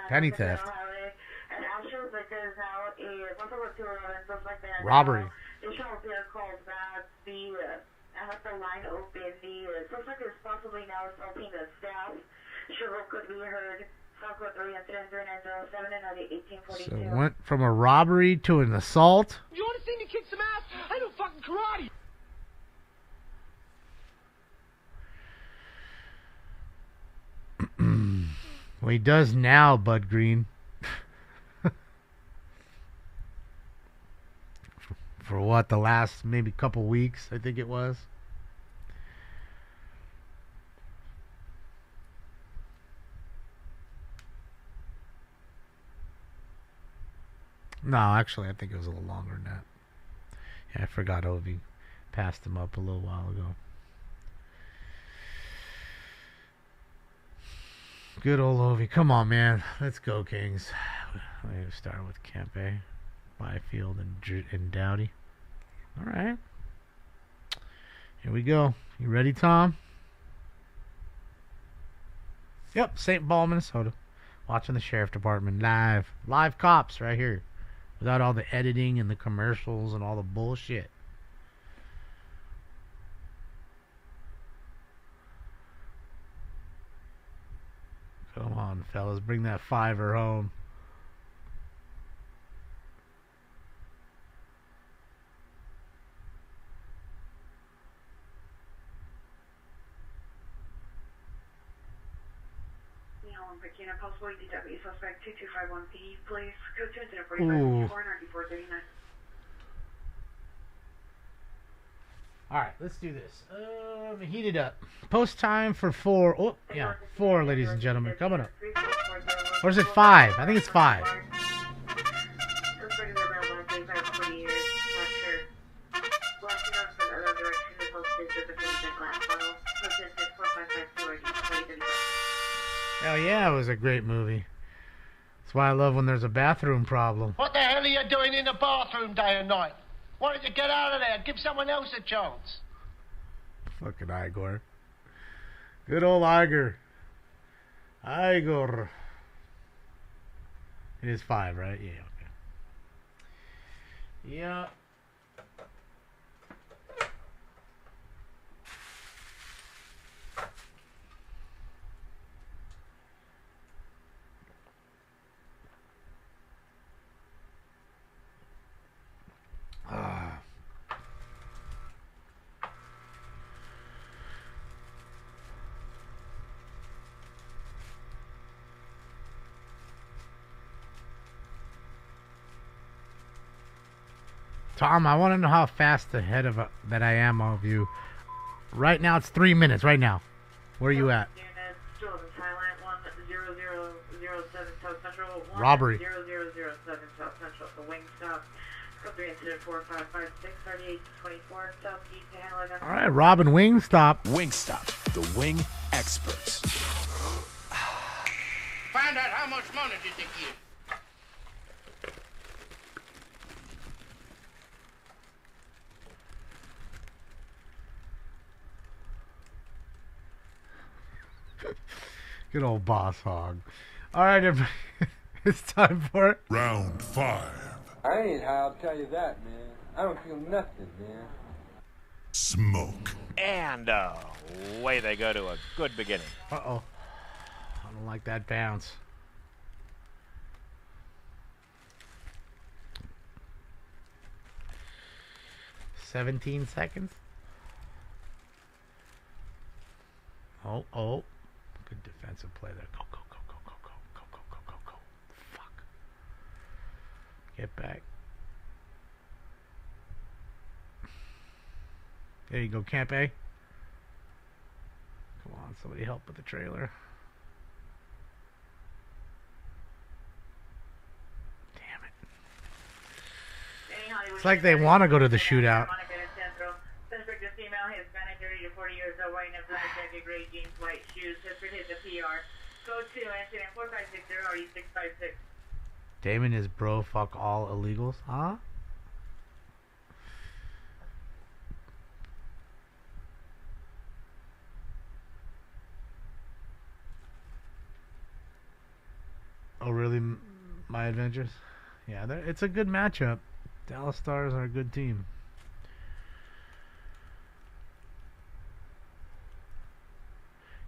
Penny theft. Robbery. I have the line open. The suspect is possibly now assaulting the staff. Shrivel could be heard. Falco 33907 and 1842. So it went from a robbery to an assault. You want to see me kick some ass? I do fucking karate. Well, he does now, Bud Green. For what, the last maybe couple weeks, I think it was. No, actually, I think it was a little longer than that. Yeah, I forgot Ovi passed him up a little while ago. Good old Ovi. Come on, man. Let's go, Kings. We have to start with Kempe, Byfield, and Doughty. All right. Here we go. You ready, Tom? Yep, St. Paul, Minnesota. Watching the Sheriff Department live. Live cops right here. Without all the editing and the commercials and all the bullshit. Come on, fellas. Bring that fiver home. Possible DW suspect 2251P, please. Go to incident 45 94 94 39. All right, let's do this. Heat it up. Post time for 4. Oh, yeah, 4, ladies and gentlemen. Coming up. Or is it 5? I think it's 5. Hell yeah, it was a great movie. That's why I love when there's a bathroom problem. What the hell are you doing in the bathroom day and night? Why don't you get out of there? Give someone else a chance. Fucking Igor. Good old Igor. Igor. It is 5, right? Yeah, okay. Yeah. Tom, I want to know how fast ahead of that I am of you. Right now, it's 3 minutes. Right now, where are you at? Still in Thailand, 10007 South Central. Robbery. 0007 South Central. The wing stop. Code 3 incident 4556 3824 Southeast to handle it. All right, Robin Wingstop. Wingstop, the wing experts. Find out how much money did they give. Good old boss hog. All right, everybody. It's time for it. Round 5. I ain't high, I'll tell you that, man. I don't feel nothing, man. Smoke. And away they go to a good beginning. Uh-oh. I don't like that bounce. "17 seconds. Oh. Good defensive play there. Go. Fuck. Get back. There you go, Campe. Come on, somebody help with the trailer. Damn it. It's like they want to go to the shootout. Damon is bro, fuck all illegals, huh? Oh, really? My Adventures? Yeah, it's a good matchup. Dallas Stars are a good team.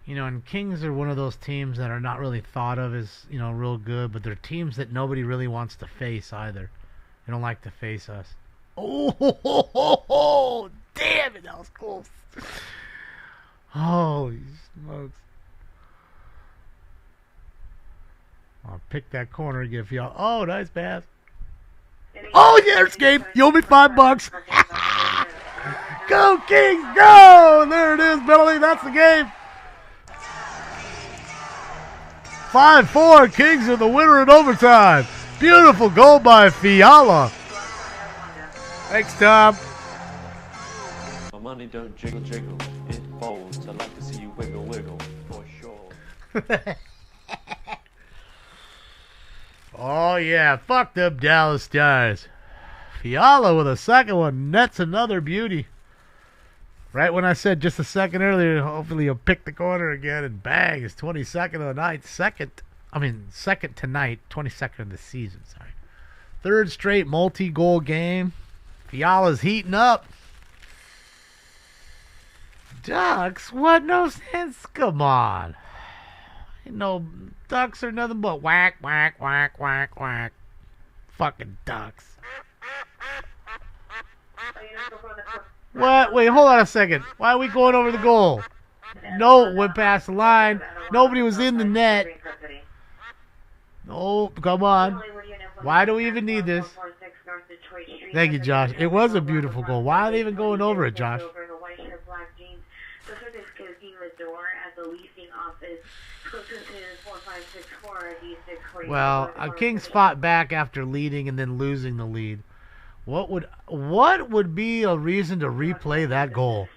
You know, and Kings are one of those teams that are not really thought of as, you know, real good, but they're teams that nobody really wants to face either. They don't like to face us. Oh, damn it, that was close. Holy smokes. I'll pick that corner again for y'all. Oh, nice pass. Oh, yeah, there's game. You owe me $5. Go, Kings, go! There it is, Billy. That's the game. 5-4, Kings are the winner in overtime. Beautiful goal by Fiala. Thanks, Tom. My money don't jiggle, jiggle. It folds. I like to see you wiggle, wiggle. For sure. Oh, yeah. Fuck them Dallas Stars. Fiala with a second one. Nets another beauty. Right when I said just a second earlier, hopefully he'll pick the corner again, and bang, it's 22nd of the night. Second tonight, 22nd of the season, sorry. Third straight multi-goal game. Fiala's heating up. Ducks? What? No sense? Come on. Ain't no Ducks are nothing but whack, whack, whack, whack, whack. Fucking Ducks. What? Wait, hold on a second. Why are we going over the goal? No, went past the line. Nobody was in the net. No, come on. Why do we even need this? Thank you, Josh. It was a beautiful goal. Why are they even going over it, Josh? Well, Kings fought back after leading and then losing the lead. What would be a reason to replay that goal?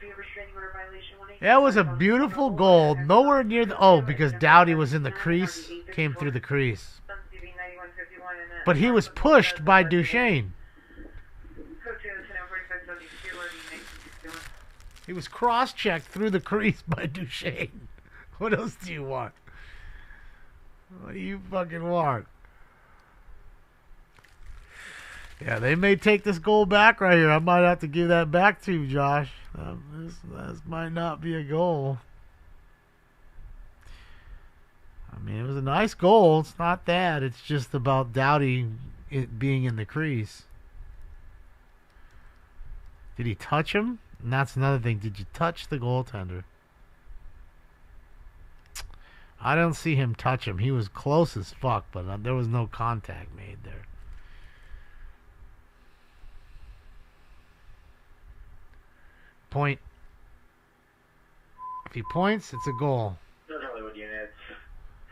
That was a beautiful goal. Nowhere near the... because Dowdy was in the crease. Came through the crease. But he was pushed by Duchesne. He was cross-checked through the crease by Duchesne. What else do you want? What do you fucking want? Yeah, they may take this goal back right here. I might have to give that back to you, Josh. This might not be a goal. I mean, it was a nice goal. It's not that. It's just about Dowdy being in the crease. Did he touch him? And that's another thing. Did you touch the goaltender? I don't see him touch him. He was close as fuck, but there was no contact made there. Point. If he points, it's a goal. Those Hollywood units,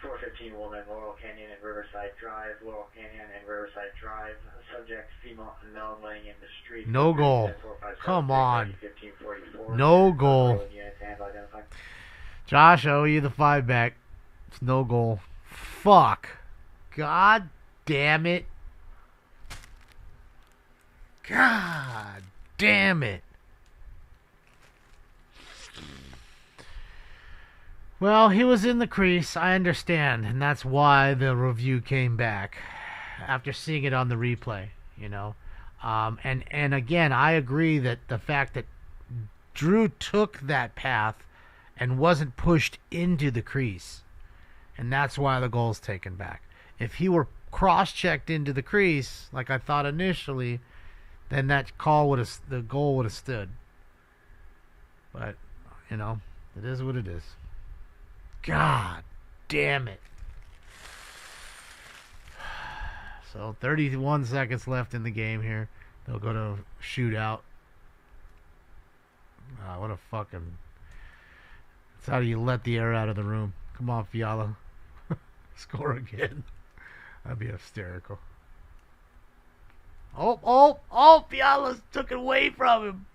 415 Woolman, Laurel Canyon and Riverside Drive, Laurel Canyon and Riverside Drive. Subject female unknown laying in the street. No goal. Come on. No goal. Josh, I owe you the 5 back. It's no goal. Fuck. God damn it. God damn it. Well, he was in the crease, I understand, and that's why the review came back after seeing it on the replay, you know. And again, I agree that the fact that Drew took that path and wasn't pushed into the crease, and that's why the goal's taken back. If he were cross-checked into the crease, like I thought initially, then that the goal would have stood. But, you know, it is what it is. God damn it. So 31 seconds left in the game here. They'll go to shootout. What a fucking... That's how do you let the air out of the room. Come on, Fiala. Score again. That'd be hysterical. Oh, Fiala's took it away from him.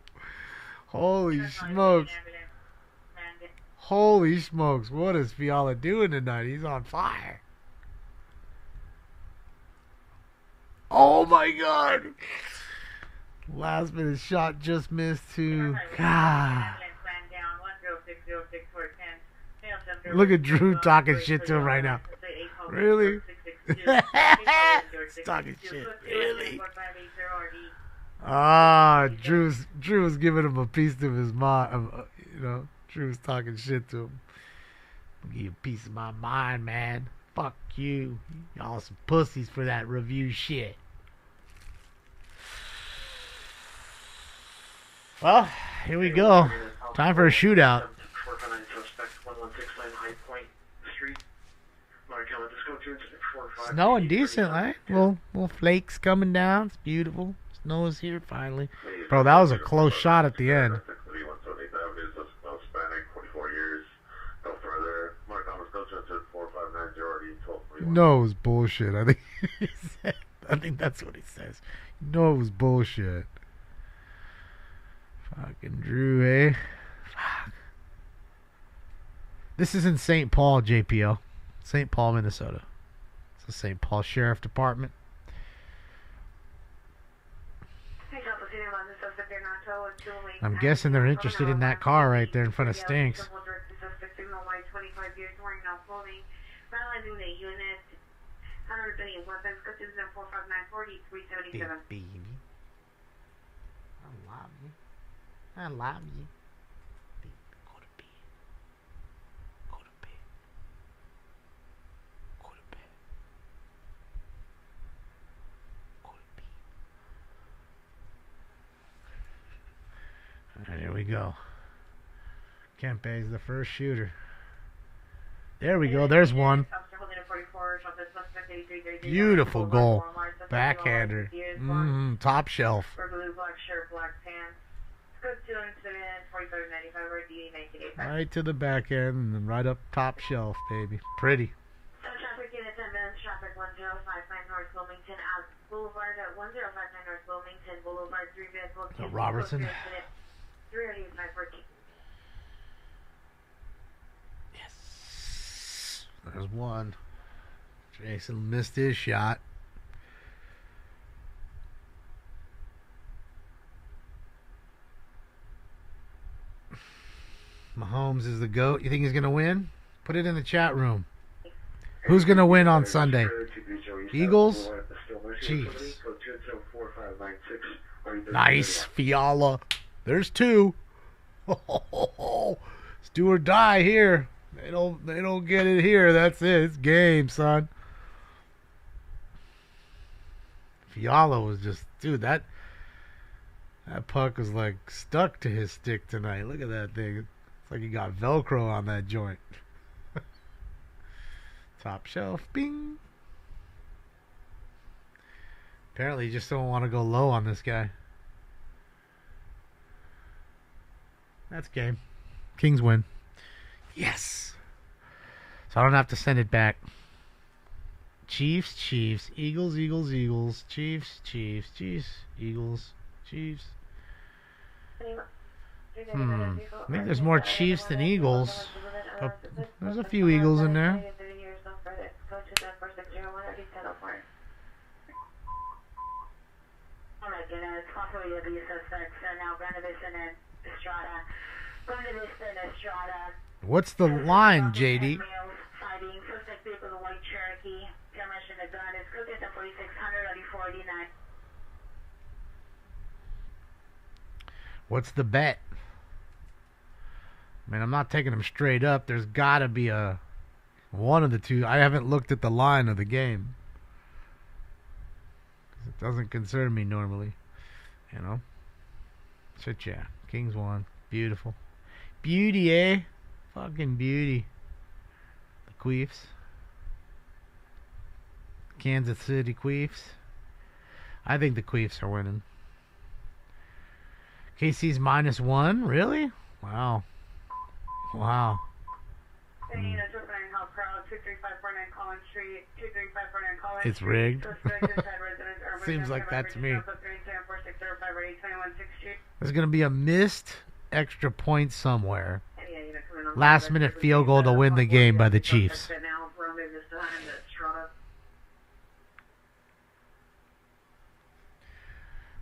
Holy smokes. Holy smokes, what is Fiala doing tonight? He's on fire. Oh my god. Last minute shot just missed too. God. Look at Drew talking shit to him right now. Really? He's talking shit. Really? Drew's giving him a piece of his mind, you know. Drew's talking shit to him. I'll give you a piece of my mind, man. Fuck you. Y'all some pussies for that review shit. Well, here we go. Time for a shootout. Snowing decent, right? Little flakes coming down. It's beautiful. Snow is here finally. Bro, that was a close shot at the end. No, it was bullshit. I think he said. I think that's what he says. No, it was bullshit. Fucking Drew, eh? Fuck. This is in St. Paul, JPO. St. Paul, Minnesota. It's the St. Paul Sheriff Department. I'm guessing they're interested in that car right there in front of Stinks. Baby. I love you. Go to bed. Go to bed. Go to bed. Go to bed. Alright, here we go. Kempe's the first shooter. There we go. There's one. Beautiful goal. Backhander. Top shelf. 4595 RD 1985. Right to the back end and then right up top shelf, baby. Pretty. So traffic in attendance, traffic 1059 North Wilmington Boulevard at 1059 North Wilmington Boulevard, 3 vehicles. Robertson. 38514. Yes. There's one. Jason missed his shot. Mahomes is the GOAT. You think he's going to win? Put it in the chat room. Who's going to win on Sunday? Eagles? Chiefs. Nice. Fiala. There's two. It's do or die here. They don't get it here. That's it. It's game, son. Fiala was just, dude, that puck was like stuck to his stick tonight. Look at that thing. It's like he got Velcro on that joint. Top shelf. Bing. Apparently you just don't want to go low on this guy. That's game. Kings win. Yes. So I don't have to send it back. Chiefs, Chiefs, Eagles, Eagles, Eagles, Chiefs, Chiefs, Chiefs, Eagles, Chiefs. I think there's more Chiefs than Eagles. But there's a few Eagles in there. Oh my goodness, possibly the suspects now Granavison and Estrada. Granavison and Estrada. What's the line, JD? Fighting suspect vehicle, the white Cherokee. Demolition of gun is cooked at 4600 on 489. What's the bet? I mean, I'm not taking them straight up. There's got to be one of the two. I haven't looked at the line of the game. It doesn't concern me normally, you know. So yeah, Kings won. Beautiful. Beauty, eh? Fucking beauty. The Queefs. Kansas City Queefs. I think the Queefs are winning. KC's -1? Really? Wow. Wow. It's rigged. Seems like that to me. There's going to be a missed extra point somewhere. Last minute field goal to win the game by the Chiefs.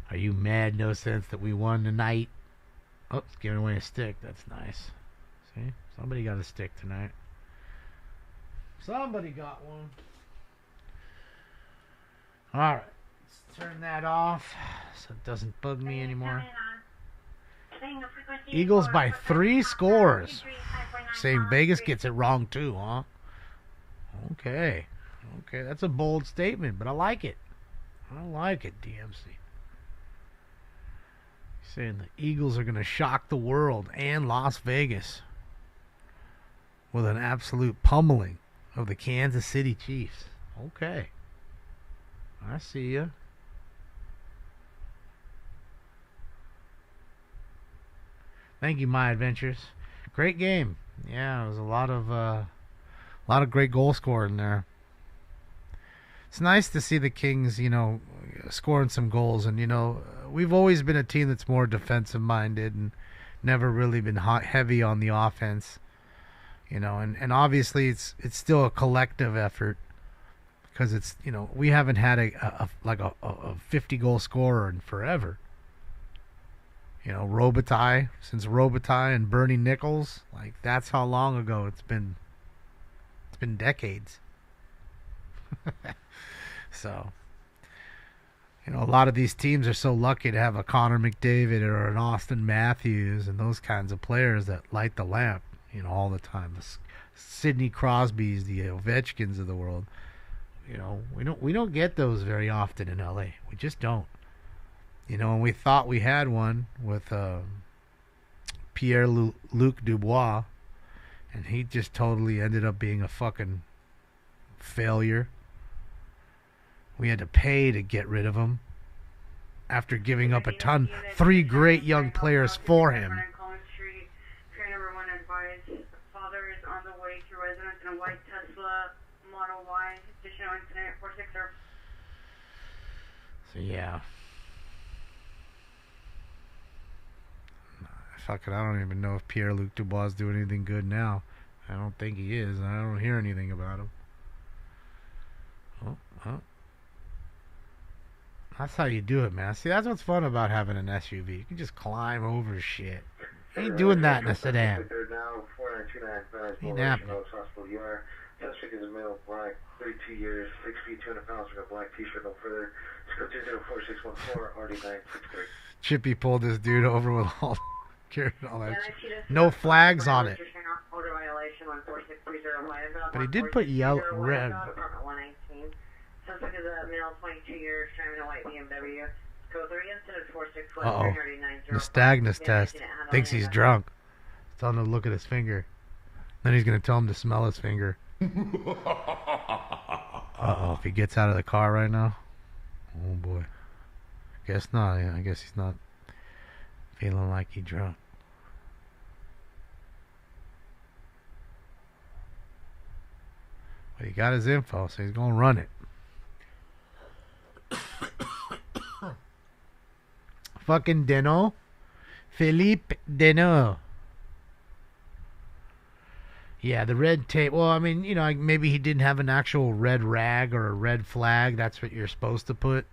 Are you mad? No sense that we won tonight. Oh, it's giving away a stick. That's nice. See? Somebody got a stick tonight. Somebody got one. Alright. Let's turn that off so it doesn't bug me anymore. Eagles by 3 scores. Saying Vegas gets it wrong too, huh? Okay. Okay, that's a bold statement, but I like it. I like it, DMC. Saying the Eagles are going to shock the world and Las Vegas with an absolute pummeling of the Kansas City Chiefs. Okay. I see ya. Thank you, My Adventures. Great game. Yeah, it was a lot of great goal scoring there. It's nice to see the Kings, you know, scoring some goals, and you know, we've always been a team that's more defensive minded and never really been heavy on the offense. You know, and obviously it's still a collective effort because it's, you know, we haven't had a 50 goal scorer in forever. You know, Robitaille, since Robitaille and Bernie Nichols, like that's how long ago it's been. It's been decades. So, you know, a lot of these teams are so lucky to have a Connor McDavid or an Austin Matthews and those kinds of players that light the lamp, you know, all the time. The Sidney Crosbys, the Ovechkins of the world. You know, we don't get those very often in LA. We just don't. You know, and we thought we had one with Pierre-Luc Dubois, and he just totally ended up being a fucking failure. We had to pay to get rid of him after giving up a ton. 3 great young players for him. no incident, 460. So yeah. Fuck it, I don't even know if Pierre-Luc Dubois is doing anything good now. I don't think he is. I don't hear anything about him. Oh. That's how you do it, man. See, that's what's fun about having an SUV. You can just climb over shit. You ain't doing that in a sedan. Now, 4929, Ain't happening. Hospital. You are. Suspect is a male, black, 32 years, 6 feet, 200 pounds, with a black t-shirt, no further. Scope 204614, RD963. Chippy pulled this dude over with all carrying all that shit. No flags on it. Order violation 14630. But he did put yellow, red. Apartment 119. Suspect is a male, 22 years, driving a white BMW. Code 3 incident 461 Uh-oh. Nystagmus test. Thinks he's drunk. Tell him to look at his finger. Then he's going to tell him to smell his finger. Uh-oh. If he gets out of the car right now. Oh, boy. Guess not. Yeah, I guess he's not feeling like he's drunk. But he got his info, so he's going to run it. Fucking Deno. Philippe Deno. Yeah, the red tape. Well, I mean, you know, maybe he didn't have an actual red rag or a red flag. That's what you're supposed to put.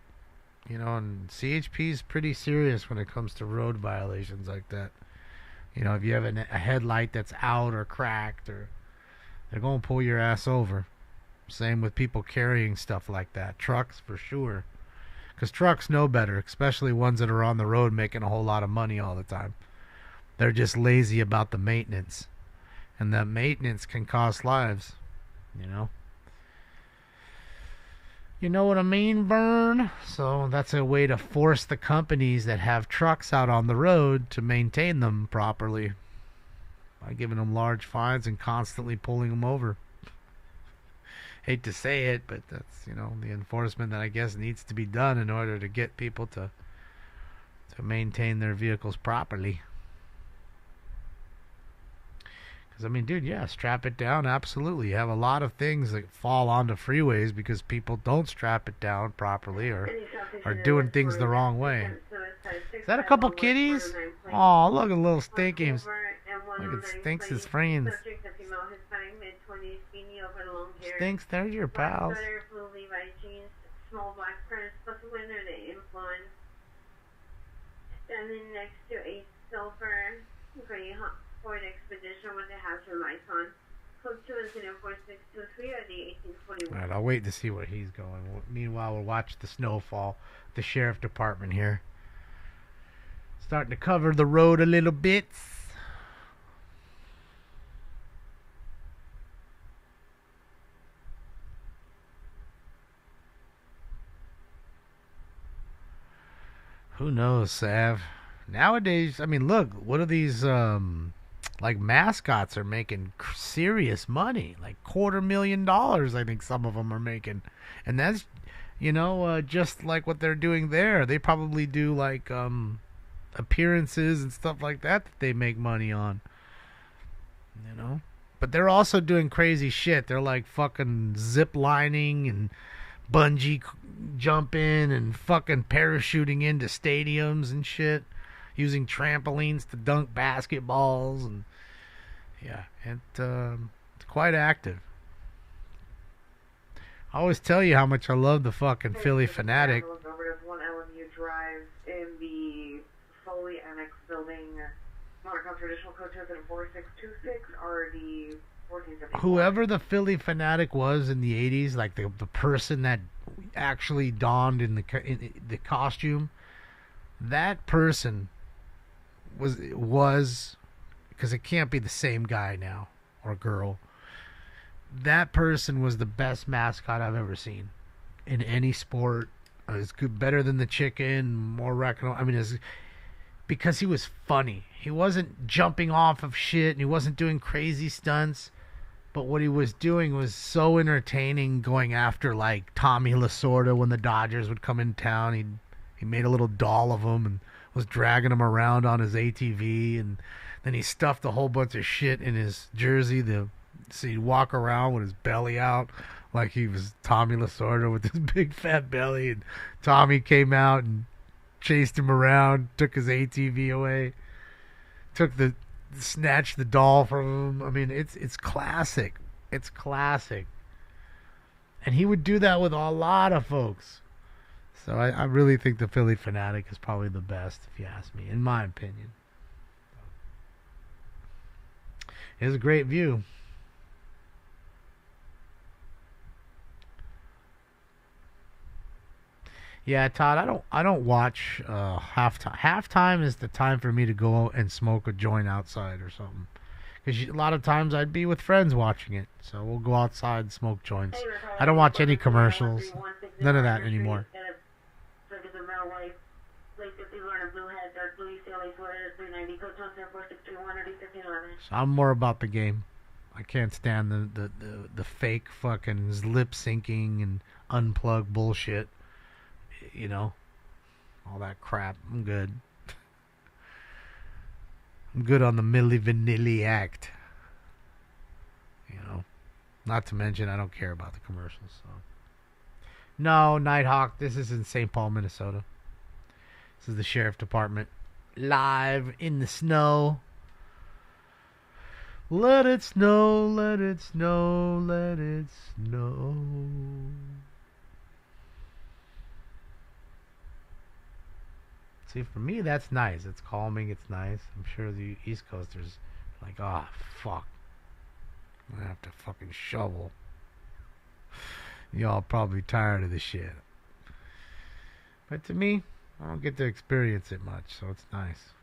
You know, and CHP is pretty serious when it comes to road violations like that. You know, if you have a headlight that's out or cracked, or they're going to pull your ass over. Same with people carrying stuff like that. Trucks, for sure. Because trucks know better, especially ones that are on the road making a whole lot of money all the time. They're just lazy about the maintenance. And that maintenance can cost lives, you know. You know what I mean, Vern? So that's a way to force the companies that have trucks out on the road to maintain them properly by giving them large fines and constantly pulling them over. Hate to say it, but that's, you know, the enforcement that I guess needs to be done in order to get people to maintain their vehicles properly. Because, I mean, dude, yeah, strap it down, absolutely. You have a lot of things that fall onto freeways because people don't strap it down properly or are doing things the wrong way. Is that a couple kitties? Oh, look at little Stinkies. Look at Stinks' his friends. Stinks, there's your pals. Small black prints, plus winner the influence. Standing next to a silver gray Ford Expedition with a hazard lights on. Code 2 incident 4623 or the 1841. Alright, I'll wait to see where he's going. Meanwhile, we'll watch the snowfall. The sheriff department here. Starting to cover the road a little bit. Who knows, Sav? Nowadays, I mean, look, what are these, like, mascots are making serious money. Like, $250,000, I think some of them are making. And that's, you know, just like what they're doing there. They probably do, like, appearances and stuff like that they make money on. You know? But they're also doing crazy shit. They're, like, fucking zip lining and bungee jumping and fucking parachuting into stadiums and shit, using trampolines to dunk basketballs, and yeah, it's quite active. I always tell you how much I love the fucking Philly Fanatic. One LMU Drive in the fully annexed building, Monaco Traditional Code 4626 RD 1454. Whoever the Philly Fanatic was in the 80s, like the person that actually donned in the costume, that person was because it can't be the same guy now or girl. That person was the best mascot I've ever seen in any sport. It's good, better than the chicken, more recognizable. I mean, because he was funny. He wasn't jumping off of shit and he wasn't doing crazy stunts. But what he was doing was so entertaining, going after, like, Tommy Lasorda when the Dodgers would come in town. He made a little doll of him and was dragging him around on his ATV. And then he stuffed a whole bunch of shit in his jersey so he'd walk around with his belly out like he was Tommy Lasorda with this big fat belly, and Tommy came out and chased him around, took his ATV away, snatched the doll from him. I mean, it's classic. It's classic. And he would do that with a lot of folks. So I really think the Phillie Phanatic is probably the best, if you ask me, in my opinion. It's a great view. Yeah, Todd, I don't watch halftime. Halftime is the time for me to go and smoke a joint outside or something. Because a lot of times I'd be with friends watching it. So we'll go outside and smoke joints. I don't watch any commercials. None of that anymore. So I'm more about the game. I can't stand the fake fucking lip syncing and unplug bullshit. You know, all that crap. I'm good. I'm good on the Milli Vanilli act. You know, not to mention I don't care about the commercials. So. No, Nighthawk, this is in St. Paul, Minnesota. This is the Sheriff Department. Live in the snow. Let it snow, let it snow, let it snow. See, for me, that's nice. It's calming. It's nice. I'm sure the East Coasters are like, oh, fuck. I'm going to have to fucking shovel. Y'all probably tired of this shit. But to me, I don't get to experience it much, so it's nice.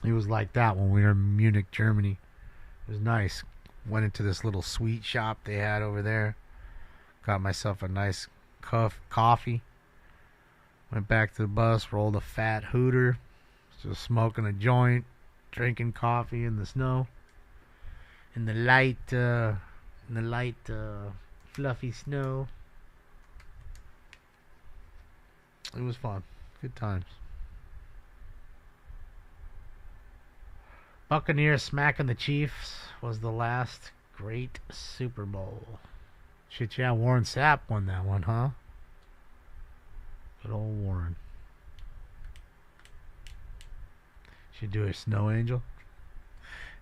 It was like that when we were in Munich, Germany. It was nice. Went into this little sweet shop they had over there. Got myself a nice coffee. Went back to the bus, rolled a fat hooter. Just smoking a joint, drinking coffee in the snow. In the light, fluffy snow. It was fun. Good times. Buccaneers smacking the Chiefs was the last great Super Bowl. Shit, yeah, Warren Sapp won that one, huh? Good old Warren. Should do a snow angel.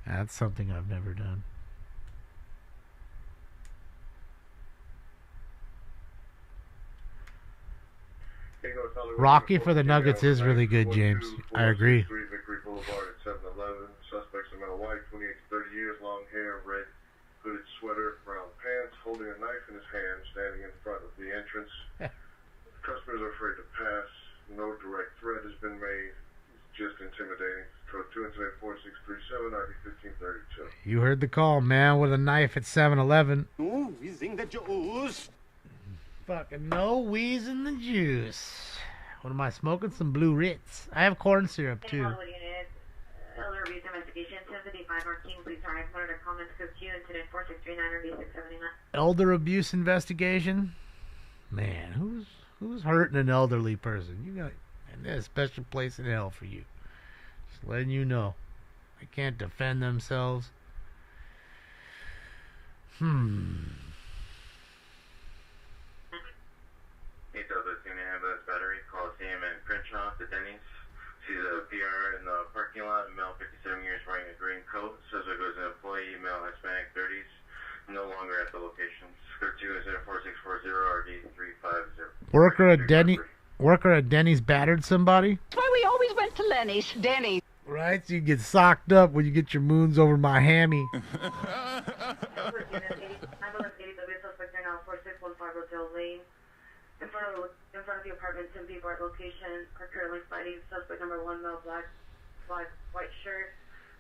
That's something I've never done. Rocky for the Nuggets is really good, James. I agree. Victory Boulevard at 7-Eleven. Suspects a male white, 28 to 30 years, long hair, red hooded sweater, brown pants, holding a knife in his hand, standing in front of the entrance. Customers are afraid to pass. No direct threat has been made. It's just intimidating. Code 2 incident 4637 ID 1532. You heard the call, man, with a knife at 7-Eleven. Ooh, wheezing the juice. Fucking no wheezing the juice. What am I smoking? Some Blue Ritz. I have corn syrup too. Elder abuse investigation, 1055 North King, please hurry. Monitor comments, code Q, incident 4639 RD679. Elder abuse investigation? Man, who's hurting an elderly person? You got, and there's a special place in hell for you. Just letting you know. They can't defend themselves. 8013 ambulance battery, call CM and Crenshaw to Denny's. Sees a PR in the parking lot, male 57 years wearing a green coat. Suspect was an employee, male Hispanic 30s, no longer at the location. Code 2 is 4640 RD 350. Worker at Denny's battered somebody? That's why we always went to Lenny's. Denny's. Right, so you get socked up when you get your moons over my hammy. In front of the apartment, 10 people at location are currently fighting. Suspect number 1, male, black, white shirt.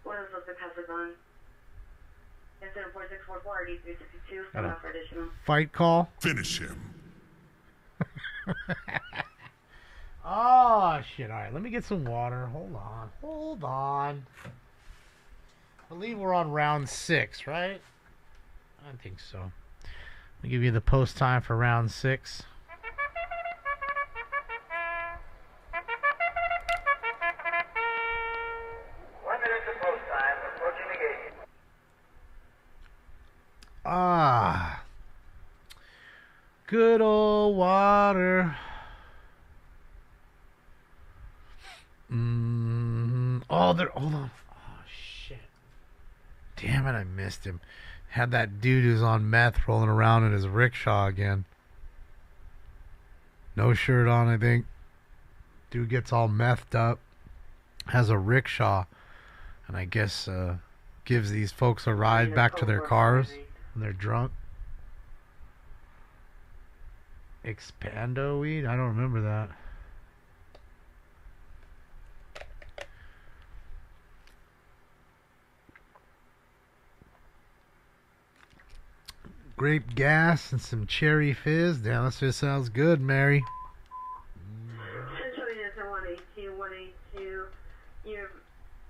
One of the suspects has a gun. Incident 4644 RD 362. Stand out for additional. Fight call. Finish him. Oh, shit. All right, let me get some water. Hold on. I believe we're on round 6, right? I think so. Let me give you the post time for round 6. Good old water. Oh, hold on. Oh, shit. Damn it, I missed him. Had that dude who's on meth rolling around in his rickshaw again. No shirt on, I think. Dude gets all methed up. Has a rickshaw. And I guess gives these folks a ride back to their cars when they're drunk. Expando weed? I don't remember that. Grape gas and some cherry fizz. Damn, that just sounds good, Mary. Central units are 182. Your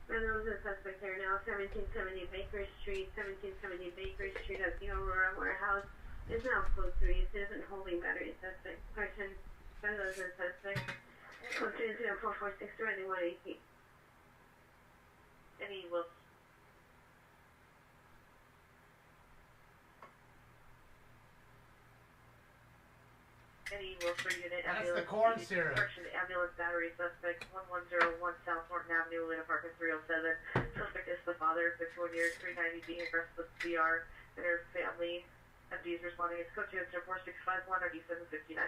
Mendoza suspect here now, 1770 Baker Street. 1770 Baker Street at the Aurora warehouse is now closed to use. It isn't holding battery suspect. Person Mendoza suspect. Close to 446 ready 118. Eddie Wilson. Eddie Wilson unit. That's the corn syrup. Ambulance battery suspect 1101 South Norton Avenue, Lena Parker 307. Suspect is the father, 51 years, 390, being aggressive with CR. Their family. MD is responding. It's code 24651 or D759.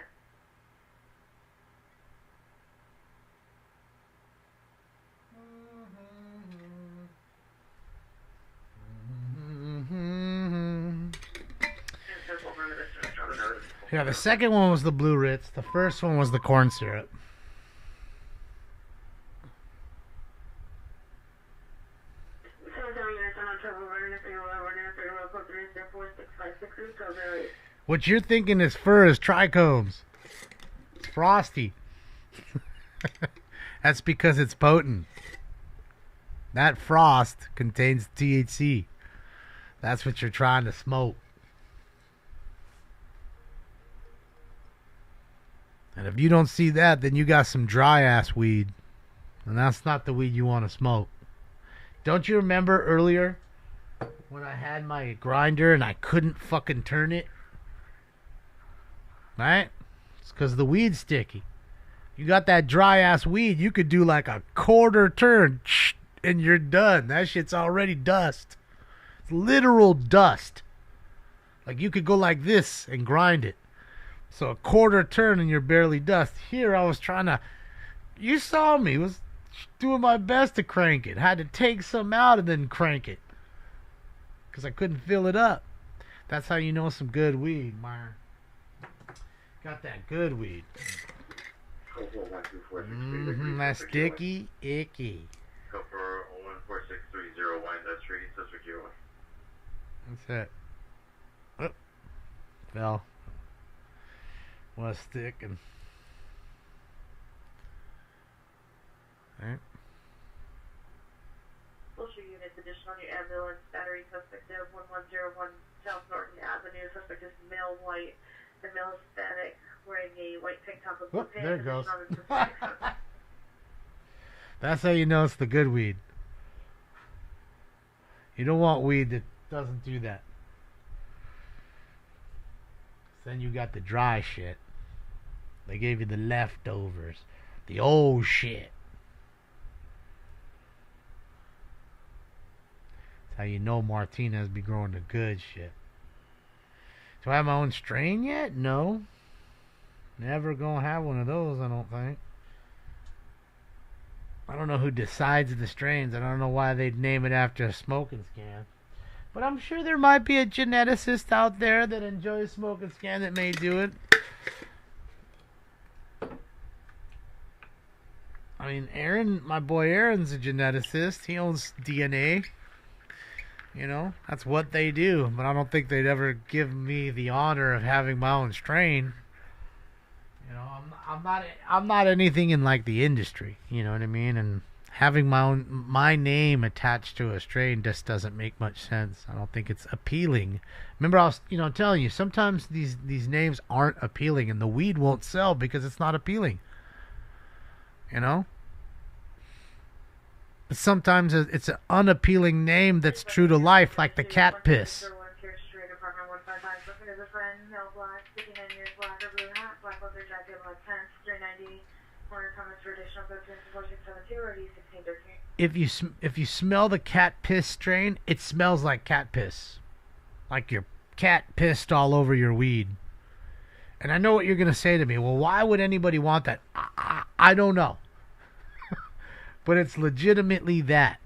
Yeah, the second one was the Blue Ritz. The first one was the corn syrup. What you're thinking is fur is trichomes. It's frosty. That's because it's potent. That frost contains THC. That's what you're trying to smoke. And if you don't see that, then you got some dry ass weed. And that's not the weed you want to smoke. Don't you remember earlier when I had my grinder and I couldn't fucking turn it? Right? It's because the weed's sticky. You got that dry ass weed, you could do like a quarter turn and you're done. That shit's already dust. It's literal dust. Like you could go like this and grind it. So a quarter turn and you're barely dust. Here I was trying to... You saw me. Was doing my best to crank it. Had to take some out and then crank it. Because I couldn't fill it up. That's how you know some good weed, Meyer. Got that good weed. That's sticky, icky. Copper 14630 Wyandotte Street, Sister Q. That's it. Oh. Fell. Was sticking. Alright. Bullshit units, additional on your ambulance, battery suspect of 1101 South Norton Avenue. Suspect is male white and male Hispanic, wearing a white tank top with blue pants. There it goes. That's how you know it's the good weed. You don't want weed that doesn't do that. Then you got the dry shit. They gave you the leftovers. The old shit. That's how you know Martinez be growing the good shit. Do I have my own strain yet? No. Never gonna have one of those, I don't think. I don't know who decides the strains. I don't know why they'd name it after a smoking scan. But I'm sure there might be a geneticist out there that enjoys smoking scan that may do it. I mean, Aaron, my boy Aaron's a geneticist. He owns DNA. You know, that's what they do. But I don't think they'd ever give me the honor of having my own strain. You know, I'm not anything in like the industry. You know what I mean? And having my name attached to a strain just doesn't make much sense. I don't think it's appealing. Remember, I was telling you, sometimes these names aren't appealing, and the weed won't sell because it's not appealing. You know? But sometimes it's an unappealing name that's true to life, like the cat piss. leather jacket, black pants, 390. Corner comments for additional go to 4672 or D1613. If you smell the cat piss strain, it smells like cat piss. Like your cat pissed all over your weed. And I know what you're going to say to me. Well, why would anybody want that? I don't know. But it's legitimately that.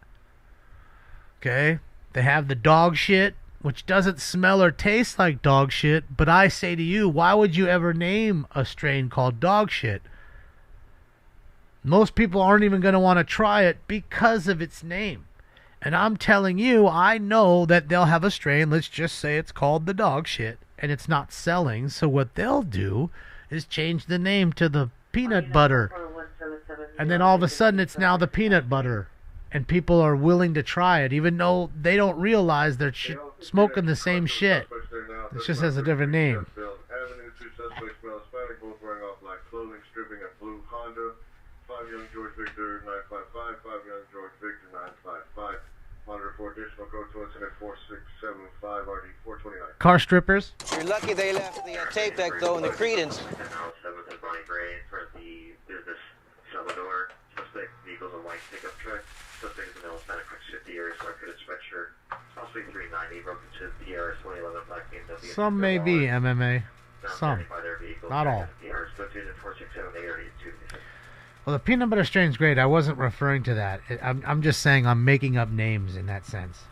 Okay? They have the dog shit, which doesn't smell or taste like dog shit. But I say to you, why would you ever name a strain called dog shit? Most people aren't even going to want to try it because of its name. And I'm telling you, I know that they'll have a strain, let's just say it's called the dog shit, and it's not selling. So what they'll do is change the name to the peanut butter. And then all of a sudden it's now the peanut butter. And people are willing to try it, even though they don't realize they're smoking the same shit. It just has a different name. Avenue, 2 suspects, male Hispanic, both wearing all black clothing, stripping a blue Honda. 5 young George Victor 955, 5 young George Victor 955. Monitor for additional code to incident 4675 RD 429. Car strippers. You're lucky they left the tape deck though in the Credence. 7th and Bonnie Gray for the business Salvador. Suspect vehicles a white pickup truck. Suspect is a male Hispanic, 50 years, dark hooded sweatshirt. Possibly 390, broken to PRS 2011 black BMW. Some may be MMA. Some. Not all. PRS 4678 RD 2. Well, the peanut butter strain's great. I wasn't referring to that. I'm just saying I'm making up names in that sense.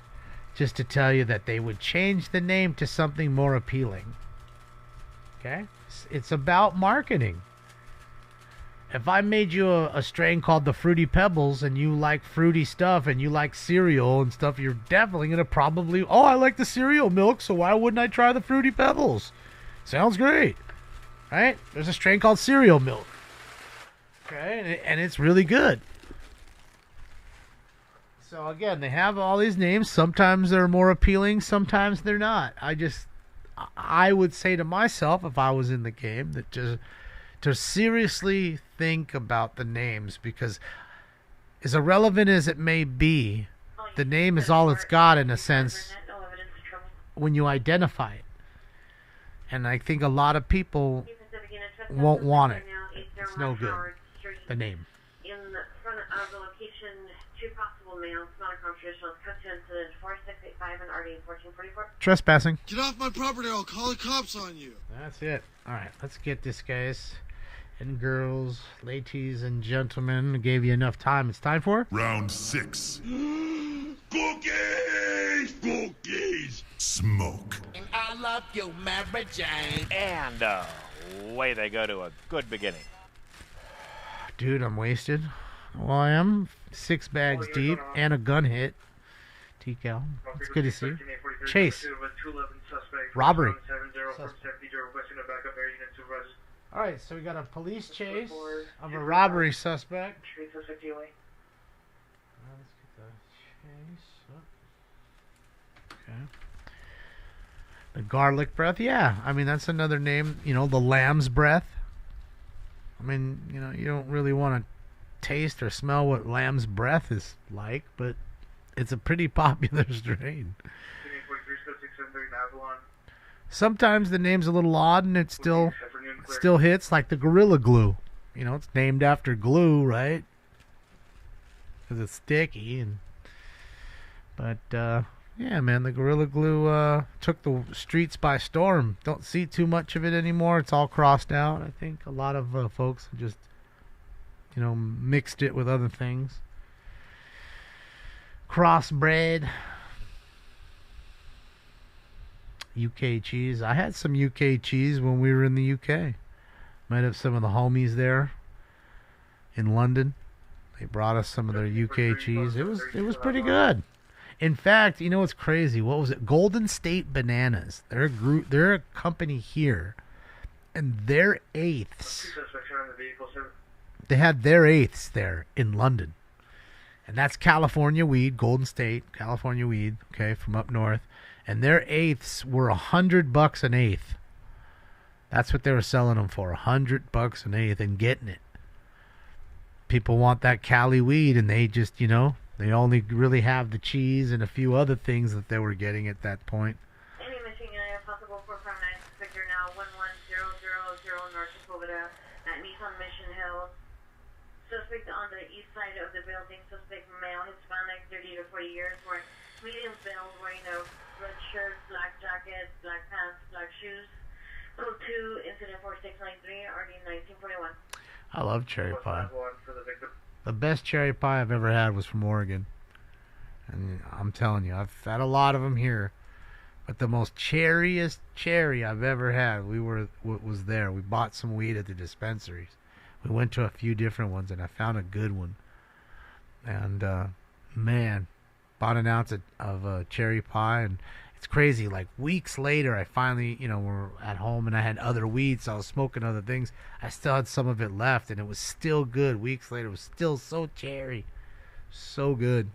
Just to tell you that they would change the name to something more appealing. Okay? It's about marketing. If I made you a strain called the Fruity Pebbles and you like fruity stuff and you like cereal and stuff, you're definitely going to probably, oh, I like the cereal milk, so why wouldn't I try the Fruity Pebbles? Sounds great. Right? There's a strain called cereal milk. Okay, and it's really good. So again, they have all these names. Sometimes they're more appealing, sometimes they're not. I would say to myself, if I was in the game, that to seriously think about the names, because as irrelevant as it may be, the name is all it's got in a sense when you identify it. And I think a lot of people won't want it. It's no good. The name. In front of the location, 2 possible males, not a traditional, cut to incident 4685 and RD 1444. Trespassing. Get off my property or I'll call the cops on you. That's it. Alright, let's get this, guys. And girls, ladies and gentlemen, I gave you enough time. It's time for round 6. Cookies! Cookies! Smoke. And I love you, Mary Jane. And away they go to a good beginning. Dude, I'm wasted. Well, I am 6 bags deep and a gun hit. T-Cal. It's good to see you. Chase. Robbery. Alright, so we got a police chase of a robbery suspect. Let's get the chase up. Okay. The garlic breath, yeah. I mean, that's another name. You know, the lamb's breath. I mean, you know, you don't really want to taste or smell what lamb's breath is like, but it's a pretty popular strain. Sometimes the name's a little odd and it still hits, like the Gorilla Glue. You know, it's named after glue, right? Because it's sticky. But yeah, man, the Gorilla Glue took the streets by storm. Don't see too much of it anymore. It's all crossed out. I think a lot of folks just, you know, mixed it with other things. Crossbred. UK cheese. I had some UK cheese when we were in the UK. Met up some of the homies there in London. They brought us some of their UK cheese. It was pretty good. In fact, you know what's crazy? What was it? Golden State Bananas. They're a company here, and their eighths. They had their eighths there in London, and that's California weed, Golden State, California weed. Okay, from up north, and their eighths were $100 an eighth. That's what they were selling them for, $100 an eighth, and getting it. People want that Cali weed, and they just, you know. They only really have the cheese and a few other things that they were getting at that point. Any machine gun possible 459 Victor now 1100 North Sepulveda at Nissan Mission Hill. Suspect on the east side of the building. Suspect male, Hispanic, 30 to 40 years, wearing medium build, wearing a red shirt, black jacket, black pants, black shoes. Code 2, incident 4693, RD 1941. I love cherry pie. The best cherry pie I've ever had was from Oregon. And I'm telling you, I've had a lot of them here. But the most cherriest cherry I've ever had, was there. We bought some weed at the dispensaries. We went to a few different ones, and I found a good one. And, man, bought an ounce of cherry pie, and it's crazy. Like, weeks later, I finally, we're at home, and I had other weed, so I was smoking other things. I still had some of it left, and it was still good. Weeks later, it was still so cherry. So good.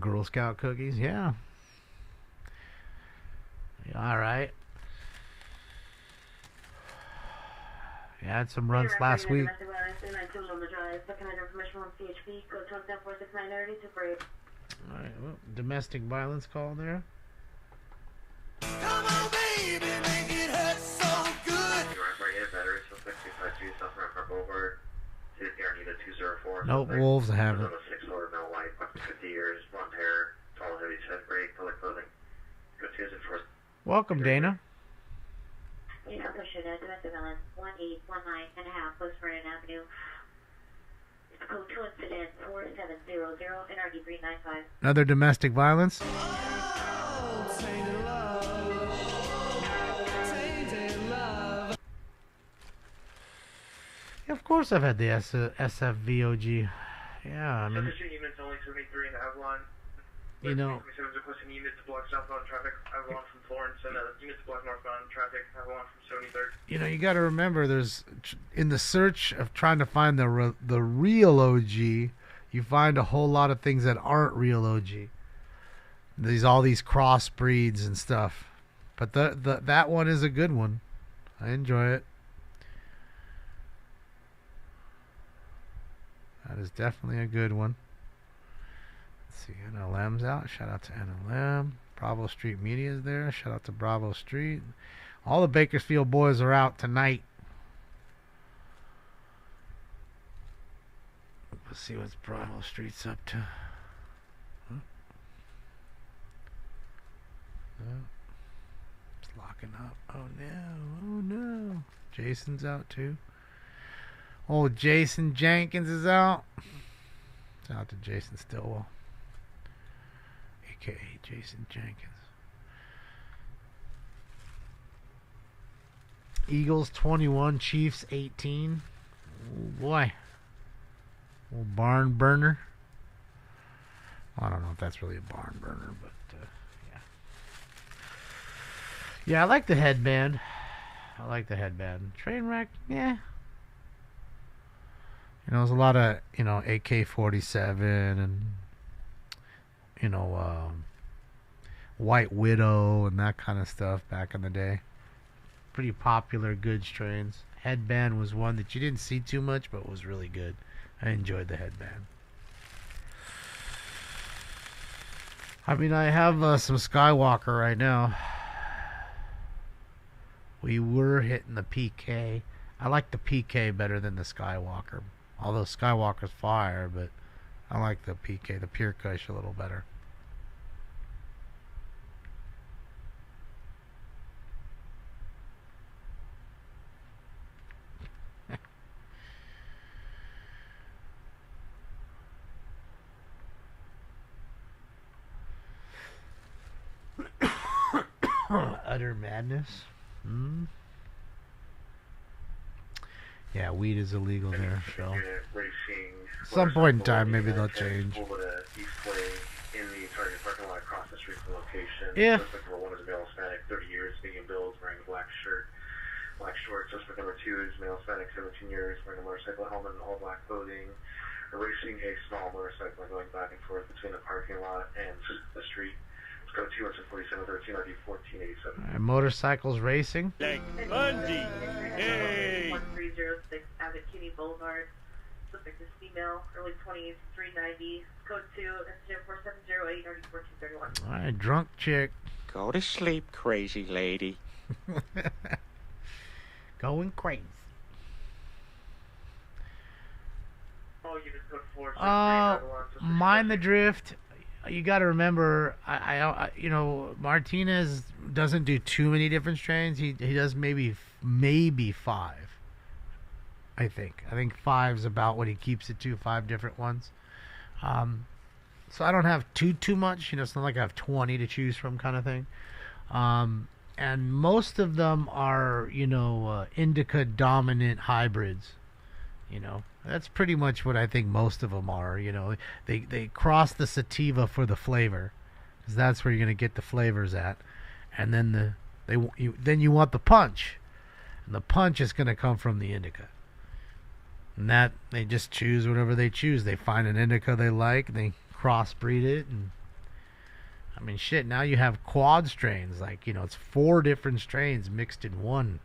Girl Scout cookies, yeah. All right. You had some runs last week. All right, well, domestic violence call there. Come on, baby, make it hurt so good. Nope, wolves, I haven't. 50 years, blonde hair, tall, heavy set, gray color clothing. Go to enforce. Welcome, Dana. Domestic violence 1819.5 Post Vernon Avenue. Code 2 incident 4700 NRD 395. Another domestic violence. Yeah, of course I've had the SFVOG. Yeah, I mean, Units only 73 in Avalon. you know, Units to block southbound traffic, Avalon from Florence, and units to block northbound traffic, Avalon from 73rd. you got to remember, there's in the search of trying to find the real OG, you find a whole lot of things that aren't real OG. All these crossbreeds and stuff, but that one is a good one. I enjoy it. That is definitely a good one. Let's see, NLM's out. Shout out to NLM. Bravo Street Media is there. Shout out to Bravo Street. All the Bakersfield boys are out tonight. Let's see what Bravo Street's up to. It's locking up. Oh no. Jason's out too. Oh, Jason Jenkins is out. Shout out to Jason Stillwell, a.k.a. Jason Jenkins. Eagles 21, Chiefs 18. Oh, boy. Old barn burner. I don't know if that's really a barn burner, but yeah. Yeah, I like the headband. Trainwreck, yeah. There's a lot of, AK-47 and, White Widow and that kind of stuff back in the day. Pretty popular, good strains. Headband was one that you didn't see too much, but was really good. I enjoyed the headband. I mean, I have some Skywalker right now. We were hitting the PK. I like the PK better than the Skywalker. Although Skywalker's fire, but I like the PK, the Pure Kush, a little better. Utter madness. Yeah, weed is illegal there, so at some point in time, maybe they'll change. In the target parking lot across the street from location. Yeah. Suspect number 1 is male Hispanic, 30 years, medium build, wearing a black shirt, black shorts. Suspect number 2 is male Hispanic, 17 years, wearing a motorcycle helmet and all black clothing. Racing a small motorcycle going back and forth between the parking lot and the street. Let's go 2 4713 RD 1487. Motorcycles racing. Like Bundy. Hey. 1306 Abbott Kinney Boulevard. Suspect is female, early 20s, 390. Code 2, incident 4708 RD 1431. All right, drunk chick. Go to sleep, crazy lady. Going crazy. Oh, you just put 4 Mind the drift. You got to remember, you know, Martinez doesn't do too many different strains. He does maybe 5. I think 5's about what he keeps it to, 5 different ones. So I don't have too much. You know, it's not like I have 20 to choose from, kind of thing. And most of them are, you know, indica dominant hybrids. You know, that's pretty much what I think most of them are. You know, they cross the sativa for the flavor, because that's where you're gonna get the flavors at, and then then you want the punch, and the punch is gonna come from the indica. And that they just choose whatever they choose. They find an indica they like, they crossbreed it, and I mean, shit. Now you have quad strains, like, you know, it's 4 different strains mixed in one.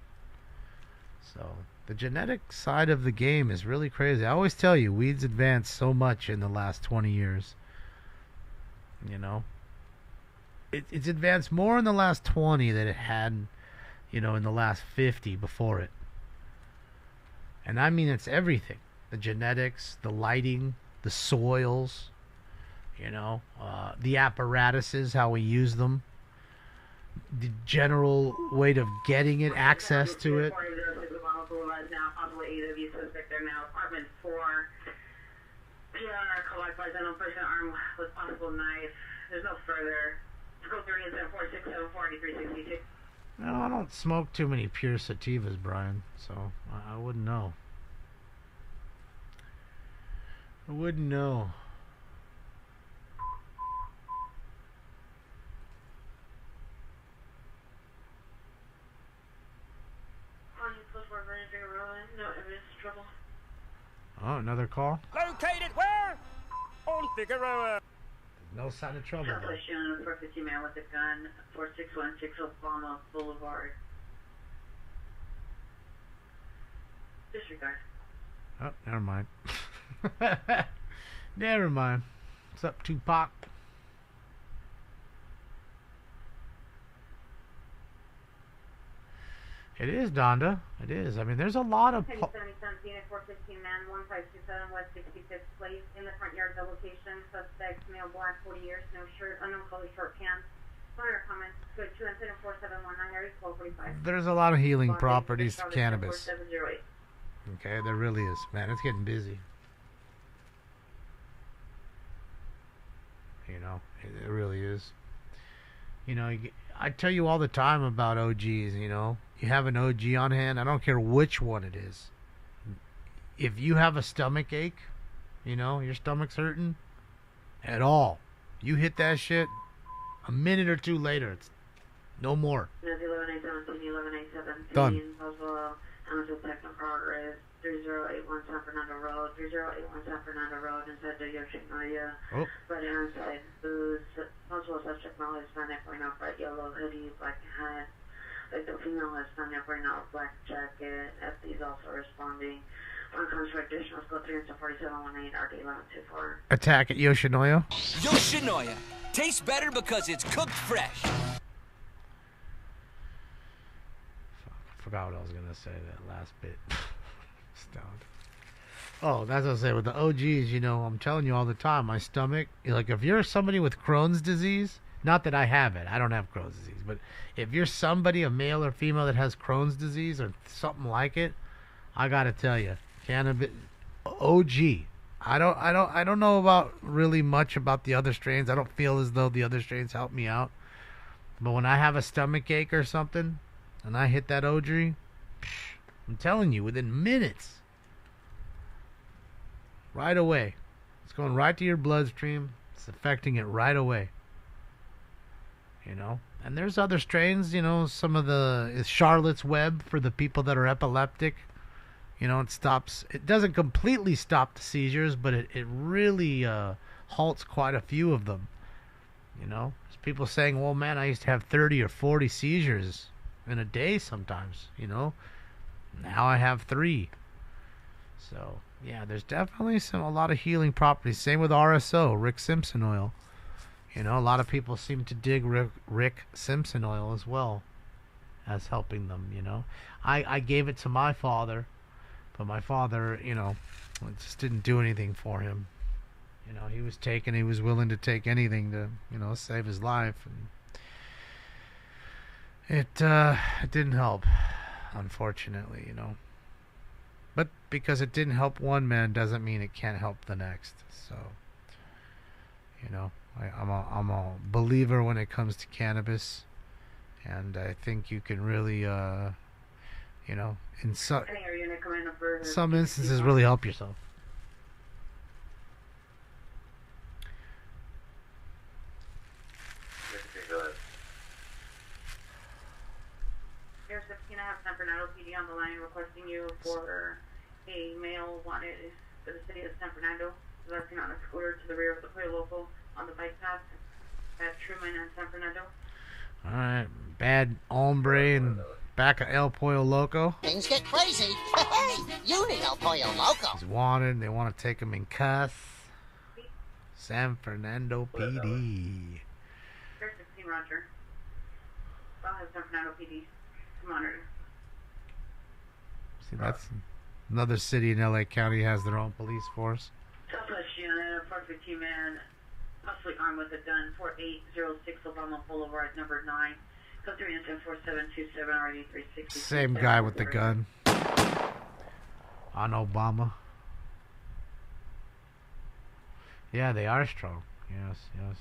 So the genetic side of the game is really crazy. I always tell you, weeds advanced so much in the last 20 years. You know, it's advanced more in the last 20 than it had, you know, in the last 50 before it. And I mean, it's everything. The genetics, the lighting, the soils, you know, the apparatuses, how we use them, the general way of getting it, access to it. Now, possible AW suspect there now. Apartment 4. PR collect by Zenal person armed with possible knife. There's no further. Go 3 and 74674 No, I don't smoke too many pure sativas, Brian, so I wouldn't know. I wouldn't know. Oh, another call? Located where? On Figueroa. No sign of trouble. Southwest Shannon, 450 man with a gun, 4616 Obama Boulevard. Disregard. Oh, never mind. Never mind. What's up, Tupac? It is, Donda. It is. I mean, there's a lot of... 415 man, 1527 West 65th Place, in the front yard, the location, suspect, male, black, 40 years, no shirt, unknown color, short pants. Fire comments, good, 24719, area 1245. There's a lot of healing properties to cannabis. Okay, there really is. Man, it's getting busy. You know, it really is. You know, I tell you all the time about OGs, you know. You have an OG on hand, I don't care which one it is. If you have a stomach ache, you know, your stomach's hurting at all, you hit that shit, a minute or two later, it's no more. 11-817, Done. Hamilton Techno Progress, 3081 San Fernando Road, 3081 San Fernando Road, inside the Yoshinoya. Oh. Right inside booze, multiple subject male Hispanic, wearing a bright yellow hoodie, black hat. Like the female Hispanic, wearing a black jacket. FD's also responding. On contract additionals, go 3 and 4718, RD 1124. Attack at Yoshinoya. Yoshinoya. Tastes better because it's cooked fresh. Forgot what I was gonna say, that last bit. Stoned. Oh, that's what I say with the OGs. You know, I'm telling you all the time, my stomach. Like, if you're somebody with Crohn's disease, not that I have it, I don't have Crohn's disease, but if you're somebody, a male or female that has Crohn's disease or something like it, I gotta tell you, cannabis OG. I don't know about really much about the other strains. I don't feel as though the other strains help me out. But when I have a stomach ache or something, and I hit that OG, I'm telling you, within minutes, right away, it's going right to your bloodstream. It's affecting it right away. You know, and there's other strains. You know, some of the Charlotte's Web for the people that are epileptic. You know, it doesn't completely stop the seizures, but it really halts quite a few of them. You know, there's people saying, well, man, I used to have 30 or 40 seizures in a day sometimes, you know. Now I have 3. So, yeah, there's definitely a lot of healing properties. Same with RSO, Rick Simpson oil. You know, a lot of people seem to dig Rick Simpson oil as well. as helping them, you know. I gave it to my father, but my father, you know, it just didn't do anything for him. You know, he was willing to take anything to, you know, save his life, and it didn't help, unfortunately, you know. But because it didn't help one man doesn't mean it can't help the next. So, you know, I'm a believer when it comes to cannabis, and I think you can really, you know, in some instances, really help yourself. Here's 15. I have San Fernando PD on the line requesting you for a male wanted for the city of San Fernando. Possessing on a scooter to the rear of the Pollo Loco on the bike path at Truman and San Fernando. Alright, bad hombre in back of El Pollo Loco. Things get crazy. Hey, you need El Pollo Loco. He's wanted. They want to take him in cuffs. San Fernando PD. Here's 16, Roger. I'll have San Fernando PD. Come on, See, that's another city in LA County has their own police force. Southwest Unit, 415 man, possibly armed with a gun, 4806 Obama Boulevard, number 9. Code 3 and 104727 RD 360. Same guy with the gun. On Obama. Yeah, they are strong. Yes, yes.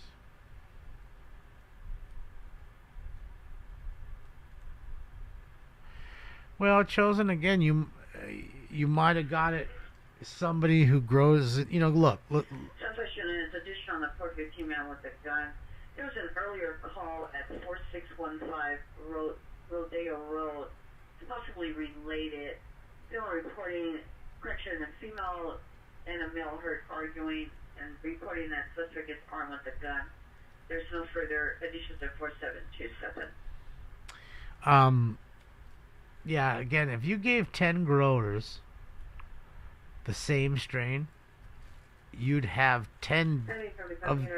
Well, Chosen, again, you might have got it. Somebody who grows, you know, look. Southwest Unit is addition on the 415 man with a gun. There was an earlier call at 4615 Rodeo Road, possibly related. They were reporting, correction, a female and a male heard arguing and reporting that suspect is armed with a gun. There's no further additions at 4727. Yeah, again, if you gave 10 growers the same strain, you'd have 10 of... Western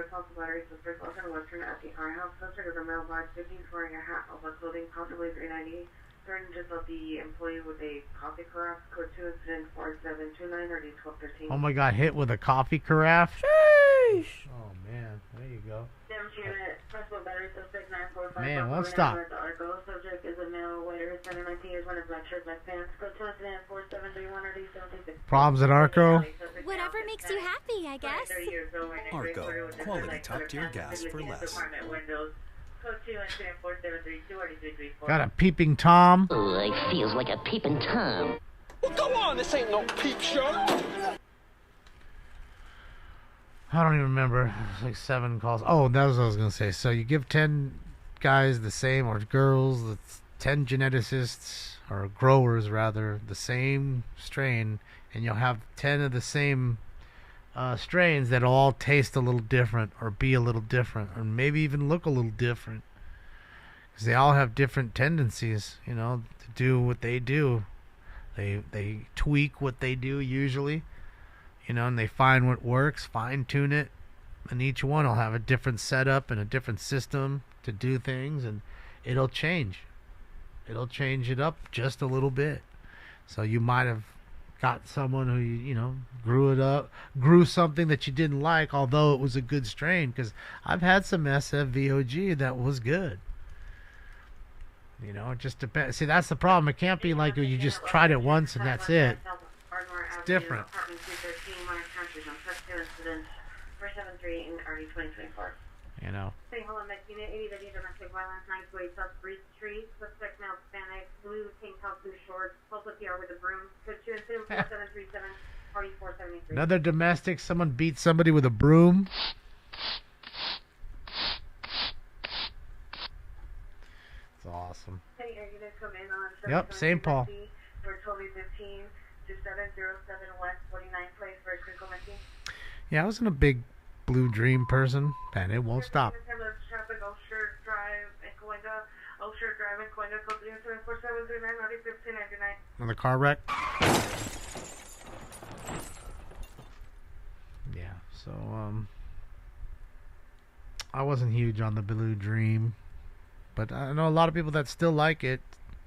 at the R House. Suspect is a male black 15 wearing a hat over clothing, possibly 390. Threatened just of the employee with a coffee carafe. Code 2 incident 4729 or D1213. Oh my god, hit with a coffee carafe? Sheesh! Oh man, there you go. Man, won't stop. Subject is a male, waiter, 19 years, wearing a black shirt, black pants. Code 2 incident 4731 or D17. Problems at Arco? Whatever makes you happy, I guess. Arco, quality top-tier gas for less. Got a peeping Tom. Oh, it feels like a peeping Tom. Well, go on, this ain't no peep show. I don't even remember. It's like 7 calls. Oh, that was what I was going to say. So you give 10 guys the same, or girls, that's 10 geneticists, or growers rather, the same strain, and you'll have 10 of the same strains that'll all taste a little different, or be a little different, or maybe even look a little different. Because they all have different tendencies, you know, to do what they do. They tweak what they do usually. You know, and they find what works, fine-tune it, and each one will have a different setup and a different system to do things, and it'll change. It'll change it up just a little bit. So you might have got someone who, you know, grew something that you didn't like, although it was a good strain, because I've had some SFVOG that was good. You know, it just depends. See, that's the problem. It can't be like you just tried it once and that's it. It's different. You know. St. Helena Unit 80 domestic violence, 928 South Breeze Street. Suspect male Hispanic, blue tank top, blue shorts, pulse PR with a broom. Code 2 incident 4737 4473. Another domestic. Someone beat somebody with a broom. It's awesome. Hey, are you guys come in on Yep, St. Paul. For 1215 to 707 West 49th Place for Crinkle Missing. Yeah, I wasn't a big Blue Dream person, and it won't stop. Traffic, Ocean Drive in Coalinga. Ocean Drive in Coalinga. Code 34739 Another car wreck. Yeah, so I wasn't huge on the Blue Dream, but I know a lot of people that still like it.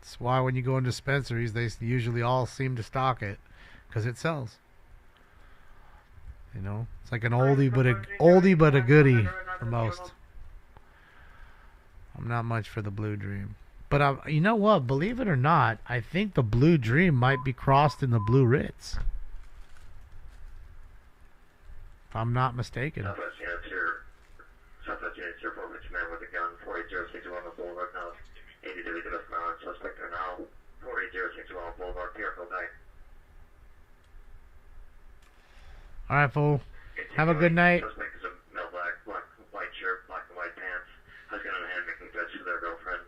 That's why when you go in dispensaries, they usually all seem to stock it because it sells. You know, it's like an oldie but a goodie for most. I'm not much for the Blue Dream. But you know what? Believe it or not, I think the Blue Dream might be crossed in the Blue Ritz. If I'm not mistaken. Southwest units here, 4-inch man with a gun, 48061 on Boulevard now. 80 to the west now, suspect are now 48061 on Boulevard, Pierreville Bay. Alright, fool. Have a good night. Suspect is a male black, white shirt, black and white pants. Husband on the hand making threats to their girlfriend.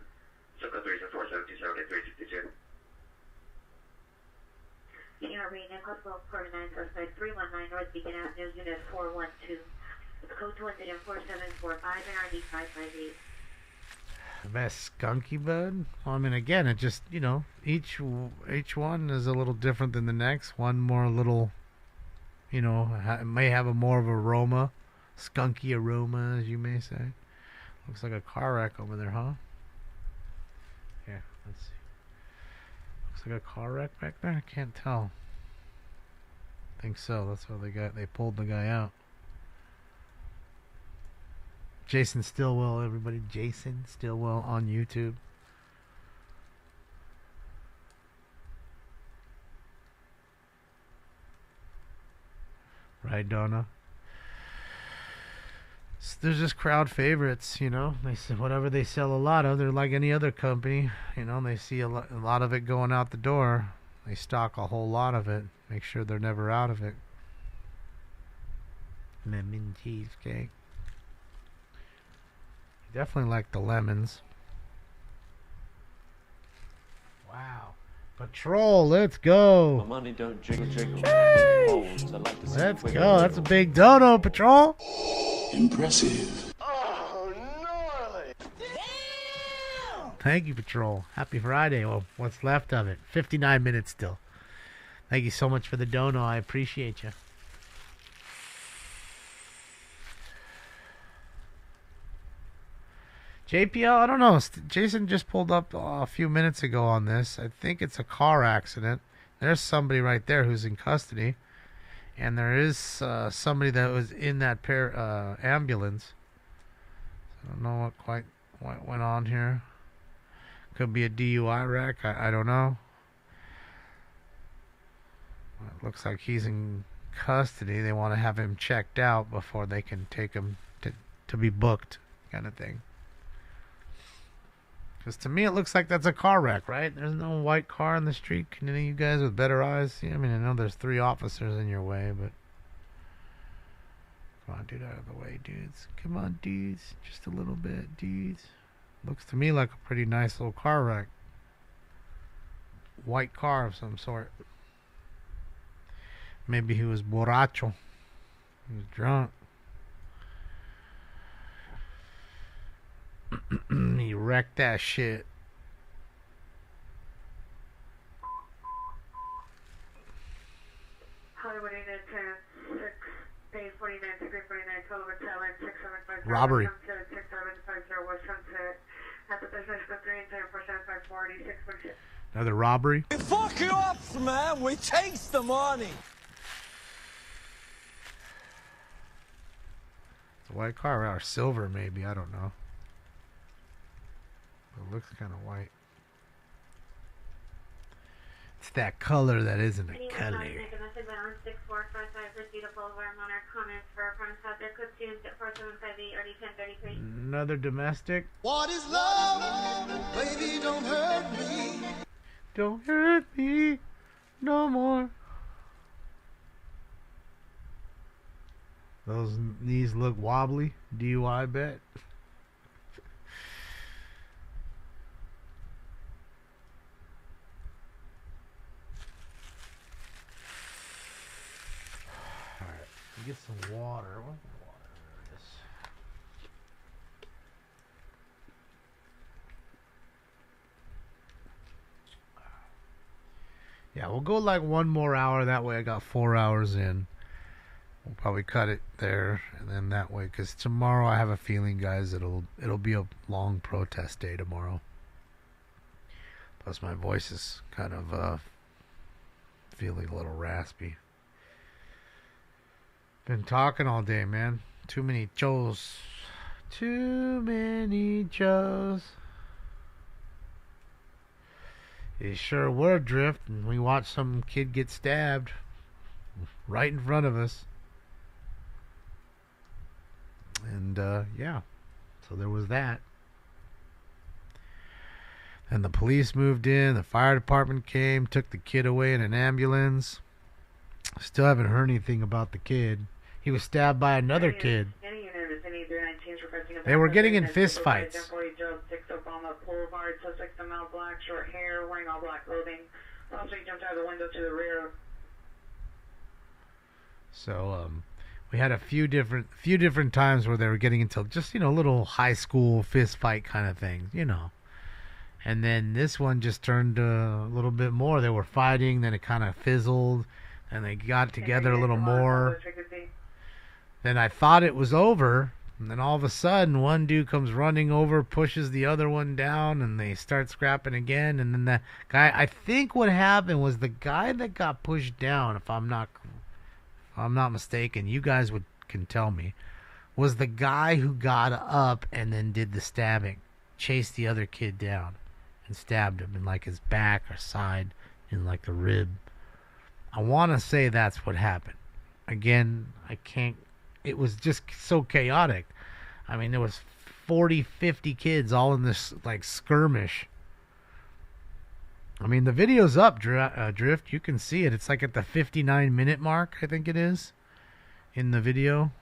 Circle 347278362. ERB, Nicholas Wolf, 49, suspect 319 North Beacon Avenue, unit 412. It's code 24745 and RD 558. Best skunky bud. Well, I mean, again, it just, you know, each one is a little different than the next. One more little, you know, may have a more of aroma, skunky aroma, as you may say. Looks like a car wreck over there, huh? Here, let's see. Looks like a car wreck back there. I can't tell. I think so. That's how they pulled the guy out. Jason Stillwell, everybody. Jason Stillwell on YouTube. Right, Donna? There's just crowd favorites, you know. They say whatever they sell a lot of, they're like any other company. You know, they see a lot of it going out the door. They stock a whole lot of it. Make sure they're never out of it. Lemon cheesecake. Definitely like the lemons. Wow. Patrol, let's go. My money don't jiggle. Let's go. That's a big dono, Patrol. Impressive. Oh, gnarly. Thank you, Patrol. Happy Friday. Well, what's left of it? 59 minutes still. Thank you so much for the dono. I appreciate you. JPL, I don't know. Jason just pulled up a few minutes ago on this. I think it's a car accident. There's somebody right there who's in custody. And there is somebody that was in that ambulance. I don't know what went on here. Could be a DUI wreck. I don't know. It looks like he's in custody. They want to have him checked out before they can take him to be booked, kind of thing. Because to me, it looks like that's a car wreck, right? There's no white car in the street. Can any of you guys with better eyes see? I mean, I know there's 3 officers in your way, but... Come on, dude, out of the way, dudes. Come on, dudes. Just a little bit, dudes. Looks to me like a pretty nice little car wreck. White car of some sort. Maybe he was borracho. He was drunk. He wrecked that shit. Hollywood Unit 10, 6, Bay 49, 349, 12 over 7, 6750. Robbery. 6750 West Sunset. At the business for 3 and 10 540, 646. Another robbery. We fuck you up, man. We takes the money. It's a white car or silver, maybe. I don't know. It looks kind of white. It's that color that isn't a color. Another domestic. What is love? Baby, don't hurt me. Don't hurt me no more. Those knees look wobbly. DUI bet. Get some water. What water is this? Yeah, we'll go like 1 more hour. That way I got 4 hours in. We'll probably cut it there, and then that way, because tomorrow I have a feeling, guys, it'll be a long protest day tomorrow. Plus my voice is kind of feeling a little raspy. Been talking all day, man. Too many Joes. Too many Joes. It sure were, Drift, and we watched some kid get stabbed right in front of us. And, yeah. So there was that. And the police moved in. The fire department came, took the kid away in an ambulance. Still haven't heard anything about the kid. He was stabbed by another kid. They were getting in fist fights. Obama Boulevard, suspect in male black, short hair, wearing all black clothing. Also, he jumped out of the window to the rear. So, we had a few different times where they were getting into just, little high school fist fight kind of things, And then this one just turned a little bit more. They were fighting, then it kind of fizzled, and they got together a little more. Then I thought it was over, and then all of a sudden, one dude comes running over, pushes the other one down, and they start scrapping again. And then the guy, I think what happened was the guy that got pushed down, if I'm not mistaken, you guys can tell me, was the guy who got up and then did the stabbing, chased the other kid down, and stabbed him in like his back or side, in like the rib. I want to say that's what happened. Again, I can't. It was just so chaotic. I mean, there was 40, 50 kids all in this like skirmish. I mean, the video's up, Drift. You can see it. It's like at the 59-minute mark, I think it is, in the video.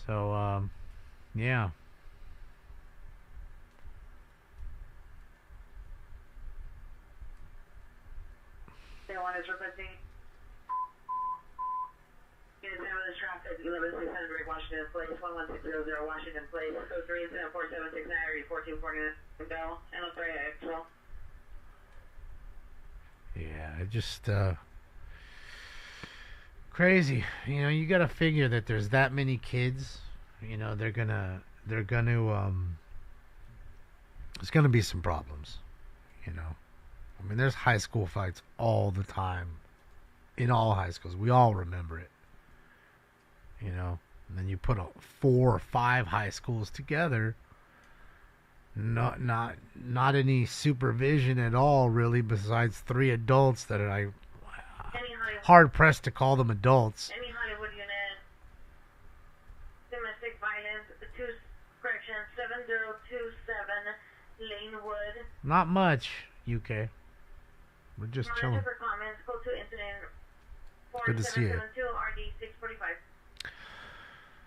So, yeah. They want us requesting unit 7 of the traffic, 11600 Washington Place, 11600 Washington Place, code 3 incident 4769, 4249 Bell, and let's try Axel. Yeah, it just, crazy. You gotta figure that there's that many kids, they're gonna, there's gonna be some problems, I mean, there's high school fights all the time. In all high schools. We all remember it. And then you put 4 or 5 high schools together. Not any supervision at all, really, besides 3 adults that are hard pressed to call them adults. Any Hollywood unit, domestic violence, 7027 Lanewood. Not much, UK. We're just chilling. For comments, go to incident Good to see you. RD 645.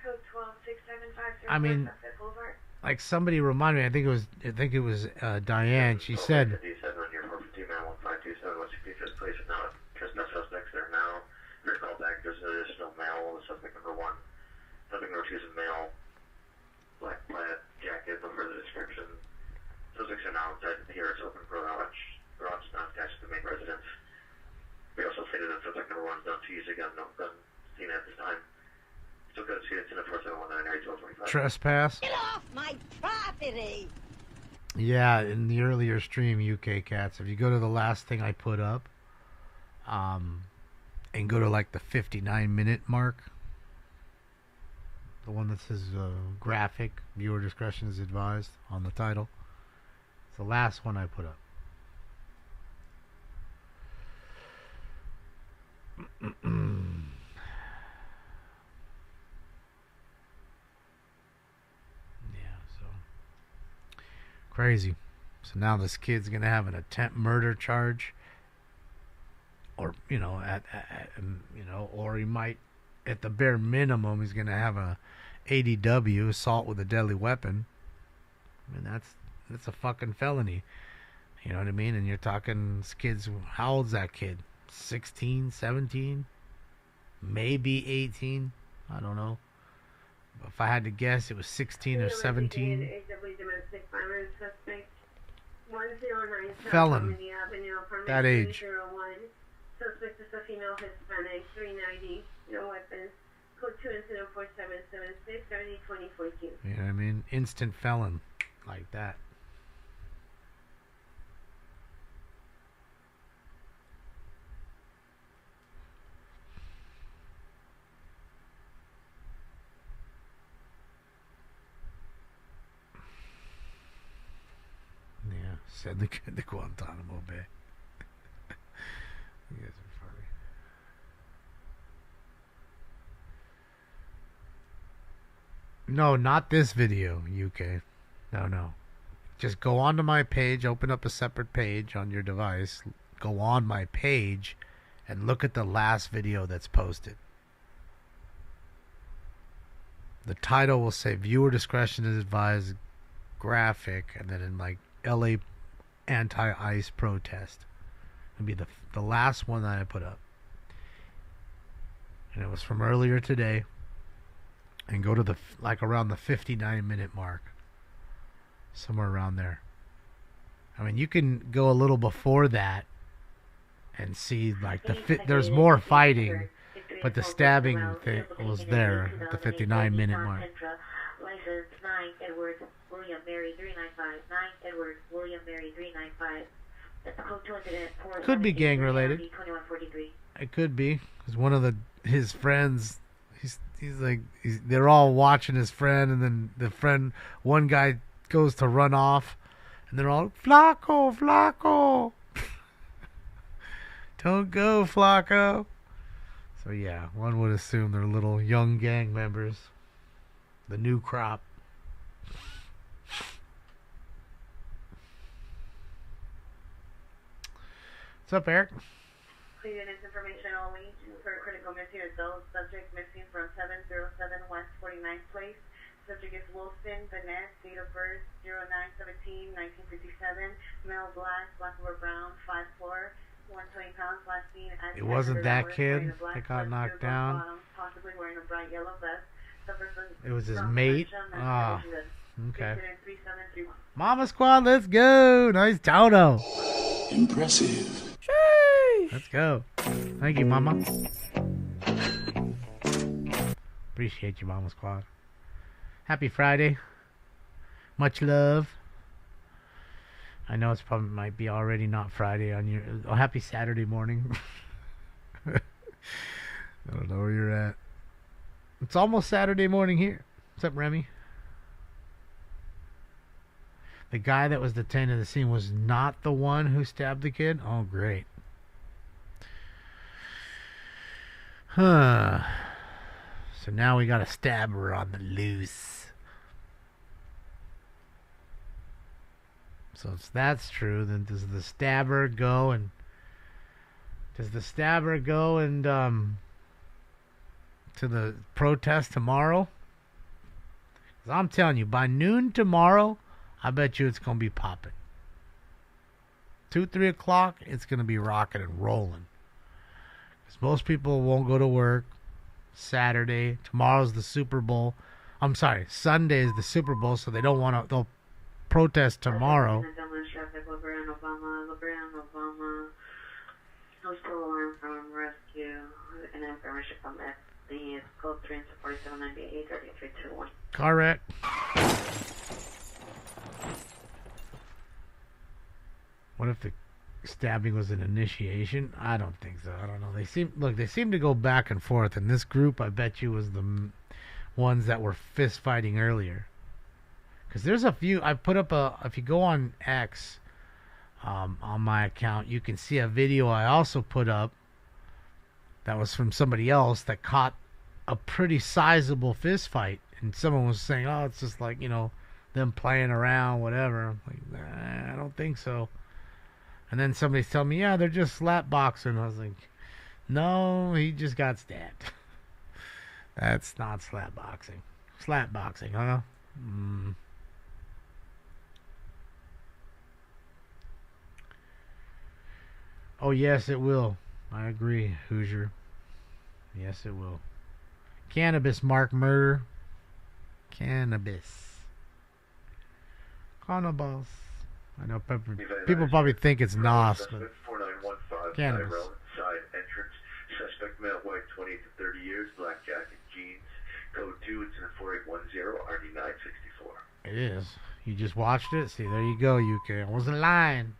Code 12675. I mean, like somebody reminded me. I think it was Diane. She said. Trespass suspects there now. Here's call back. There's an additional male. Suspect number 1. Suspect number 2 is a male. Black plaid jacket. No further description. Suspects are now inside here. It's open garage. Garage is not attached to the main residence. We also stated that suspect number 1 is known to use a gun. No gun seen at this time. Still good to see it. 4719 area 1225. Trespass. Get off my property! Yeah, in the earlier stream, UK Cats, if you go to the last thing I put up, and go to like the 59-minute mark, the one that says graphic, viewer discretion is advised on the title. It's the last one I put up. Crazy. So now this kid's gonna have an attempt murder charge, or or he might, at the bare minimum, he's gonna have a ADW, assault with a deadly weapon. I mean, that's a fucking felony. You know what I mean? And you're talking kids. How old's that kid? 16, 17, maybe 18. I don't know. If I had to guess, it was 16 or 17. Felon. That age. Suspect is a female Hispanic, 390, no weapons. Code 2 incident 4776, 702042. You know what I mean? Instant felon. Like that. Send the kid to Guantanamo Bay. You guys are funny. No, not this video, UK. No. Just go onto my page, open up a separate page on your device, go on my page, and look at the last video that's posted. The title will say viewer discretion is advised graphic, and then in like LA anti-ICE protest. It'll be the last one that I put up. And it was from earlier today. And go to the around the 59-minute mark. Somewhere around there. I mean, you can go a little before that and see like there's more fighting, but the stabbing thing was there at the 59-minute mark. License 9 Edward William Mary 395. 9 Edward William Mary 395. That's code 2 incident. Could be gang related. 2143. It could be because one of his friends. They're all watching his friend, and then one guy goes to run off, and they're all, Flaco, don't go, Flaco. So yeah, one would assume they're little young gang members, the new crop. What's up, Eric? Clear this information only for critical missing adult subject missing from 707 West 49th Place. Subject is Wilson Bennett, date of birth 09/17/1957, male black over brown, 5'4", 120 pounds, last seen at it wasn't that kid that got knocked down. Possibly wearing a bright yellow vest. It was his mate. Ah, okay. 373. Mama Squad, let's go. Nice Toto. Impressive. Let's go. Thank you, Mama. Appreciate you, Mama Squad. Happy Friday. Much love. I know it's probably might be already not Friday on your. Oh, happy Saturday morning. I don't know where you're at. It's almost Saturday morning here. What's up, Remy? The guy that was detained at the scene was not the one who stabbed the kid? Oh, great. Huh. So now we got a stabber on the loose. So if that's true, then does the stabber go and to the protest tomorrow? 'Cause I'm telling you, by noon tomorrow, I bet you it's going to be popping. 2, 3 o'clock, it's going to be rocking and rolling. Because most people won't go to work Saturday. Tomorrow's the Super Bowl. I'm sorry, Sunday is the Super Bowl, so they don't want to. They'll protest tomorrow. Obama. Postal alarm from rescue and information from the code 347983321. Correct. What if the stabbing was an initiation? I don't think so. I don't know. They seem to go back and forth. And this group, I bet you, was the ones that were fist fighting earlier. Because there's a few. I put up if you go on X, on my account, you can see a video I also put up that was from somebody else that caught a pretty sizable fist fight. And someone was saying, oh, it's just like, them playing around, whatever. I'm like, nah, I don't think so. And then somebody's telling me, yeah, they're just slap boxing. I was like, no, he just got stabbed. That's not slap boxing. Slap boxing, huh? Oh, yes, it will. I agree, Hoosier. Yes, it will. Cannabis, Mark Murder. Cannabis. Cannabis. I know people probably think it's NOS, but 4915 cannabis. Side entrance. Suspect male, white, 20 to 30 years, black jacket, jeans. Code 2, it's in 4810, RD964. It is. You just watched it? See, there you go, UK. I wasn't lying.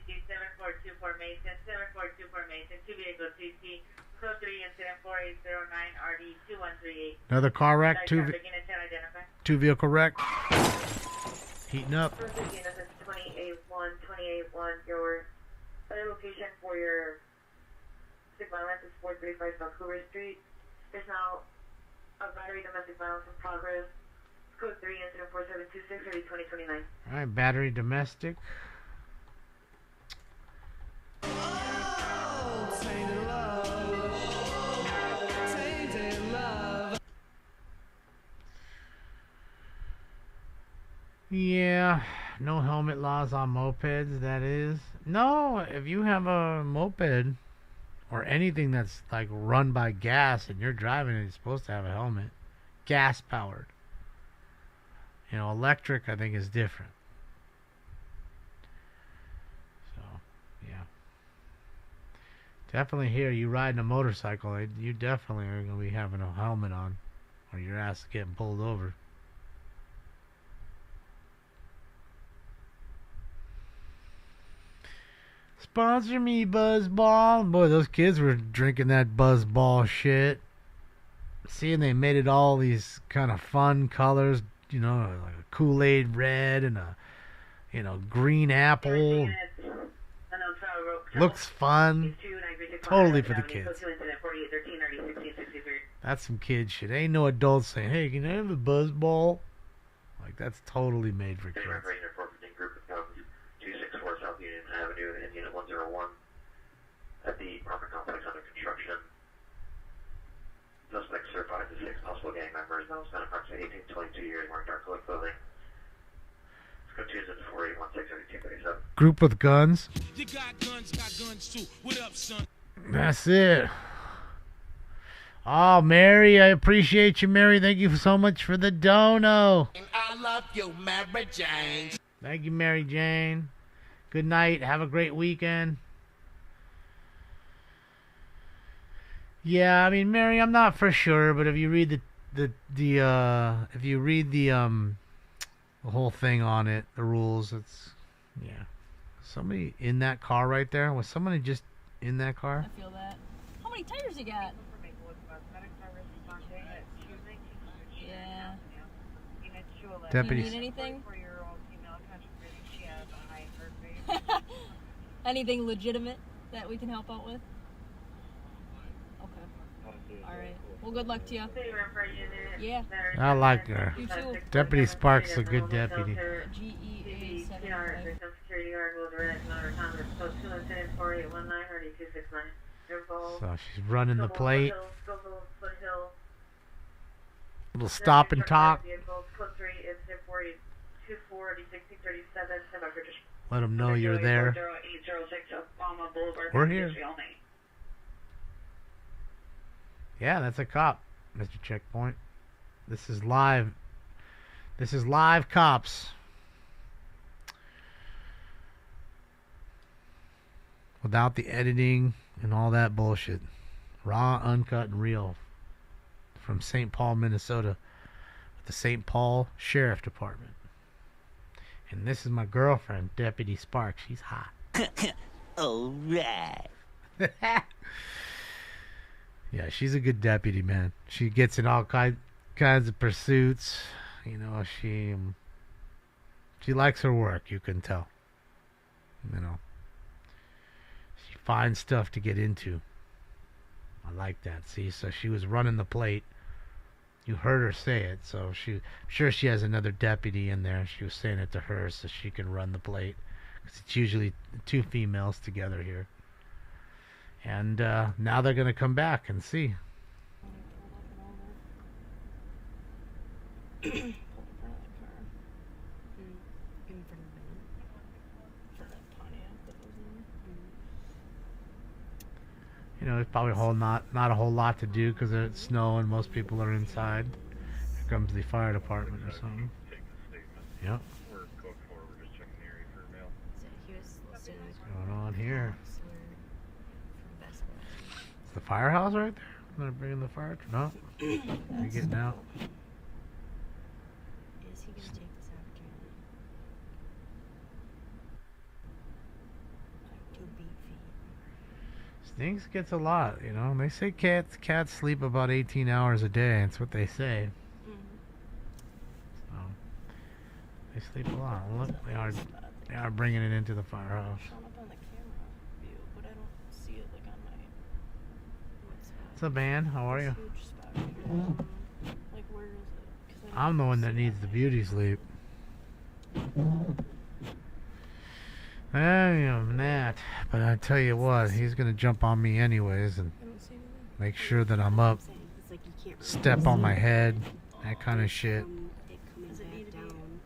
742 Mason, 742 Mason, 2 vehicle CC, code 3 incident 4809, RD2138. Another car wreck, two vehicle wreck. Heating up. your other location for your domestic violence is 435 South Hoover Street. There's now a battery domestic violence in progress. Code 3, incident 4726, early 2029. Alright, battery domestic. Yeah, no helmet laws on mopeds, that is. No, if you have a moped or anything that's like run by gas and you're driving it, you're supposed to have a helmet. Gas powered. You know, electric I think is different. So, yeah. Definitely here, you riding a motorcycle, you definitely are going to be having a helmet on or your ass is getting pulled over. Sponsor me, Buzzball. Boy, those kids were drinking that Buzzball shit. Seeing they made it all these kind of fun colors, you know, like a Kool-Aid red and a, you know, green apple. Looks fun. Totally for the kids. That's some kid shit. Ain't no adults saying, hey, can I have a Buzzball? Like, that's totally made for kids. 264 South Union Avenue and Unit 101 at the apartment complex under construction. Suspect certified to 6 possible gang members. Now spent approximately 18 to 22 years wearing dark colored clothing. Let's go Tuesday to 4816 Group with guns. You got guns too. What up, son? That's it. Oh, Mary, I appreciate you, Mary. Thank you so much for the dono. And I love you, Mary Jane. Thank you, Mary Jane. Good night. Have a great weekend. Yeah, I mean, Mary, I'm not for sure, but if you read the whole thing on it, the rules, it's yeah. Somebody in that car right there? Was somebody just in that car? I feel that. How many tires you got? Yeah. Deputies. You need anything? Anything legitimate that we can help out with? Okay. Alright. Well, good luck to you. Yeah. I like her. You too. Deputy Sparks is a good deputy. GEA 75. Security guard will direct another time to post 2 incident 4819 or 269. So she's running the plate. Little stop and talk. Let them know you're there. We're here. Yeah, that's a cop, Mr. Checkpoint. This is live. This is live cops. Without the editing and all that bullshit. Raw, uncut, and real. From St. Paul, Minnesota. With the St. Paul Sheriff Department. And this is my girlfriend, Deputy Sparks. She's hot. Alright. Yeah, she's a good deputy, man. She gets in all kinds of pursuits. You know, she likes her work, you can tell. You know. She finds stuff to get into. I like that. See, so she was running the plate. You heard her say it, so I'm sure she has another deputy in there. She was saying it to her so she can run the plate. 'Cause it's usually 2 females together here. And now they're going to come back and see. You know, there's probably not a whole lot to do because it's snow and most people are inside. Here comes the fire department or something. Yep. What's going on here? Is the firehouse right there? They're bringing the fire truck? No. They're getting out. Is he going to take this opportunity? Like 2 beat feet. Stinks gets a lot, you know. They say cats sleep about 18 hours a day. That's what they say. So they sleep a lot. Look, they are bringing it into the firehouse. I don't see it like on my. What's up, man? How are you? Huge spot right here. Like where is it? 'Cause I I'm the don't one see that needs it. the beauty sleep. I am that, but I tell you what, he's gonna jump on me anyways and I don't see anything. make sure that I'm up, It's like you can't really step on my head, that kind of shit. it coming back down.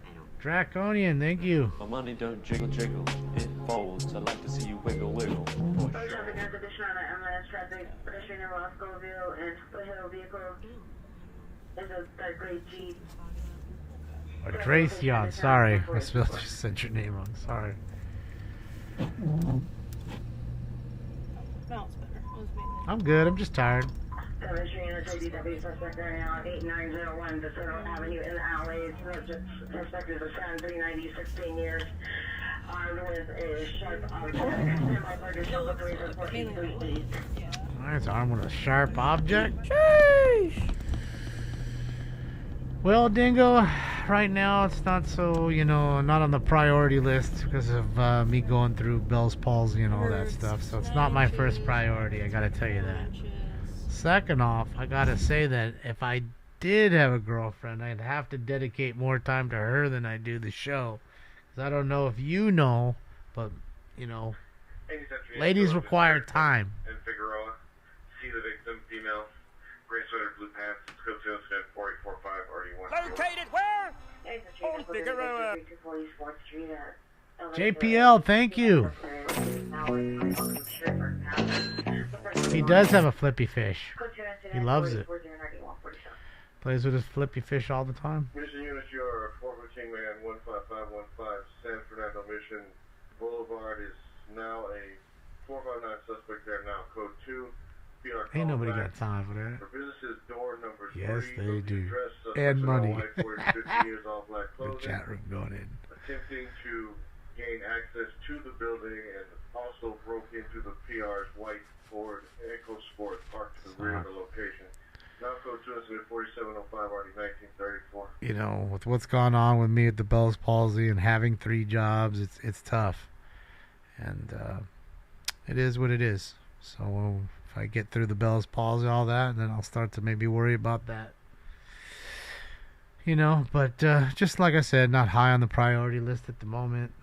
I don't. Draconian, thank you. My money don't jiggle jiggle, it folds. I like to see you wiggle wiggle. For Traffic sure. has addition on the MLS traffic, pedestrian in Roscoville and foothill vehicle is a dark gray Jeep. Or Tracion, sorry. I just said your name wrong, sorry. No, it's better. It was mainly. I'm good, I'm just tired. Pedestrian and JDW suspect right now, 8901 DeSoto Avenue in the alleys. Suspect is a 390, 16 years. Armed with a sharp object. Standby for additional authorities at 1438. Alright, it's armed with a sharp object. Sheesh! Well, Dingo, right now it's not so, not on the priority list because of me going through Bell's palsy and all that stuff. So it's not my first priority, I gotta tell you that. Second off, I gotta say that if I did have a girlfriend, I'd have to dedicate more time to her than I do the show. 'Cause I don't know if you know, but, ladies require time. And Figueroa, see the victim, female, gray sweater, blue pants, scope 2 incident 4845 RD1. Located where? On Figueroa. JPL, thank you. He does have a flippy fish. He loves it. Plays with his flippy fish all the time. Mission Unit, you are 415 man 15515 San Fernando Mission Boulevard is now a 459 suspect there now. Code 2. Ain't nobody got time for that. For businesses, door number 3. Yes, they do. Address, And money. White, 40, 50 years, all black The clothing. chat room going in. Attempting to gain access to the building and also broke into the PR's white Ford EcoSport parked to the rear of the location. Now code 2 incident 4705 RD 1934. With what's gone on with me at the Bell's palsy and having 3 jobs, it's tough. And it is what it is. So if I get through the Bell's palsy, all that, then I'll start to maybe worry about that. But just like I said, not high on the priority list at the moment.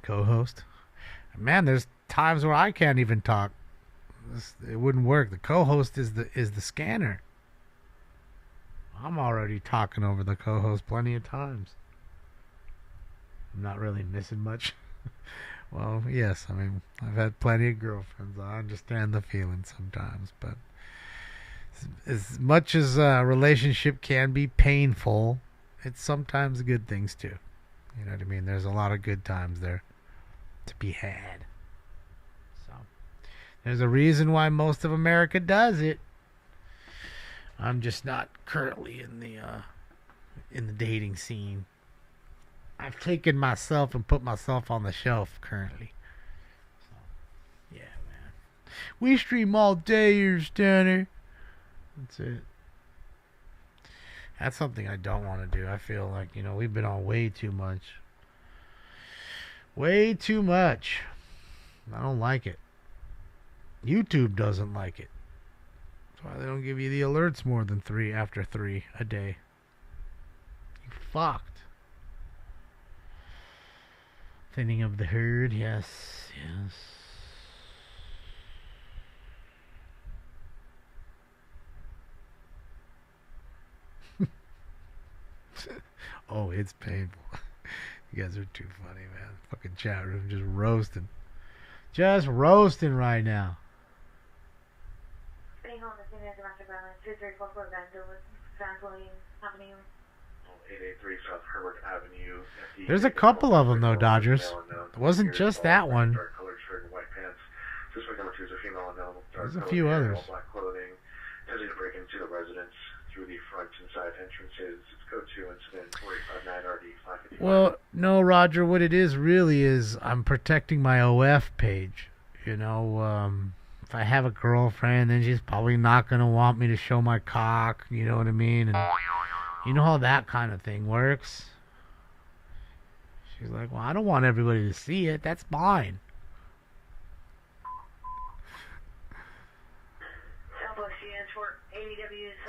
Co-host. Man, there's times where I can't even talk. It wouldn't work. The co-host is the scanner. I'm already talking over the co-host plenty of times. I'm not really missing much. Well, yes, I've had plenty of girlfriends. I understand the feeling sometimes, but as much as a relationship can be painful, it's sometimes good things too. You know what I mean? There's a lot of good times there to be had. So there's a reason why most of America does it. I'm just not currently in the dating scene. I've taken myself and put myself on the shelf currently. So, yeah, man. We stream all day here, Stanner. That's it. That's something I don't want to do. I feel like, we've been on way too much. Way too much. I don't like it. YouTube doesn't like it. That's why they don't give you the alerts more than 3 after 3 a day. You fucked. Thinning of the herd, yes. Oh, it's painful. You guys are too funny, man. Fucking chat room just roasting. Just roasting right now. Staying home, the same as domestic violence, 2344 Avenue. 883 South Herbert Avenue. There's a couple of them, though, Dodgers. It wasn't just that one. There's a few others. Black clothing. Attempting to break into the residence through the front and side entrances. It's code 2 incident 459 RD 555. Well, no, Roger, what it is really is I'm protecting my OF page. If I have a girlfriend, then she's probably not going to want me to show my cock, you know what I mean? And you know how that kind of thing works? She's like, well, I don't want everybody to see it. That's mine.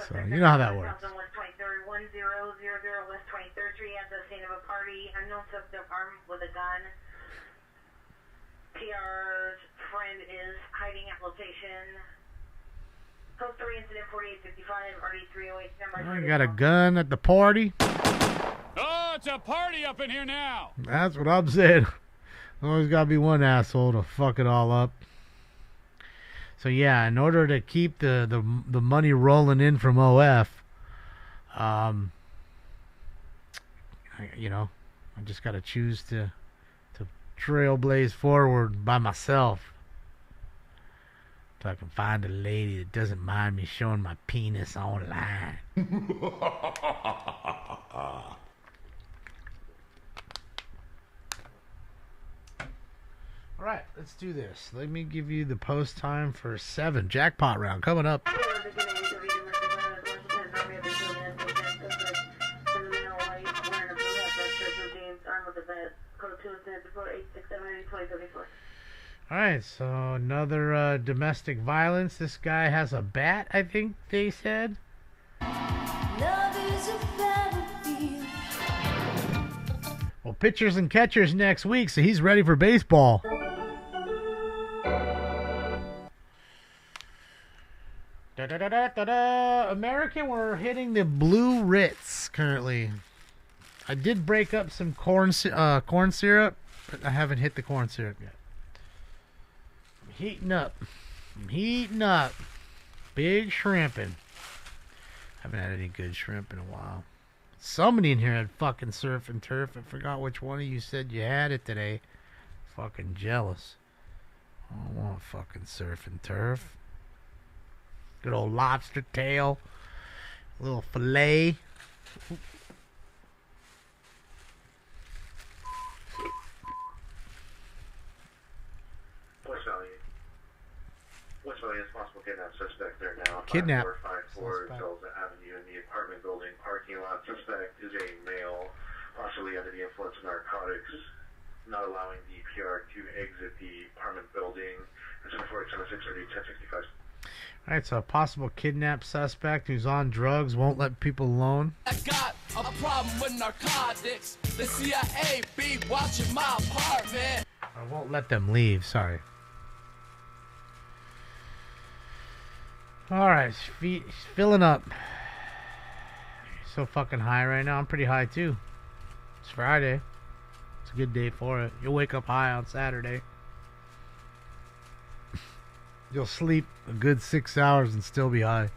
So, you know how that works. West 23rd, 1000 West 23rd Street at the scene of a party. Unknown suspect armed with a gun. PR's friend is hiding at location. Code 3 incident 4855, RD 308, number. I got a gun at the party. Oh, it's a party up in here now. That's what I'm saying. Always got to be one asshole to fuck it all up. So yeah, in order to keep the money rolling in from OF, I just got to choose to trailblaze forward by myself. So I can find a lady that doesn't mind me showing my penis online. All right, let's do this. Let me give you the post time for 7. Jackpot round coming up. All right, so another domestic violence. This guy has a bat, I think they said. Well, pitchers and catchers next week, so he's ready for baseball. American, we're hitting the blue Ritz currently. I did break up some corn syrup, but I haven't hit the corn syrup yet. I'm heating up. Big shrimping. Haven't had any good shrimp in a while. Somebody in here had fucking surf and turf. I forgot which one of you said you had it today. Fucking jealous. I don't want fucking surf and turf. Good old lobster tail. A little filet. What's really is possible kidnap suspect there now. Kidnap. 5454 Delta Avenue in the apartment building parking lot. Suspect is a male, possibly under the influence of narcotics, not allowing the PR to exit the apartment building. It's 1065. Alright, so a possible kidnap suspect who's on drugs won't let people alone. I got a problem with narcotics. The CIA be watching my apartment. I won't let them leave, sorry. Alright, he's filling up. So fucking high right now. I'm pretty high too. It's Friday. It's a good day for it. You'll wake up high on Saturday. You'll sleep a good 6 hours and still be high.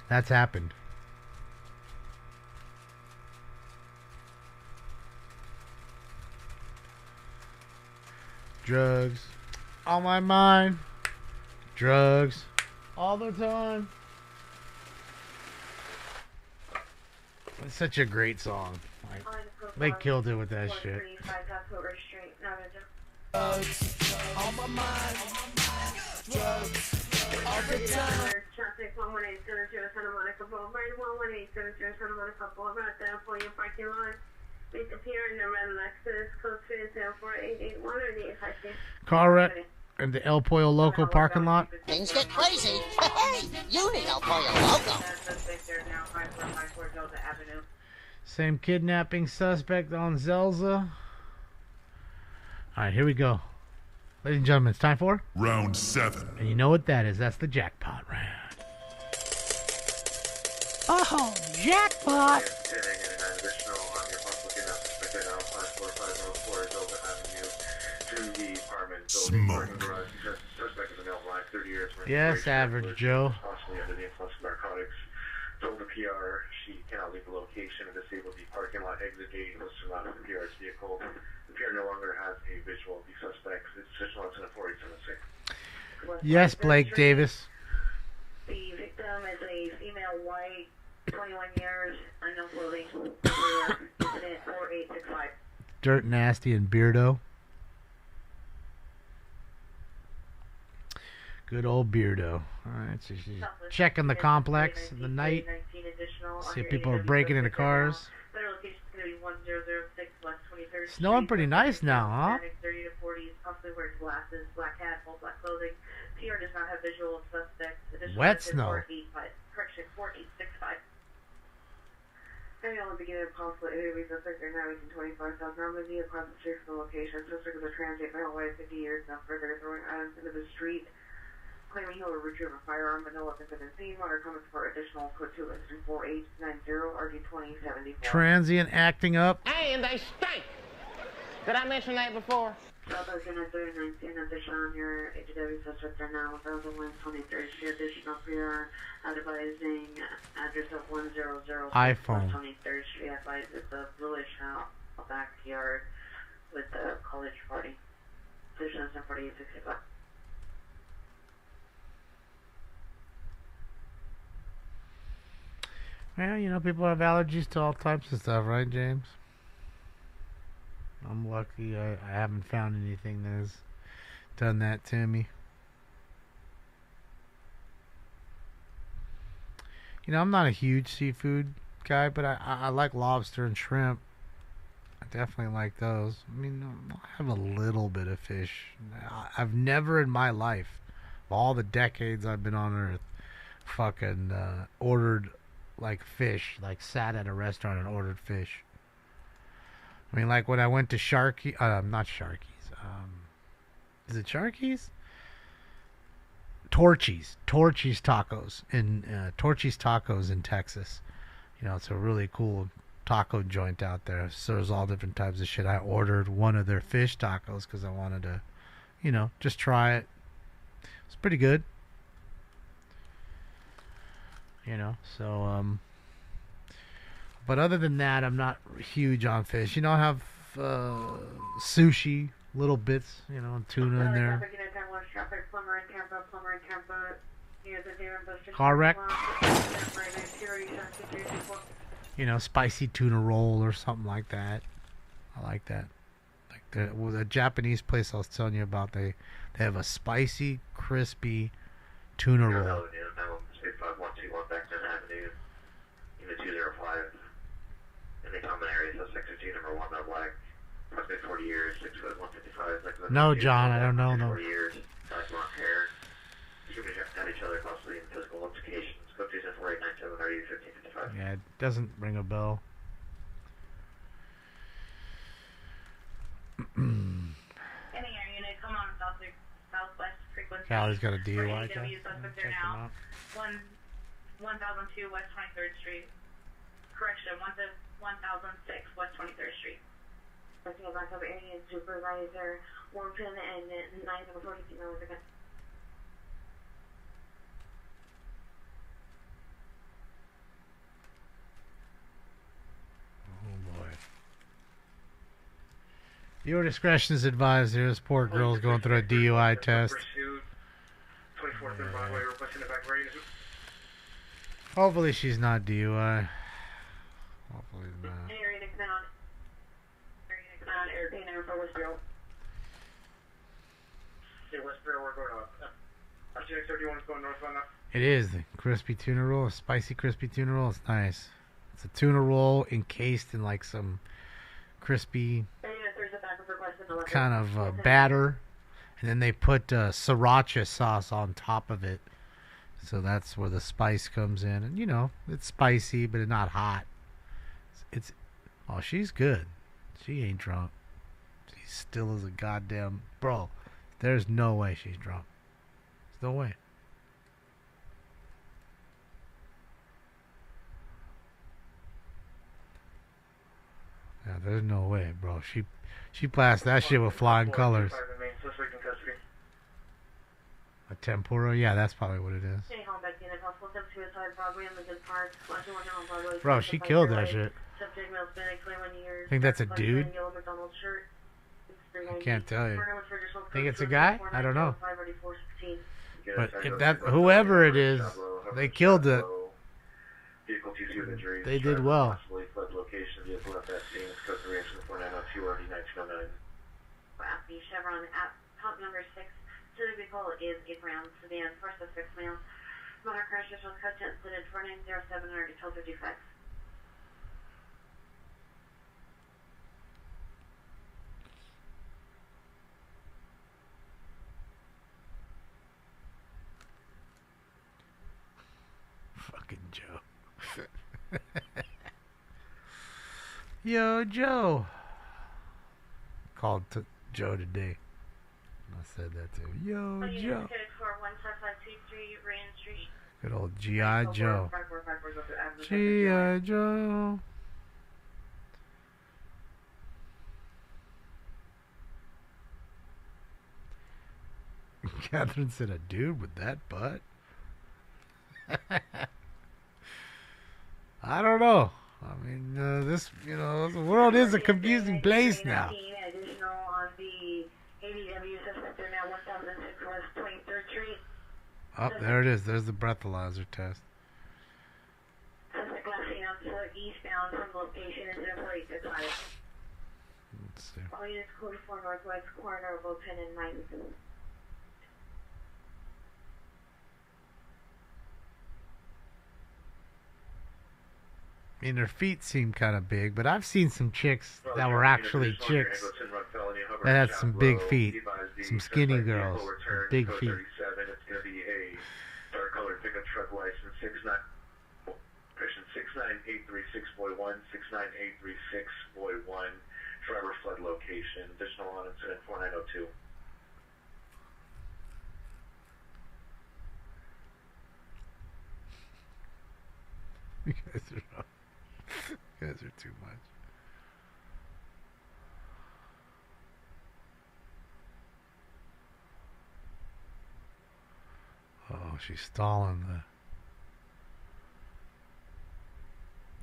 That's happened. Drugs on my mind. Drugs all the time. It's such a great song. Like, they killed it with that shit. Drugs on my mind. Drugs all the time. Traffic 11800 Santa Monica Boulevard, 11800 Santa Monica Boulevard, there for your parking lot. Please appear in the red Lexus, code 374-881 or the 852. Car wreck in the El Pollo Loco parking lot. Things get crazy. Hey, you need El Pollo Loco. Same kidnapping suspect on Zelza. Alright, here we go. Ladies and gentlemen, it's time for Round 7. And you know what that is. That's the jackpot round. Oh, jackpot! Smoke. Yes, Average Joe. Possibly under the influence of narcotics. Told the PR she cannot leave the location and disabled the parking lot exit gate was surrounded with the PR's vehicle. The PR no longer has a visual of the suspects. It's just once in a 4876. Yes, Blake Davis. The victim is a female, white, 21 years, unknown clothing. Incident 4865. Dirt Nasty and Beardo. Good old Beardo. Alright, so she's checking the complex in the night. See if people are breaking into cars. Better location is going to be 1006 Snowing pretty nice now, huh? 30 to 40, possibly wears glasses, black hat, full black clothing. PR does not have visual suspects. Wet snow. 4865. Any on the beginning of possible interviews, suspect are now within 25,000 Normandy across the street from the location. Suspect is a transient male, weighs 50 years, now further throwing items into the street, claiming he will retrieve a firearm, but no weapons have been seen. Water comments for additional code 2 listed 4890 RG2074. Transient acting up. Hey, and they stink! Did I mention that before? South Ocean at 3919 at the Sean here. HW suspects are now 1023rd Street. Additional PR advising address of 100 iPhone. 23rd Street. Advised it's a bluish backyard with the college party. Position 4865. Well, you know, people have allergies to all types of stuff, right, James? I'm lucky I haven't found anything that has done that to me. You know, I'm not a huge seafood guy, but I like lobster and shrimp. I definitely like those. I mean, I have a little bit of fish. I've never in my life, of all the decades I've been on Earth, fucking ordered like fish, like sat at a restaurant and ordered fish. I mean, like when I went to Sharky, not Sharky's. Is it Sharky's? Torchy's Tacos in Torchy's Tacos in Texas. You know, it's a really cool taco joint out there. Serves all different types of shit. I ordered one of their fish tacos because I wanted to, you know, just try it. It's pretty good. You know, so but other than that, I'm not huge on fish. You know, I have sushi, little bits, you know, tuna in there. Car wreck. You know, spicy tuna roll or something like that. I like that. Like the Japanese place I was telling you about, they have a spicy, crispy tuna roll. 5121 Beckman Avenue, unit 205. In the common area, suspect is number 1, no black, approximately 40 years, 6 foot 155. No, John, I don't know. 40 years, dark blonde hair. Distributors at each other, possibly in physical altercations. Code 24897 RU 1555. Yeah, it doesn't ring a bell. Any air unit, come on, southwest frequency. Callie's got a DUI test. Suspect there now. 1002 West 23rd Street. Correction, 1006 West 23rd Street. I think about cover area supervisor Warren and 940 female again. Oh boy. Your discretion is advised here. This poor girl's going through a DUI test. Hopefully she's not DUI. Hopefully not. It is the crispy tuna roll, a spicy crispy tuna roll. It's nice. It's a tuna roll encased in like some crispy kind of batter, and then they put sriracha sauce on top of it. So that's where the spice comes in, and you know it's spicy, but it's not hot. It's oh, she's good. She ain't drunk. She's still as a goddamn bro. There's no way she's drunk. There's no way. Yeah, there's no way, bro. She blasted that shit with flying colors. A tempura? Yeah, that's probably what it is. Bro, she killed that shit. Think that's a dude? I can't tell you. Think it's a guy? I don't know. But if that, whoever it is, they killed it. They did well. Chevron at top number 6. City vehicle is a brown sedan. First of 6 males. Motor crash was cut to incident 4907 or 1255. Fucking Joe. Yo, Joe. Called Joe today. I said that to him. Yo, Joe. Good old G.I. Joe. G.I. Joe. Catherine said, a dude with that butt? I don't know. I mean, this, you know, the world is a confusing place now. Additional on the ADW suspect there now 1006 West 23rd Street. Oh, there it is. There's the breathalyzer test. Suspect last seen on foot eastbound from location incident for 865. Let's see. All units 44 Northwest corner of Open and 9. I mean, her feet seem kind of big, but I've seen some chicks that were actually chicks that had some big feet. Some skinny girls with big feet. It's going to be a dark colored pickup truck license 69836.1, 69836.1, driver flood location, additional on incident 4902. You guys are not. You guys are too much. Oh, she's stalling the...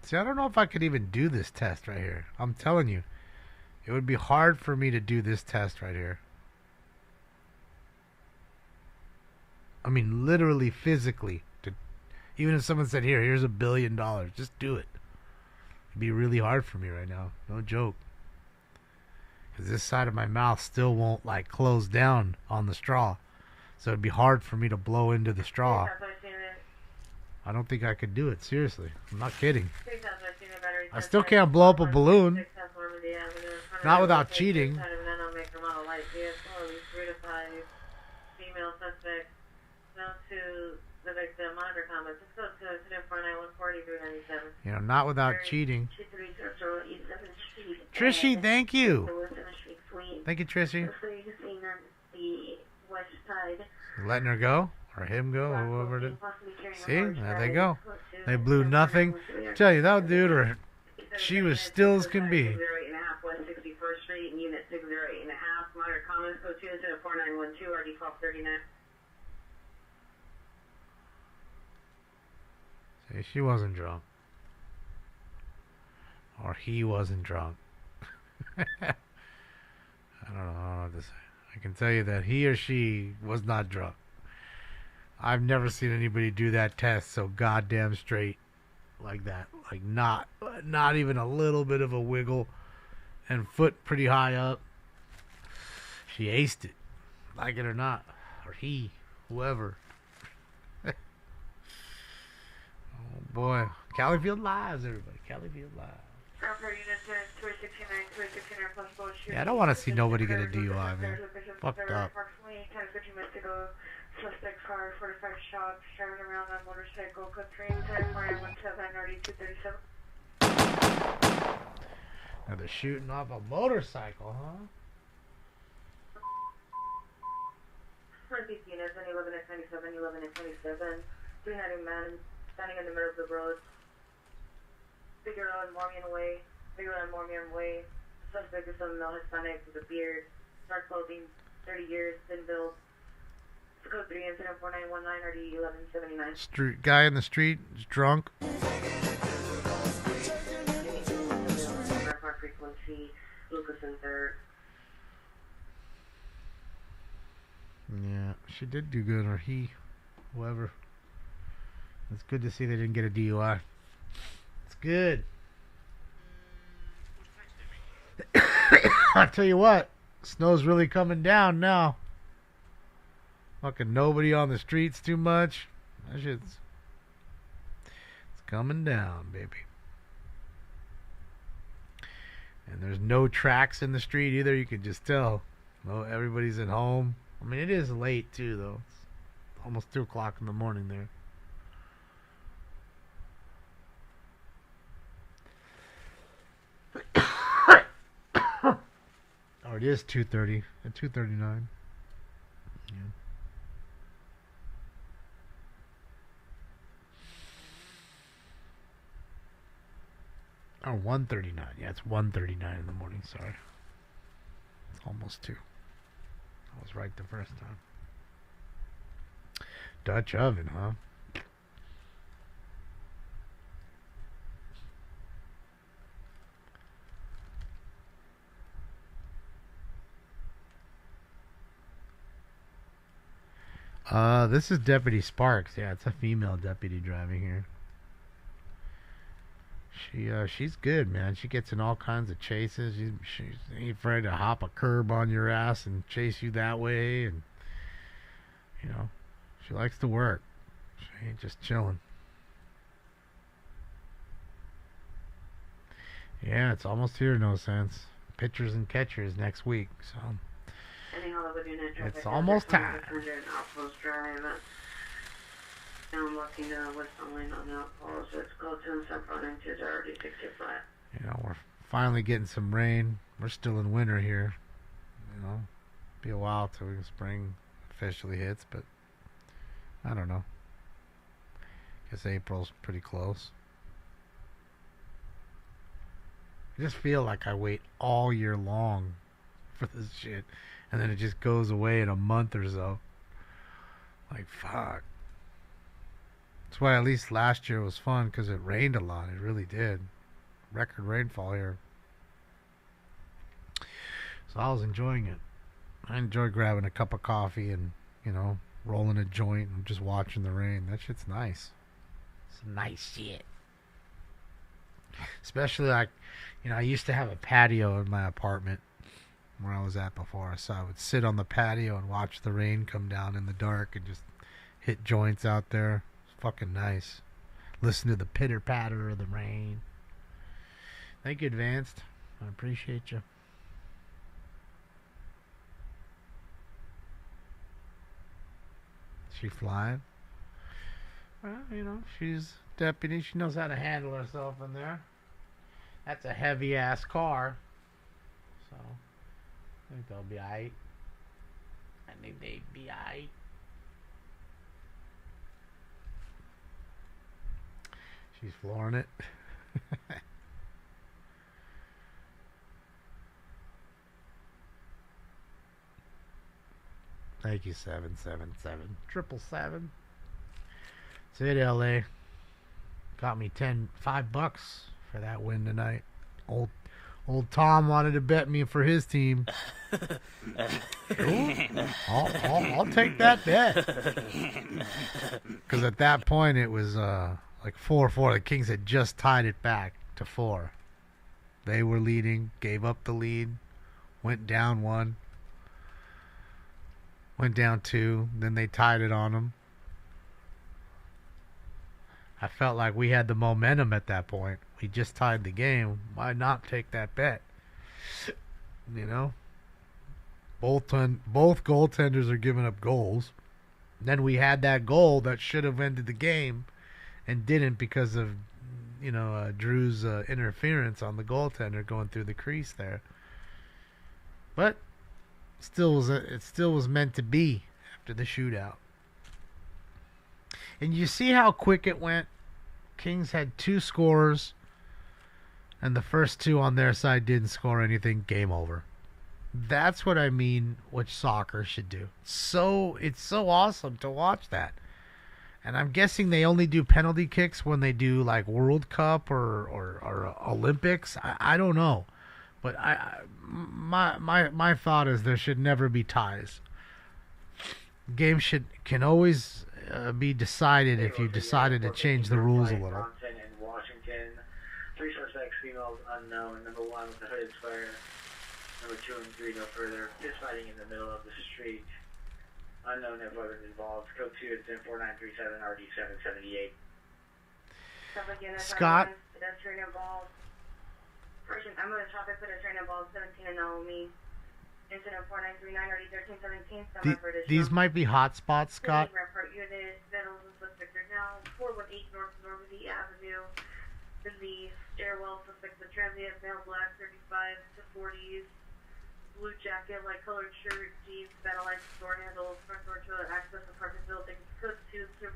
See, I don't know if I could even do this test right here. I'm telling you. It would be hard for me to do this test right here. I mean, literally, physically. Even if someone said, here's $1 billion, just do it. It'd be really hard for me right now. No joke. Because this side of my mouth still won't, like, close down on the straw. So it'd be hard for me to blow into the straw. I don't think I could do it, seriously. I'm not kidding. I still can't blow up a balloon. Not without cheating. Female suspect, known to the victim, monitor comments. Let's go to incident 49140-397. You know, not without cheating. Trishy, thank you. Thank you, Trishy. Letting her go? Or him go? Or whoever it is. See? There they go. They blew nothing. I tell you, that dude, or she was still as can be. 608.5 West 61st Street, unit 608.5. Monitor comments, go to incident 4912, RD 1239. See, she wasn't drunk. Or he wasn't drunk. I don't know what to say. I can tell you that he or she was not drunk. I've never seen anybody do that test so goddamn straight like that. Like not even a little bit of a wiggle, and foot pretty high up. She aced it, like it or not, or he, whoever. Oh boy, Califield Lives, everybody. Califield Lives. Yeah, I don't want to see nobody get a DUI, man. Fucked up. Approximately 10-15 minutes ago, suspect fired 45 shots, driving around on motorcycle, code 310-417, RD 237. Now they're shooting off a motorcycle, huh? Northeast units, 11 at 97, 11 at 27. 300 men standing in the middle of the road. Figueroa and Mormion Way. Figueroa and Mormion Way. Suspect is some male Hispanic with a beard. Dark clothing, 30 years, thin build. Code 3 incident 4919 RD 1179. Street guy in the street is drunk. Frequency, Lucas and 3rd. Yeah, she did do good, or he, whoever. It's good to see they didn't get a DUI. It's good. I'll tell you what, snow's really coming down now. Fucking nobody on the streets too much. That shit's... It's coming down, baby. And there's no tracks in the street either. You can just tell. No, everybody's at home. I mean, it is late too, though. It's almost 2 o'clock in the morning there. Or it is 2:30 at 2:39. Yeah. Oh, 1:39. Yeah, it's 1:39 in the morning. Sorry. It's almost 2. I was right the first time. Dutch oven, huh? This is Deputy Sparks. Yeah, it's a female deputy driving here. She's good, man. She gets in all kinds of chases. She's ain't afraid to hop a curb on your ass and chase you that way, and you know, she likes to work. She ain't just chilling. Yeah, it's almost here, no sense. Pitchers and catchers next week, so it's almost time. I'm looking what's the line on outpost. Let's go to some front inches already 60 flat. You know, we're finally getting some rain. We're still in winter here. You know, be a while till spring officially hits, but I don't know. Guess April's pretty close. I just feel like I wait all year long for this shit, and then it just goes away in a month or so. Like, fuck. That's why at least last year was fun, because it rained a lot. It really did. Record rainfall here. So I was enjoying it. I enjoy grabbing a cup of coffee and, you know, rolling a joint and just watching the rain. That shit's nice. It's nice shit. Especially like, you know, I used to have a patio in my apartment where I was at before. So I would sit on the patio and watch the rain come down in the dark and just hit joints out there. Fucking nice. Listen to the pitter patter of the rain. Thank you, Advanced. I appreciate you. Is she flying? Well, you know, she's deputy. She knows how to handle herself in there. That's a heavy ass car. So I think they'll be alright. I think they'd be alright. She's flooring it. Thank you, 777 777. That's it, LA. Got me $5 for that win tonight. Old Tom wanted to bet me for his team. Cool. I'll take that bet. Because at that point it was like 4-4. The Kings had just tied it back to 4. They were leading, gave up the lead, went down 1, went down 2, then they tied it on them. I felt like we had the momentum at that point. We just tied the game. Why not take that bet? You know? Both goaltenders are giving up goals. Then we had that goal that should have ended the game and didn't because of, you know, Drew's interference on the goaltender going through the crease there. But it still was meant to be after the shootout. And you see how quick it went? Kings had 2 scorers, and the first 2 on their side didn't score anything. Game over. That's what I mean, which soccer should do. It's so awesome to watch that. And I'm guessing they only do penalty kicks when they do like World Cup or Olympics. I don't know. But my thought is there should never be ties. Games can always be decided if you decided to change the rules a little. In Washington, 3 suspects, females unknown. Number 1 with the hooded sweater. Number 2 and 3 no further. Fist fighting in the middle of the street. Unknown if weapons involved. Code 2 is 4937 RD 778. Scott. Pedestrian involved. Person, I'm going to traffic pedestrian involved 17 and me. Incident 4939 RD 1317. These might be hot spots, Scott. Report unit. Vitals and suspects are now 418 North Normandy Avenue. The stairwell suspects the transient male black 35 to 40s. blue jacket, light colored shirt, jeans, metal lights, door handles, front door to access apartment building, code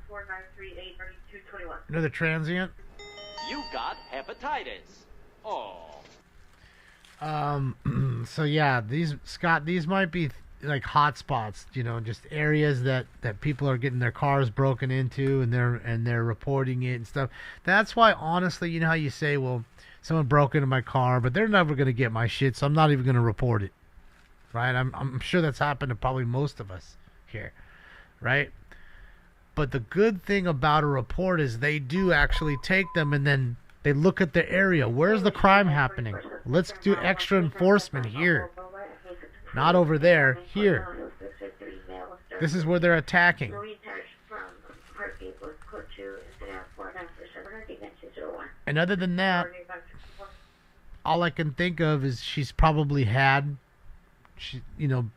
249383221. Another transient. You got hepatitis. Oh. So yeah, these might be like hot spots, you know, just areas that people are getting their cars broken into and they're reporting it and stuff. That's why, honestly, you know how you say, well, someone broke into my car, but they're never going to get my shit, so I'm not even going to report it. Right? I'm sure that's happened to probably most of us here. Right? But the good thing about a report is they do actually take them and then they look at the area. Where's the crime happening? Let's do extra enforcement here. Not over there. Here. This is where they're attacking. And other than that, all I can think of is she's probably had,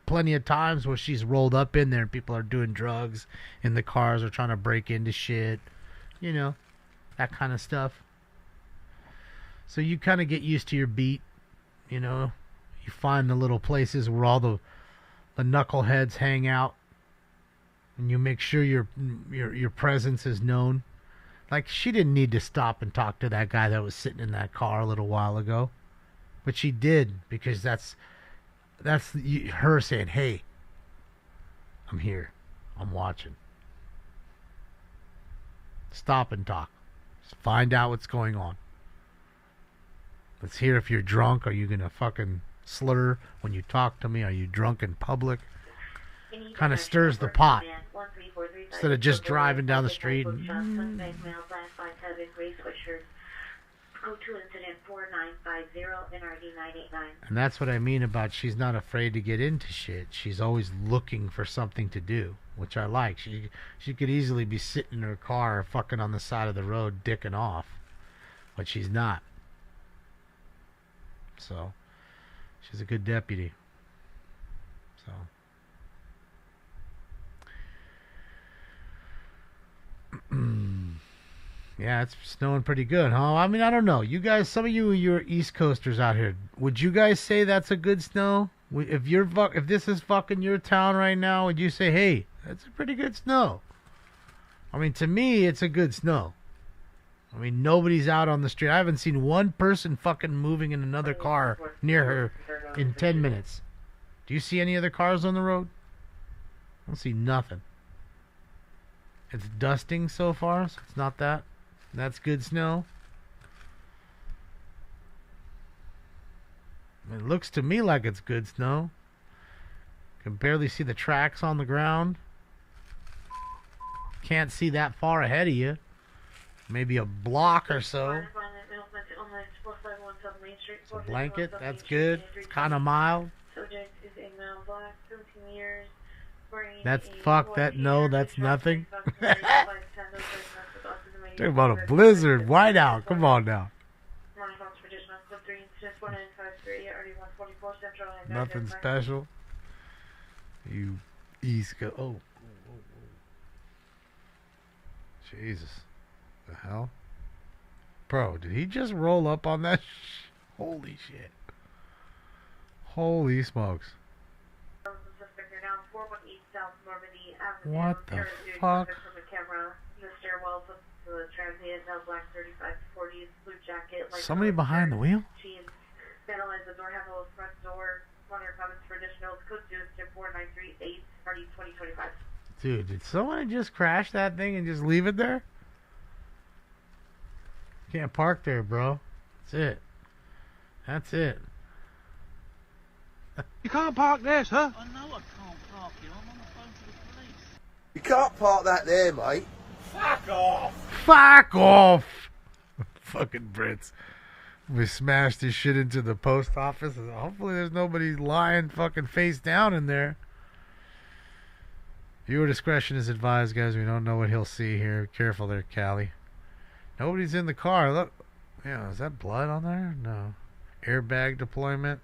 plenty of times where she's rolled up in there and people are doing drugs in the cars or trying to break into shit. You know, that kind of stuff. So you kind of get used to your beat, you know. You find the little places where all the knuckleheads hang out, and you make sure your presence is known. Like, she didn't need to stop and talk to that guy that was sitting in that car a little while ago, but she did, because that's her saying, "Hey, I'm here, I'm watching. Stop and talk. Just find out what's going on. Let's hear if you're drunk. Are you gonna fucking slur when you talk to me? Are you drunk in public?" Kind of stirs the pot. Instead of just driving down the street and, and that's what I mean about she's not afraid to get into shit. She's always looking for something to do, which I like. She could easily be sitting in her car fucking on the side of the road dicking off, but she's not. So she's a good deputy. So yeah, it's snowing pretty good, huh? I mean, I don't know. You guys, some of you're East Coasters out here. Would you guys say that's a good snow? If this is fucking your town right now, would you say, "Hey, that's a pretty good snow"? I mean, to me, it's a good snow. I mean, nobody's out on the street. I haven't seen one person fucking moving in another car near her in 10 minutes. Do you see any other cars on the road? I don't see nothing. It's dusting so far, so it's not that. That's good snow. It looks to me like it's good snow. Can barely see the tracks on the ground. Can't see that far ahead of you. Maybe a block or so. It's a blanket. That's good. It's kind of mild. That's fuck. No, that's nothing. Talk about a blizzard. Whiteout. Come on now. Nothing special. You East Coast. Oh. Jesus. The hell? Bro, did he just roll up on that? Holy shit. Holy smokes. What the fuck? Somebody behind the wheel? Dude, did someone just crash that thing and just leave it there? Can't park there, bro. That's it. That's it. You can't park this, huh? I know I can't park you. I'm on the phone to the police. You can't park that there, mate. Fuck off! Fuck off! Fucking Brits. We smashed this shit into the post office. Hopefully there's nobody lying fucking face down in there. Viewer discretion is advised, guys. We don't know what he'll see here. Careful there, Callie. Nobody's in the car. Look. Yeah, is that blood on there? No. Airbag deployment?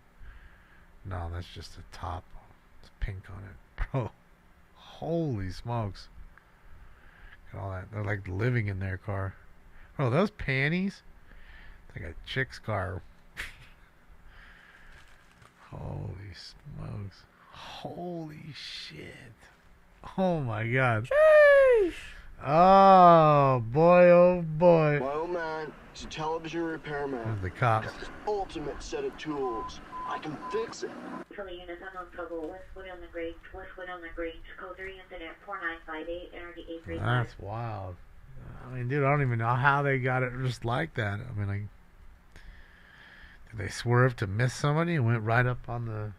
No, that's just a top. It's pink on it. Bro. Holy smokes. Look at all that. They're like living in their car. Oh, those panties? It's like a chick's car. Holy smokes. Holy shit. Oh my god. Oh boy, oh boy. My old man is a television repairman. The cops. Got this ultimate set of tools. I can fix it. Philly units unknown trouble. Westwood on the Grange. Westwood on the Grange. Code 3 incident 4958. Energy 835. That's wild. I mean, dude, I don't even know how they got it just like that. I mean, like, did they swerve to miss somebody and went right up on the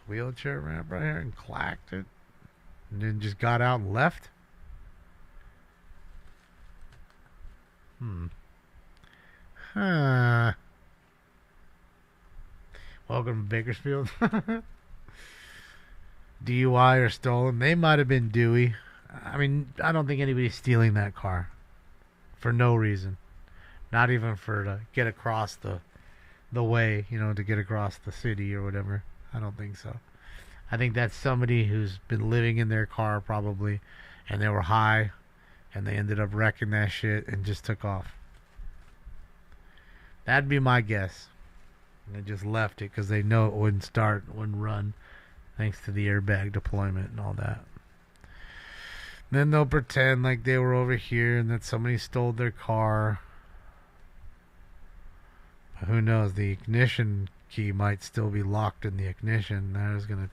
wheelchair ramp right here and clacked it? And then just got out and left? Huh. Welcome to Bakersfield. DUI or stolen. They might have been Dewey. I mean, I don't think anybody's stealing that car. For no reason. Not even for to get across the way, you know, to get across the city or whatever. I don't think so. I think that's somebody who's been living in their car probably, and they were high, and they ended up wrecking that shit and just took off. That'd be my guess. And they just left it because they know it wouldn't start, wouldn't run, thanks to the airbag deployment and all that. Then they'll pretend like they were over here and that somebody stole their car. But who knows? The ignition key might still be locked in the ignition. That is gonna,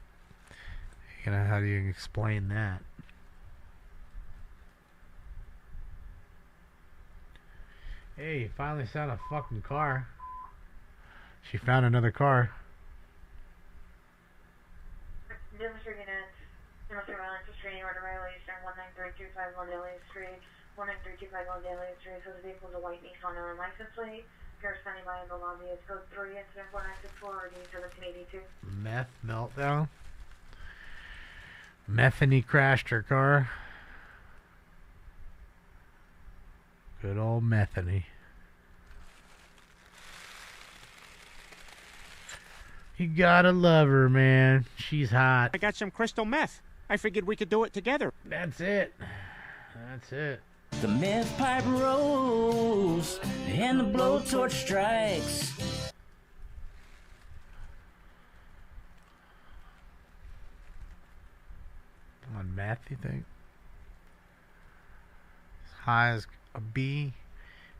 how do you explain that? Hey, finally found a fucking car. She found another car. Demonstrator units. Demonstrator violence restraining order violation 19325 Daly Street. 19325 Daly Street. So the vehicle is a white Nissan on license plate. Here standing by in the lobby is code 3 incident 4964 RD 1782. Meth meltdown. Methany crashed her car. Good old Methany. You gotta love her, man. She's hot. I got some crystal meth. I figured we could do it together. That's it. That's it. The meth pipe rolls and the blowtorch strikes. On meth, you think? As high as a bee.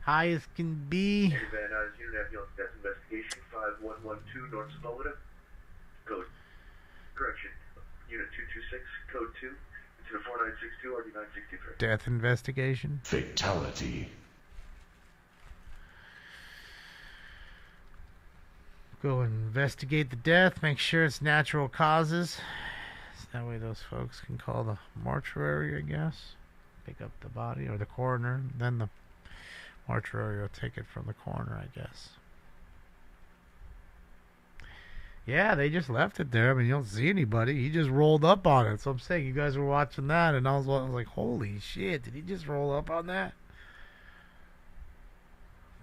High as can be. Van Nuys, unit ambulance death investigation 5112 North Florida. Code. Correction. Unit 226, code 2. Incident 4962, RD 963. Death investigation. Fatality. Go investigate the death. Make sure it's natural causes. So that way those folks can call the mortuary, I guess. Pick up the body, or the coroner. Then the mortuary will take it from the coroner, I guess. Yeah, they just left it there. I mean, you don't see anybody. He just rolled up on it. So I'm saying, you guys were watching that, and I was like, holy shit, did he just roll up on that?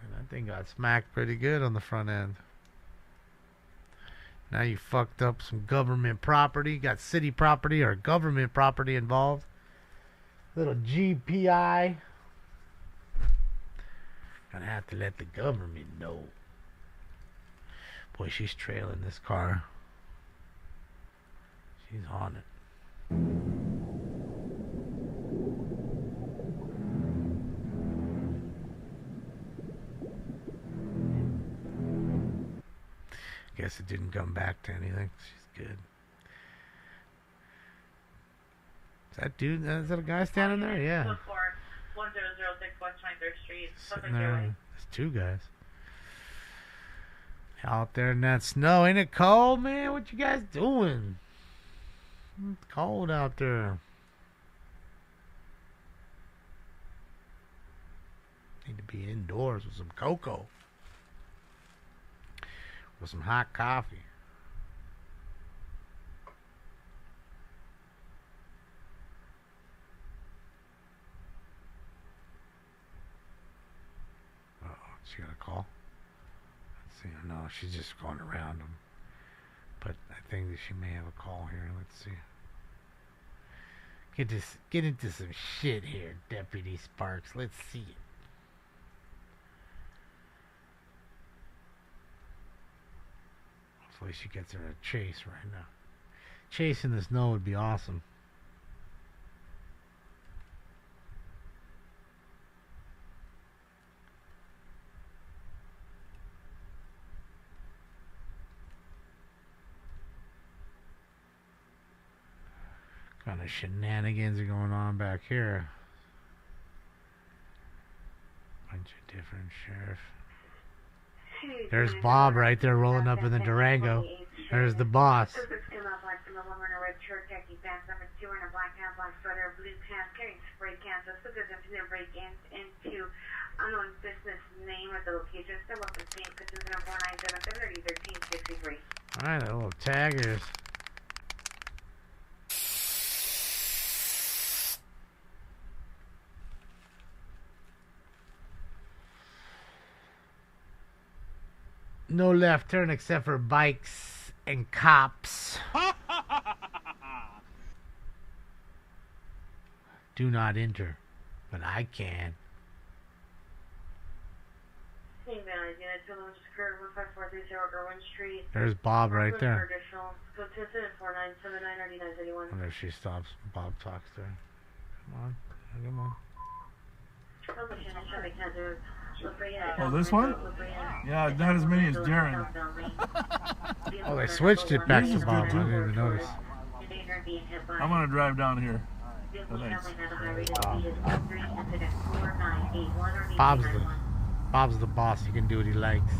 And that thing got smacked pretty good on the front end. Now you fucked up some government property. Got city property or government property involved. Little GPI. Gonna have to let the government know. Boy, she's trailing this car. She's on it. Guess it didn't come back to anything. She's good. Is that dude? Is that a guy standing there? Yeah. 1006 West 23rd Street. Sitting there. There's two guys. Out there in that snow. Ain't it cold, man? What you guys doing? It's cold out there. Need to be indoors with some cocoa. With some hot coffee. Uh-oh, she got a call? Let's see. No, she's just going around them. But I think that she may have a call here. Let's see. Get into some shit here, Deputy Sparks. Let's see it. Hopefully she gets her a chase right now. Chase in the snow would be awesome. What kind of shenanigans are going on back here? Bunch of different sheriff. There's Bob right there rolling up in the Durango. There's the boss. Alright, the little taggers. No left turn except for bikes and cops. Do not enter, but I can. There's Bob right there. And there she stops. Bob talks to her. Come on. Come on. Oh, this one? Yeah, not as many as Darren. Oh, they switched it back to Bob. I didn't even notice. I'm gonna drive down here. Oh, thanks. Bob's the boss. He can do what he likes.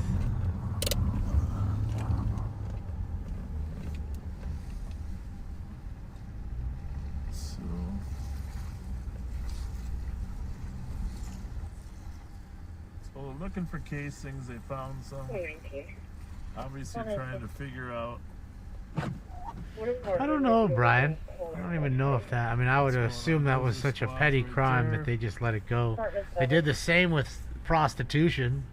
So looking for casings, they found some. Obviously trying to figure out. I don't know, Brian. I don't even know if that... I mean, I would assume that was such a petty crime that they just let it go. They did the same with prostitution.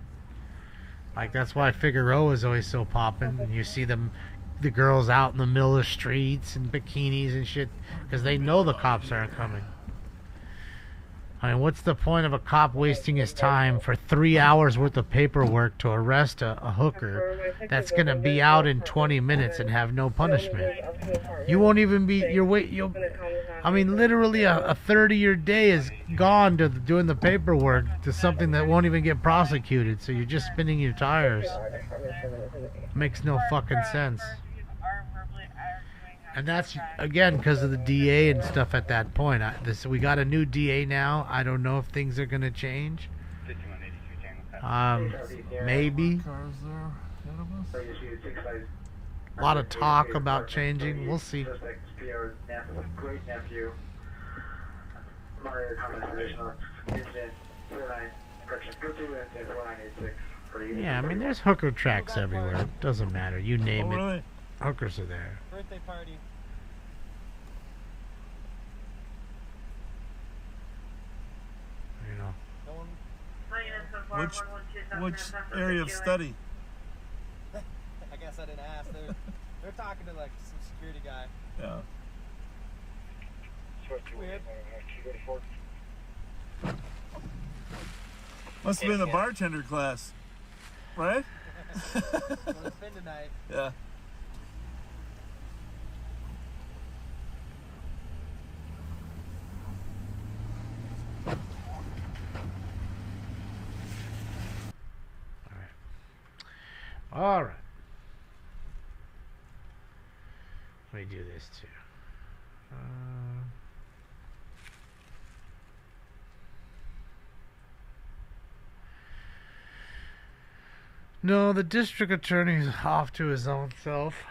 Like, that's why Figueroa is always so popping. And you see them, the girls out in the middle of the streets in bikinis and shit. Because they know the cops aren't coming. I mean, what's the point of a cop wasting his time for 3 hours worth of paperwork to arrest a hooker that's going to be out in 20 minutes and have no punishment? You won't even be... I mean, literally a third of your day is gone to doing the paperwork to something that won't even get prosecuted. So you're just spinning your tires. Makes no fucking sense. And that's, again, because of the DA and stuff at that point. We got a new DA now. I don't know if things are going to change. Maybe. A lot of talk about changing. We'll see. Yeah, I mean, there's hooker tracks everywhere. It doesn't matter. You name it. Hookers are there. Birthday party. You know. Which area of study? I guess I didn't ask. They're talking to like some security guy. Yeah. Weird. Must have been the bartender class, right? Well, it's been tonight. Yeah. All right. Let me do this too. No, the district attorney's off to his own self.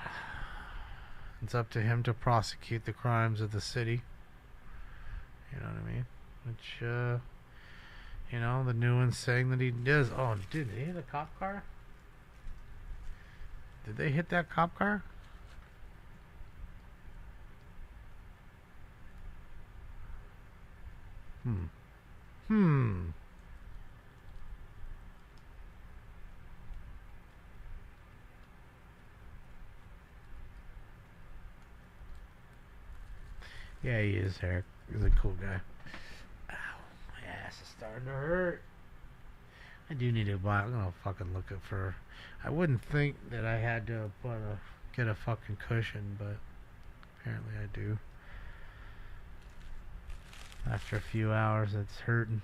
It's up to him to prosecute the crimes of the city. You know what I mean? Which, you know, the new one's saying that he does. Oh, dude, did he hit a cop car? Did they hit that cop car? Yeah, he is, Eric. He's a cool guy. Ow, my ass is starting to hurt. I do need to buy. I'm gonna fucking look it for. I wouldn't think that I had to get a fucking cushion, but apparently I do. After a few hours, it's hurting.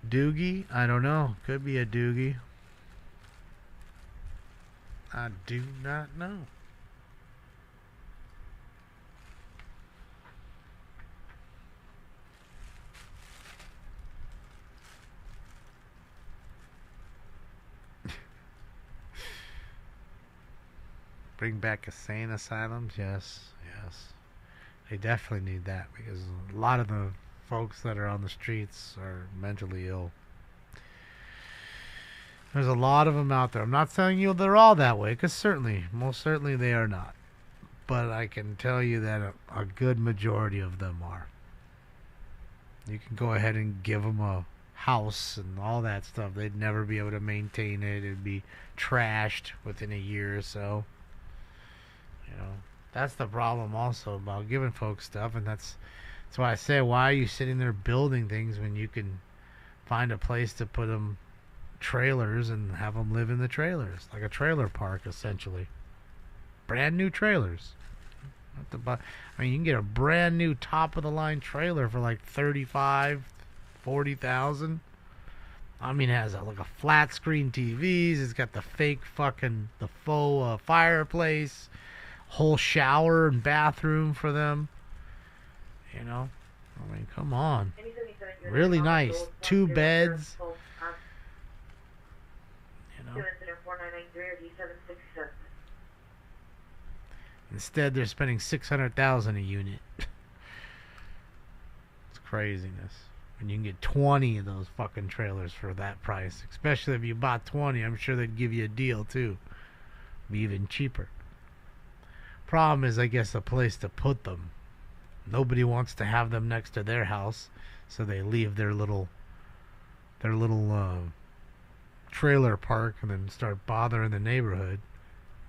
Doogie? I don't know. Could be a doogie. I do not know. Bring back insane asylums? Yes, yes. They definitely need that because a lot of the folks that are on the streets are mentally ill. There's a lot of them out there. I'm not telling you they're all that way, because most certainly they are not. But I can tell you that a good majority of them are. You can go ahead and give them a house and all that stuff. They'd never be able to maintain it. It'd be trashed within a year or so. You know, that's the problem also about giving folks stuff, and that's why I say, why are you sitting there building things when you can find a place to put them trailers and have them live in the trailers, like a trailer park essentially. Brand new trailers. I mean, you can get a brand new top of the line trailer for like $35,000-$40,000. I mean, it has like a flat screen TVs. It's got the fake fucking faux fireplace, whole shower and bathroom for them. You know, I mean, come on. Really nice. 2 beds. You know. Instead, they're spending $600,000 a unit. It's craziness. And you can get 20 of those fucking trailers for that price. Especially if you bought 20, I'm sure they'd give you a deal too. Be even cheaper. Problem is, I guess, a place to put them. Nobody wants to have them next to their house, so they leave their little trailer park and then start bothering the neighborhood.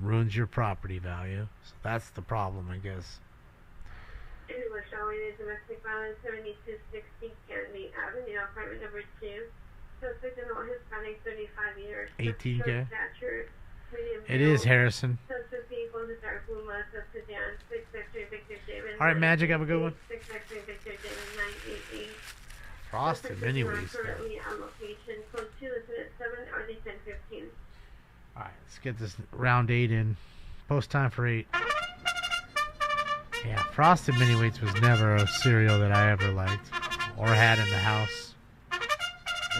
Ruins your property value. So that's the problem, I guess. Domestic violence, 7260 Kennedy Avenue, apartment number 2. Suspect in all Hispanic, 35 years. 18K. Stature, It is Harrison. Suspect vehicle is a dark blue Mazda sedan. 663 Victor David. All right, Magic, have a good one. 663 Victor David 988. Frosted mini-ways. Currently on location. Code 2 is at 7 or 10:15. All right, let's get this round 8 in. Post time for 8. Yeah, Frosted Mini Wheats was never a cereal that I ever liked or had in the house.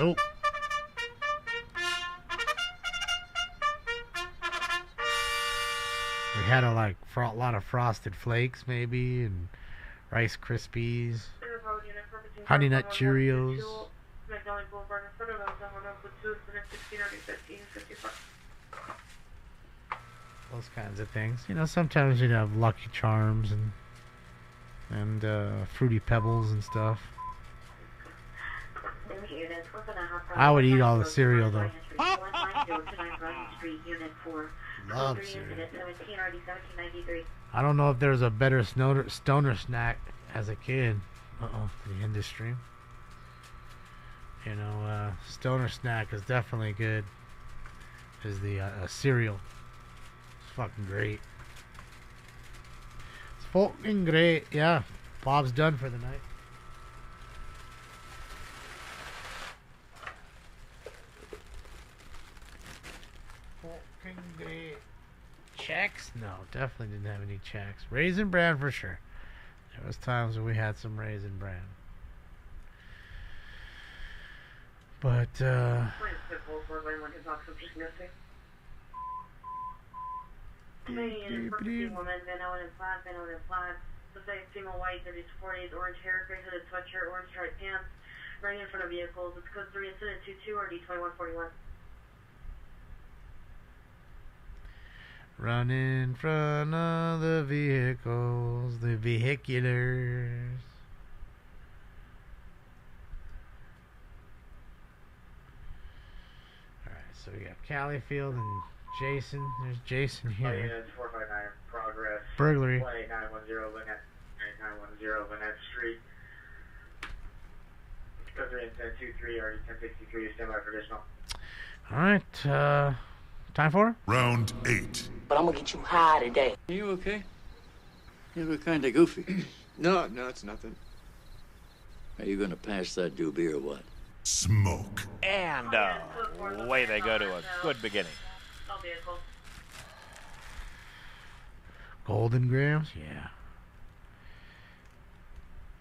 Nope. We had a lot of Frosted Flakes maybe, and Rice Krispies, Honey Nut Cheerios. Those kinds of things. You know, sometimes you'd have Lucky Charms and Fruity Pebbles and stuff. I would eat all the cereal though. Love cereal. I don't know if there was a better stoner snack as a kid. The industry. You know, stoner snack is definitely good. Is the cereal. Fucking great. It's fucking great. Yeah. Bob's done for the night. Fucking great. Checks? No, definitely didn't have any checks. Raisin Bran for sure. There was times when we had some Raisin Bran. But, woman, Van Owen and Plaid. Suspect female white, 30s, 40s, orange hair, gray hooded sweatshirt, orange striped pants, running in front of vehicles. It's code 3 incident 22 or D2141. Run in front of the vehicles, the vehiculars. Alright, so we got Califield and Jason. There's Jason here. Units 459 progress. Burglary. 910, looking at 910. Van Ed Street. Code 3 incident 23, already 1063, stand by for additional. Alright, time for? Round 8. But I'm gonna get you high today. Are you okay? You look kind of goofy. No, it's nothing. Are you gonna pass that doobie or what? Smoke. And away they go to a good beginning. All vehicles. Golden grams? Yeah.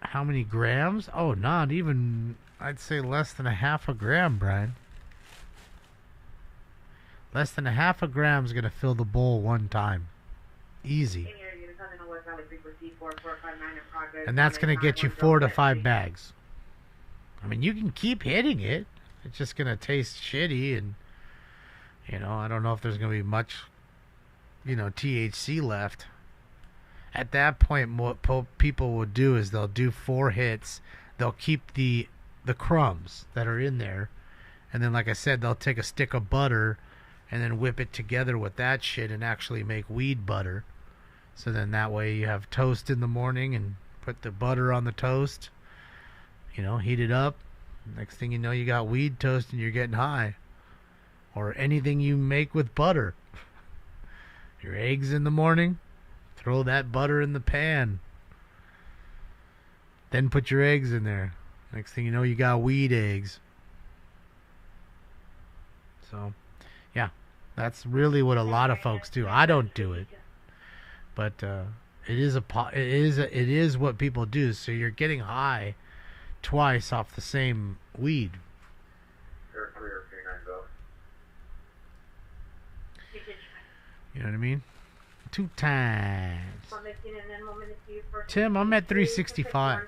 How many grams? Oh, not even, I'd say less than a half a gram, Brian. Less than a half a gram is going to fill the bowl one time. Easy. And that's going to get you 4 to 5 bags. I mean, you can keep hitting it. It's just going to taste shitty. And, you know, I don't know if there's going to be much, you know, THC left. At that point, what people will do is they'll do 4 hits. They'll keep the crumbs that are in there. And then, like I said, they'll take a stick of butter and then whip it together with that shit and actually make weed butter. So then that way you have toast in the morning and put the butter on the toast. You know, heat it up. Next thing you know, you got weed toast and you're getting high. Or anything you make with butter. Your eggs in the morning, throw that butter in the pan. Then put your eggs in there. Next thing you know, you got weed eggs. So, yeah, that's really what a lot of folks do. I don't do it, but it is what people do. So you're getting high twice off the same weed. You know what I mean? 2 times. Tim, I'm at 365.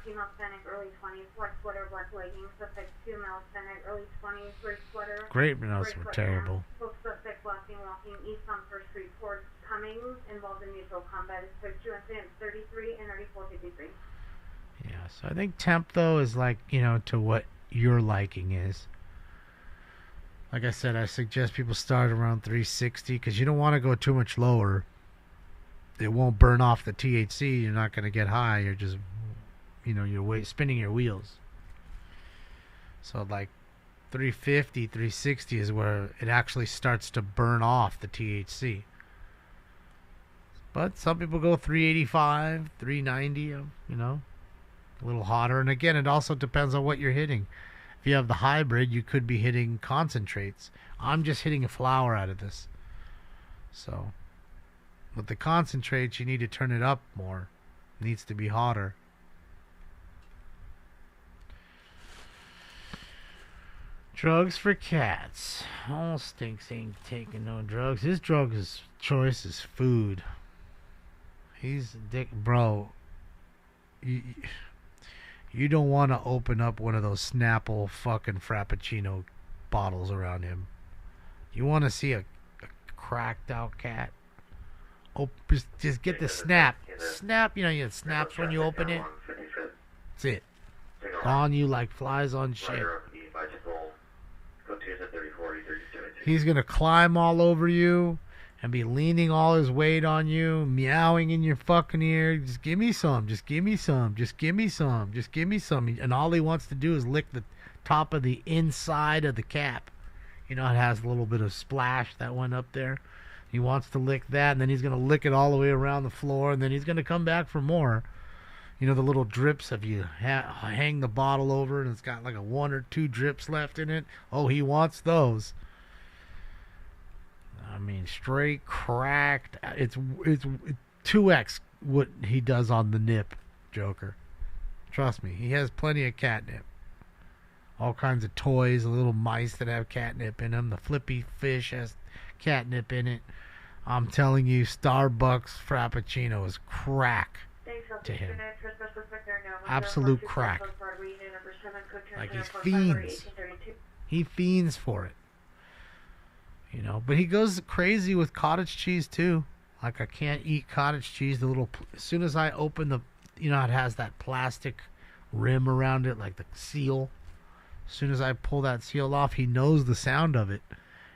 Great notes were terrible. Suspect walking east on First Street towards Cummings, involved in mutual combat. It's 2 incidents 33 and 3453. Yeah, so I think temp though is like, you know, to what your liking is. Like I said, I suggest people start around 360 because you don't want to go too much lower. It won't burn off the THC. You're not going to get high. You're just, you know, you're spinning your wheels. So like 350, 360 is where it actually starts to burn off the THC. But some people go 385, 390, you know, a little hotter. And again, it also depends on what you're hitting. If you have the hybrid, you could be hitting concentrates. I'm just hitting a flower out of this. So with the concentrates, you need to turn it up more. It needs to be hotter. Drugs for cats. All Stinks ain't taking no drugs. His drug choice is food. He's a dick, bro. You don't want to open up one of those Snapple fucking Frappuccino bottles around him. You want to see a cracked out cat? Oh, just get the snap. Snap, you know, it snaps when you open it. That's it. On you like flies on shit. He's going to climb all over you and be leaning all his weight on you, meowing in your fucking ear. Just give me some. Just give me some. Just give me some. Just give me some. And all he wants to do is lick the top of the inside of the cap. You know, it has a little bit of splash that went up there. He wants to lick that, and then he's going to lick it all the way around the floor, and then he's going to come back for more. You know, the little drips of you hang the bottle over, and it's got like a 1 or 2 drips left in it. Oh, he wants those. I mean, straight cracked. It's 2x what he does on the nip, Joker. Trust me, he has plenty of catnip. All kinds of toys, little mice that have catnip in them. The Flippy fish has catnip in it. I'm telling you, Starbucks Frappuccino is crack to him. Absolute crack. Like he fiends. He fiends for it. You know, but he goes crazy with cottage cheese too. Like I can't eat cottage cheese. As soon as I open the, you know, it has that plastic rim around it, like the seal. As soon as I pull that seal off, he knows the sound of it.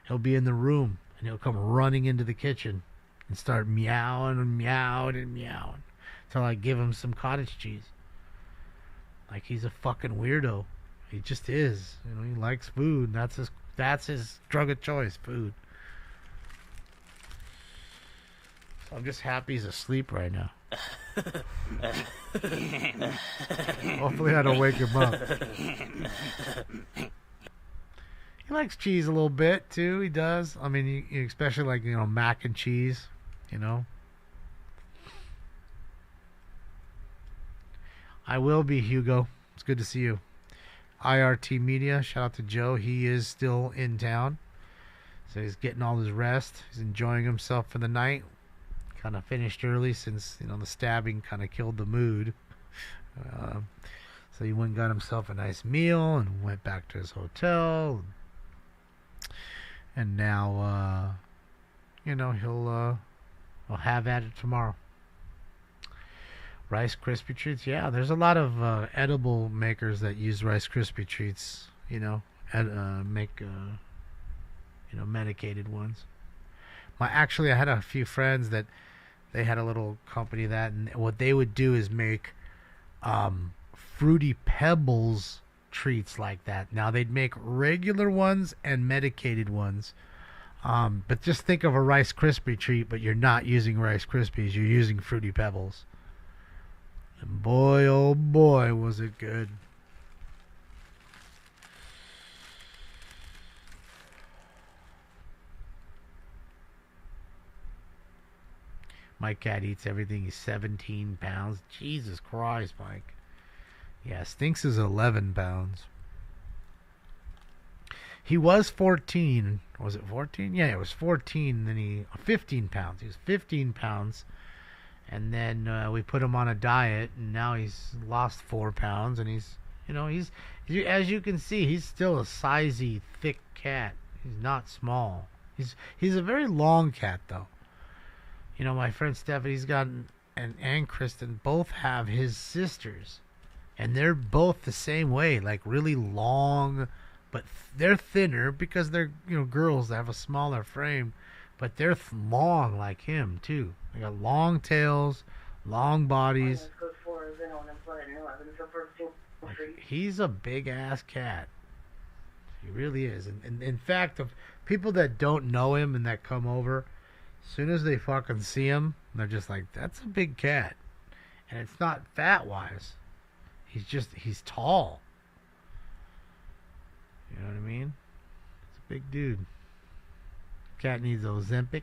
He'll be in the room and he'll come running into the kitchen and start meowing and meowing and meowing until I give him some cottage cheese. Like he's a fucking weirdo. He just is. You know, he likes food. That's his drug of choice, food. So I'm just happy he's asleep right now. Hopefully I don't wake him up. He likes cheese a little bit too. He does. I mean, especially like, you know, mac and cheese. You know. I will be, Hugo. It's good to see you. IRT Media. Shout out to Joe. He is still in town, so he's getting all his rest. He's enjoying himself for the night. Kind of finished early since, you know, the stabbing kind of killed the mood. So he went and got himself a nice meal and went back to his hotel. And now, you know, he'll have at it tomorrow. Rice Krispie Treats, yeah. There's a lot of edible makers that use Rice Krispie Treats. You know, make you know, medicated ones. Actually, I had a few friends that they had a little company that, and what they would do is make Fruity Pebbles treats like that. Now they'd make regular ones and medicated ones, but just think of a Rice Krispie treat, but you're not using Rice Krispies, you're using Fruity Pebbles. And boy, oh boy, was it good. My cat eats everything. He's 17 pounds. Jesus Christ, Mike. Yeah, Stinks is 11 pounds. He was 14. Was it 14? Yeah, it was 14. Then 15 pounds. He was 15 pounds. And then we put him on a diet, and now he's lost 4 pounds. And he's, you know, as you can see, he's still a sizey, thick cat. He's not small. He's a very long cat, though. You know, my friend Stephanie's got, and Kristen both have his sisters. And they're both the same way, like really long, but they're thinner because they're, you know, girls that have a smaller frame. But they're long like him, too. They got long tails, long bodies. He's a big-ass cat. He really is. And in fact, of people that don't know him and that come over, as soon as they fucking see him, they're just like, that's a big cat. And it's not fat-wise. He's tall. You know what I mean? It's a big dude. Cat needs Ozempic.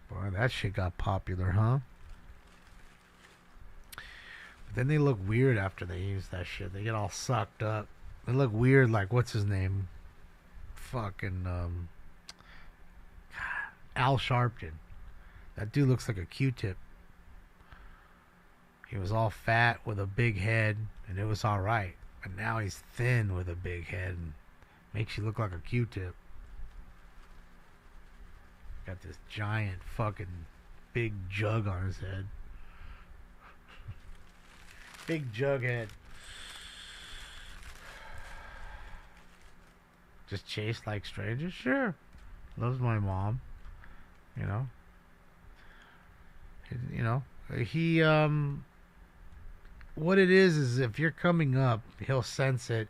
Boy, that shit got popular, huh? But then they look weird after they use that shit. They get all sucked up. They look weird like, what's his name? Fucking, Al Sharpton. That dude looks like a Q-tip. He was all fat with a big head, and it was alright. But now he's thin with a big head, and makes you look like a Q-tip. Got this giant fucking big jug on his head. Big jug head. Just chase like strangers? Sure. Loves my mom. You know? You know? He, what it is if you're coming up, he'll sense it,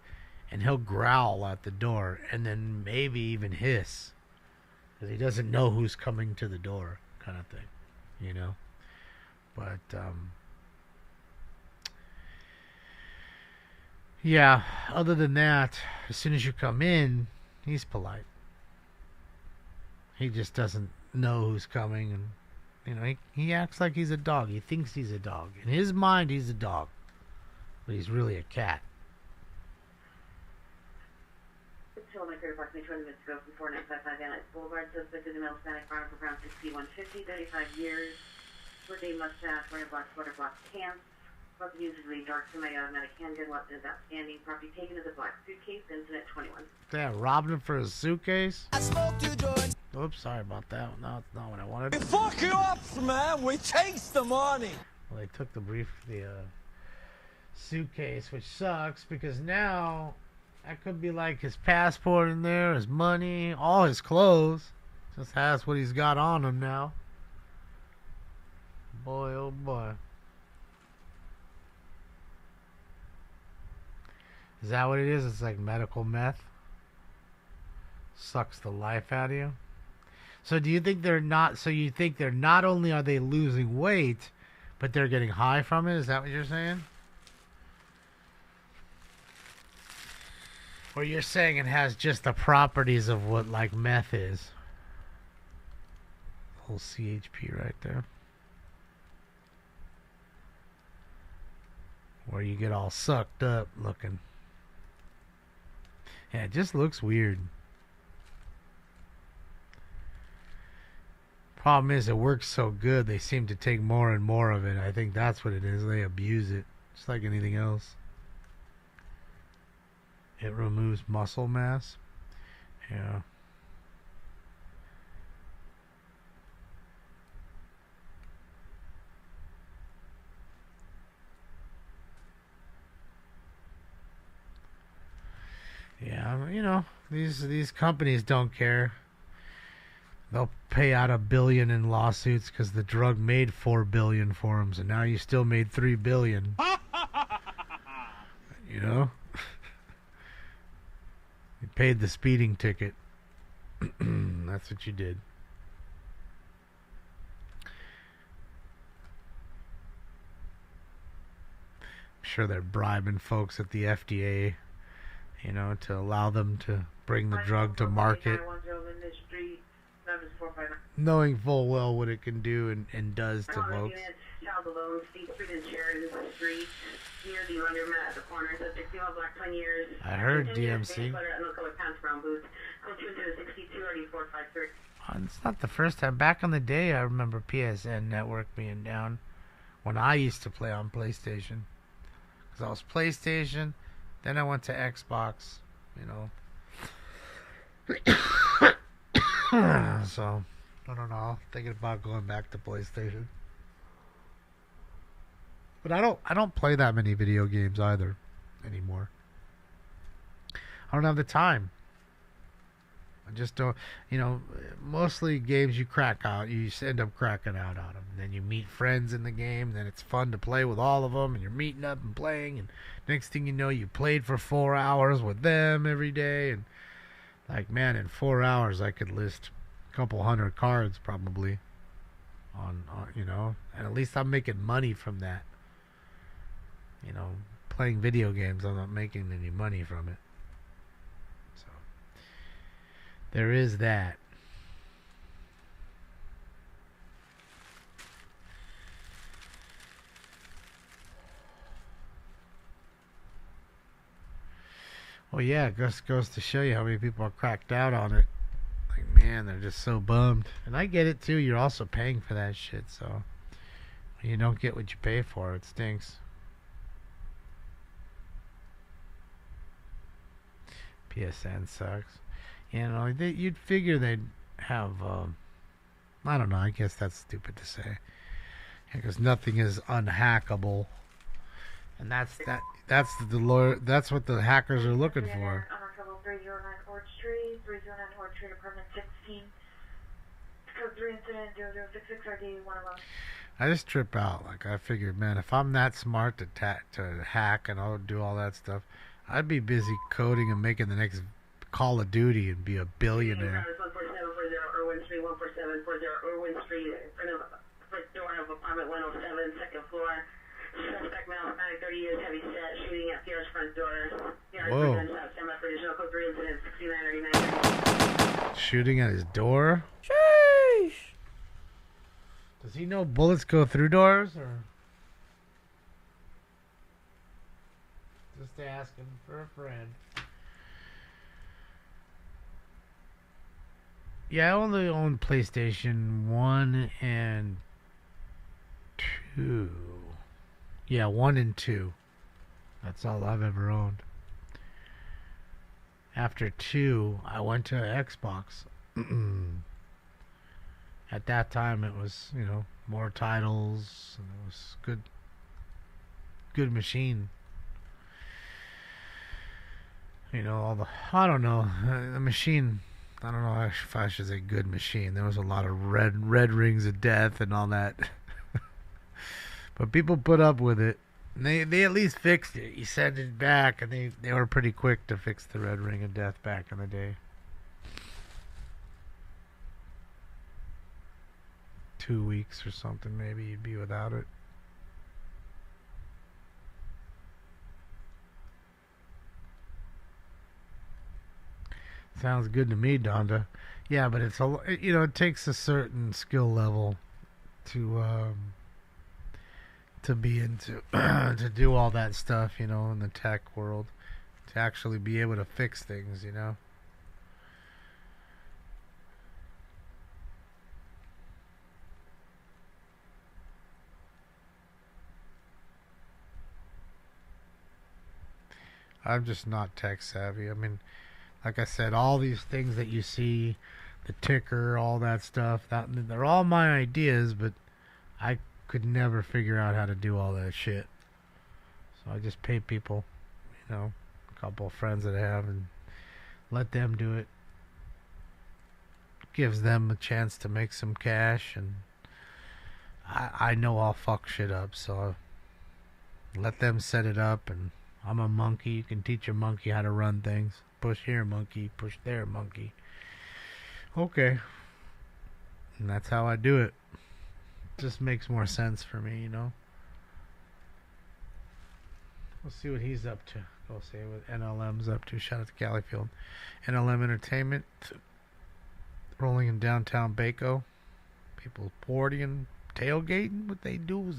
and he'll growl at the door, and then maybe even hiss. Because he doesn't know who's coming to the door, kind of thing. You know? But, yeah, other than that, as soon as you come in, he's polite. He just doesn't know who's coming, and, you know, he acts like he's a dog. He thinks he's a dog. In his mind, he's a dog. But he's really a cat. Approximately 20 minutes ago from 4955 Van Nuys Boulevard. Suspect is a male Hispanic, farmer for around 6150, 35 years, with a mustache, wearing a black sweater, black pants. Weapon usually dark semi-automatic handgun. Weapon is outstanding. Property taken is a black suitcase. Incident 21. Damn, robbed him for his suitcase? Oops, sorry about that. No, it's not what I wanted. We fuck you up, man. We takes the money. Well, they took the suitcase, which sucks because now that could be like his passport in there, his money, all his clothes. Just has what he's got on him now. Boy, oh boy. Is that what it is? It's like medical meth? Sucks the life out of you? So do you think they're not... So you think they're not only are they losing weight, but they're getting high from it? Is that what you're saying? Or you're saying it has just the properties of what, like, meth is? Whole CHP right there. Where you get all sucked up looking. Yeah, it just looks weird. Problem is, it works so good, they seem to take more and more of it. I think that's what it is. They abuse it, just like anything else. It removes muscle mass. Yeah. Yeah, you know, these companies don't care. They'll pay out $1 billion in lawsuits because the drug made $4 billion for them, so now you still made $3 billion. You know, you paid the speeding ticket. That's what you did. I'm sure they're bribing folks at the FDA, you know, to allow them to bring the drug to market, knowing full well what it can do and does to folks. I heard DMC. It's not the first time. Back in the day, I remember PSN Network being down when I used to play on PlayStation. Because I was PlayStation, then I went to Xbox, you know. So, I don't know. Thinking about going back to PlayStation. But I don't play that many video games either anymore. I don't have the time. I just don't, you know, mostly games you crack out, you just end up cracking out on them. And then you meet friends in the game, then it's fun to play with all of them, and you're meeting up and playing, and next thing you know, you played for 4 hours with them every day, and like, man, in 4 hours I could list a couple hundred cards probably on you know, and at least I'm making money from that. You know, playing video games, I'm not making any money from it. So, there is that. Well, yeah, it just goes to show you how many people are cracked out on it. Like, man, they're just so bummed. And I get it, too. You're also paying for that shit, so when you don't get what you pay for, it stinks. PSN sucks. You know, you'd figure they'd have, I don't know, I guess that's stupid to say. Because nothing is unhackable. And that's the lawyer, that's what the hackers are looking for. Trouble 309 Ford Street, 309 Ford Street, apartment 16. Code 3 incident 0066 RD 111. I just trip out. Like, I figured, man, if I'm that smart to hack and I'll do all that stuff, I'd be busy coding and making the next Call of Duty and be a billionaire. 14740 Irwin Street, 14740 Irwin Street, in front of first door of apartment 107, second floor. Suspect male, Hispanic, 30 years, heavy set, shooting at PR's front door. Whoa. Code 3 incident 6999. Shooting at his door? Sheesh! Does he know bullets go through doors, or just asking for a friend? Yeah, I only own PlayStation 1 and 2. Yeah, 1 and 2. That's all I've ever owned. After 2, I went to Xbox. At that time, it was, you know, more titles. And it was good machine. You know, all the, I don't know, the machine, I don't know if I should say good machine. There was a lot of red rings of death and all that. But people put up with it. And they at least fixed it. You send it back, and they were pretty quick to fix the red ring of death back in the day. 2 weeks or something, maybe you'd be without it. Sounds good to me, Donda. Yeah, but it's it takes a certain skill level to be into to do all that stuff, in the tech world, to actually be able to fix things, I'm just not tech savvy. I mean, like I said, all these things that you see, the ticker, all that stuff, they're all my ideas, but I could never figure out how to do all that shit. So I just pay people, a couple of friends that I have, and let them do it. Gives them a chance to make some cash, and I know I'll fuck shit up, so I let them set it up, and I'm a monkey. You can teach a monkey how to run things. Push here, monkey. Push there, monkey. Okay. And that's how I do it. Just makes more sense for me, We'll see what he's up to. Go see what NLM's up to. Shout out to Califield. NLM Entertainment. Rolling in downtown Baco. People partying, tailgating. What they do is...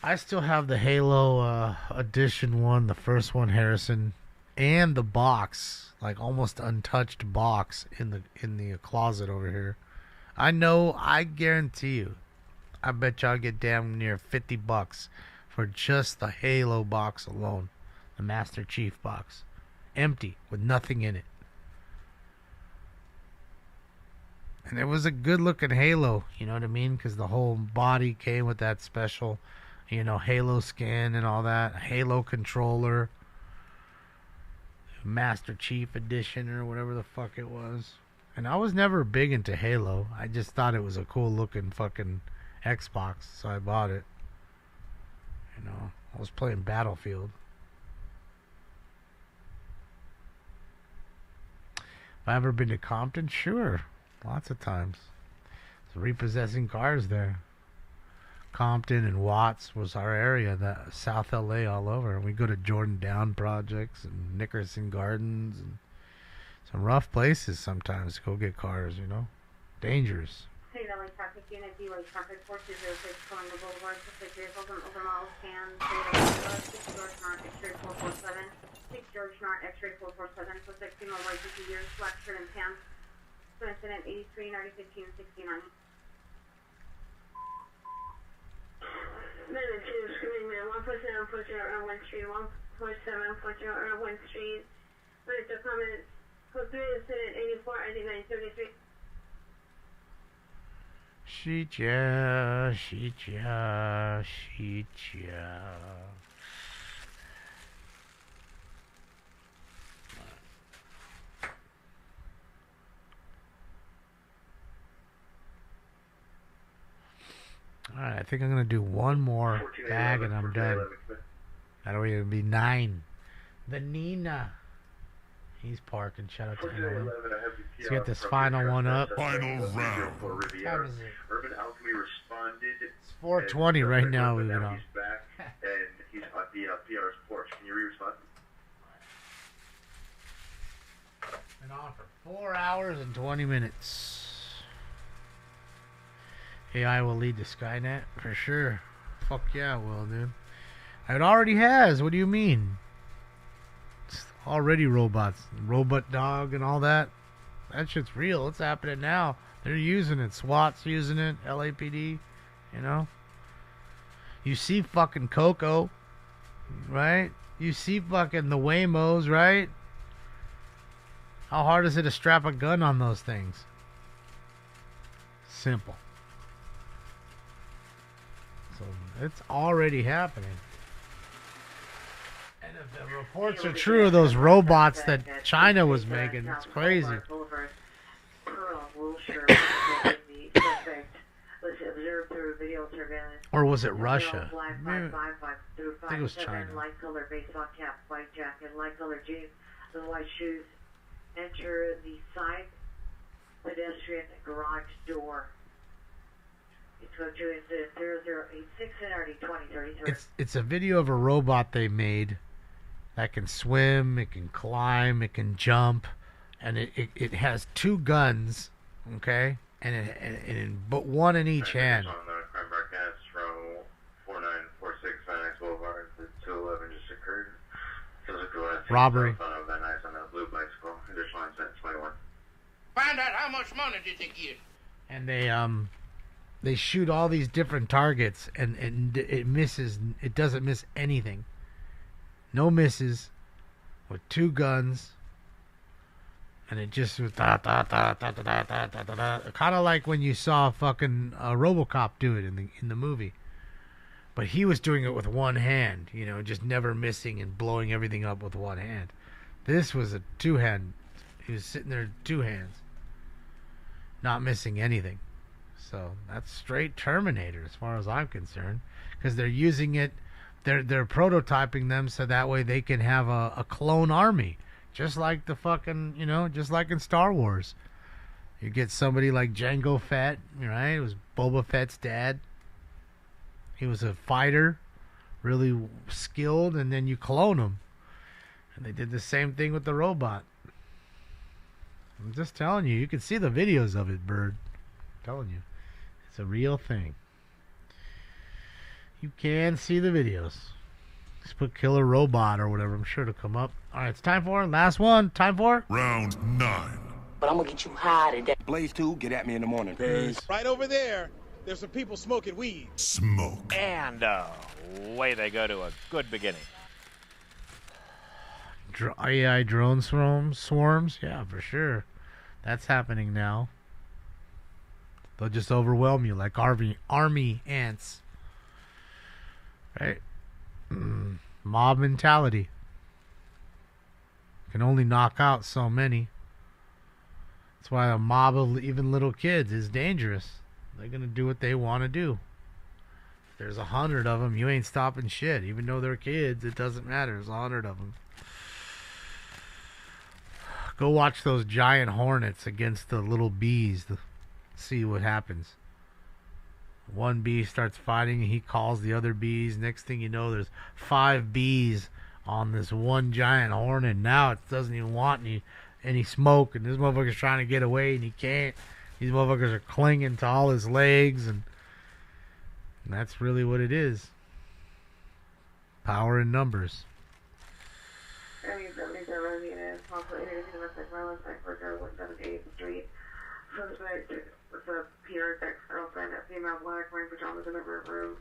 I still have the Halo Edition 1, the first one, Harrison, and the box, like almost untouched box in the closet over here. I guarantee you, I bet y'all get damn near $50 for just the Halo box alone, the Master Chief box, empty with nothing in it. And it was a good looking Halo, you know what I mean? Because the whole body came with that special, Halo skin and all that. Halo controller. Master Chief Edition or whatever the fuck it was. And I was never big into Halo. I just thought it was a cool looking fucking Xbox, so I bought it. I was playing Battlefield. Have I ever been to Compton? Sure. Lots of times. There's repossessing cars there. Compton and Watts was our area, that South LA all over. We go to Jordan Down projects and Nickerson Gardens and some rough places sometimes to go get cars, Dangerous. Hey, LA traffic unit, D-Way traffic 4206 calling the boulevard for 6 vehicles and overmodel scan. 6 George Nart, X-ray 447. 6 George Nart, X-ray 447. So 6 female white 50 years, black shirt and pants. So incident 83, 90, 15, 69. Minute 2, screaming man, 147.0 Irwin Street, 147.0 Irwin Street. Minute 2 comments, code 3, incident 84, ID 933. Sheetya. Alright, I think I'm going to do one more bag and I'm done. That'll even be 9. The Nina. He's parking. Shout out to him. Let's get this final one up. Final round. How is it? Urban Alchemy responded. It's 4:20 right now. We've been on. He's back, and he's at the PR's porch. Can you re-respond? Been on for 4 hours and 20 minutes. AI will lead to Skynet for sure. Fuck yeah, it will, dude. It already has. What do you mean? It's already robots, robot dog, and all that. That shit's real. It's happening now. They're using it. SWAT's using it. LAPD. You see fucking Coco, right? You see fucking the Waymos, right? How hard is it to strap a gun on those things? Simple. So it's already happening. And if the reports are true of those robots that China was making, it's crazy. Pearl Wilshire was observed through surveillance. Or was it Russia? Black Maybe- 555 through I think it was 57, China. light color baseball cap, white jacket, light color jeans, and white shoes. Enter the side pedestrian garage door. It's going to incident 0086 NRD 2033. It's a video of a robot they made that can swim, it can climb, it can jump, and it has 2 guns, okay, but one in each hand. On the crime broadcast from 4946 Van Nuys Boulevard, the 211 just occurred. Physical Robbery. Of Van Nuys on a blue bicycle. Additional incident 21. Find out how much money did they get? And they shoot all these different targets, and it misses. It doesn't miss anything. No misses, with 2 guns, and it just was kind of like when you saw fucking RoboCop do it in the movie. But he was doing it with one hand, you know, just never missing and blowing everything up with one hand. This was a 2-hand. He was sitting there 2 hands, not missing anything. So that's straight Terminator as far as I'm concerned, because they're using it, they're prototyping them so that way they can have a clone army, just like the fucking, you know, just like in Star Wars. You get somebody like Jango Fett, right? It was Boba Fett's dad. He was a fighter, really skilled, and then you clone him. And they did the same thing with the robot. I'm just telling you, you can see the videos of it, Bird. I'm telling you. It's a real thing. You can see the videos. Just put Killer Robot or whatever. I'm sure it'll come up. Alright, it's time for last one. Time for Round 9. But I'm gonna get you high today. Blaze 2, get at me in the morning. Peace. Right over there, there's some people smoking weed. Smoke. And away they go to a good beginning. AI drone swarms? Yeah, for sure. That's happening now. They'll just overwhelm you like army ants. Right? Mob mentality. Can only knock out so many. That's why a mob of even little kids is dangerous. They're going to do what they want to do. If there's 100 of them, you ain't stopping shit. Even though they're kids, it doesn't matter. There's 100 of them. Go watch those giant hornets against the little bees. See what happens. One bee starts fighting and he calls the other bees. Next thing you know, there's 5 bees on this one giant hornet. Now it doesn't even want any smoke, and this motherfucker's trying to get away and he can't. These motherfuckers are clinging to all his legs, and that's really what it is. Power in numbers. Suspect was a Peter's ex-girlfriend, a female black wearing pajamas in the room.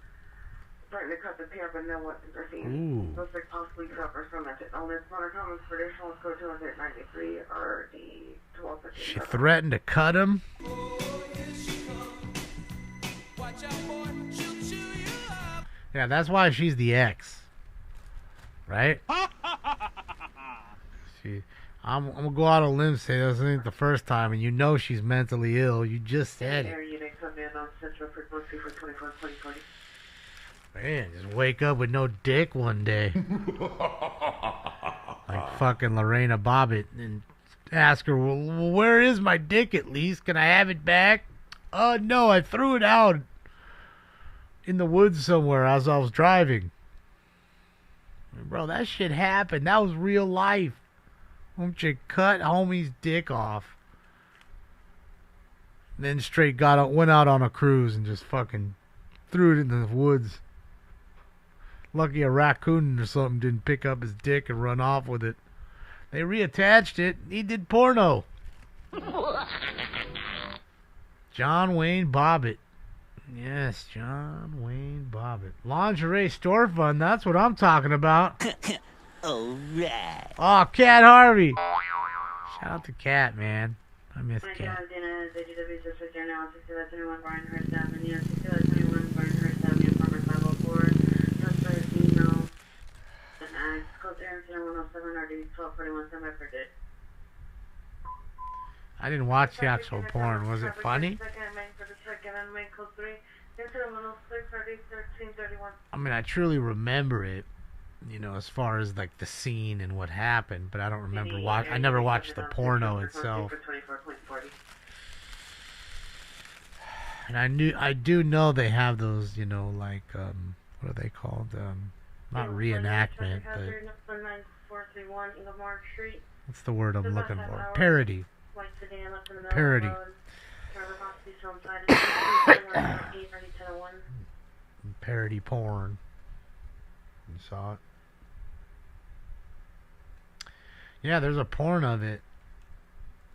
Threatened to cut the pair, but no weapons are seen. Suspect possibly suffers from mental illness. Modern Thomas traditional code 293 RD 1250. She threatened to cut him? Yeah, that's why she's the ex. Right? I'm going to go out on a limb and say this ain't the first time, and you know she's mentally ill. You just said it. Man, just wake up with no dick one day. Like fucking Lorena Bobbitt, and ask her, well, where is my dick at least? Can I have it back? No, I threw it out in the woods somewhere as I was driving. Bro, that shit happened. That was real life. Won't you cut homie's dick off? Then straight went out on a cruise and just fucking threw it in the woods. Lucky a raccoon or something didn't pick up his dick and run off with it. They reattached it. He did porno. John Wayne Bobbitt. Yes, John Wayne Bobbitt. Lingerie store fund, that's what I'm talking about. Alright. Oh, Cat Harvey. Shout out to Cat, man. I miss Cat. I didn't watch the actual porn. Was it funny? I mean, I truly remember it, you know, as far as like the scene and what happened, but I don't remember I never watched the porno itself. And I do know they have those, you know, like what are they called? Not reenactment, but what's the word I'm looking for? Parody. Parody. Parody porn. You saw it? Yeah, there's a porn of it.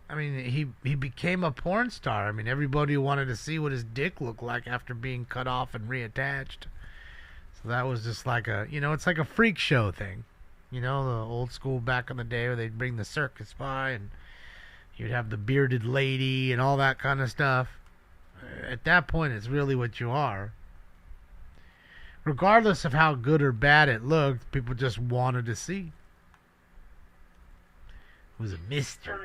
I mean, he became a porn star. I mean, everybody wanted to see what his dick looked like after being cut off and reattached. So that was just like a, you know, it's like a freak show thing. You know, the old school back in the day where they'd bring the circus by and you'd have the bearded lady and all that kind of stuff. At that point, it's really what you are. Regardless of how good or bad it looked, people just wanted to see. It was a mystery.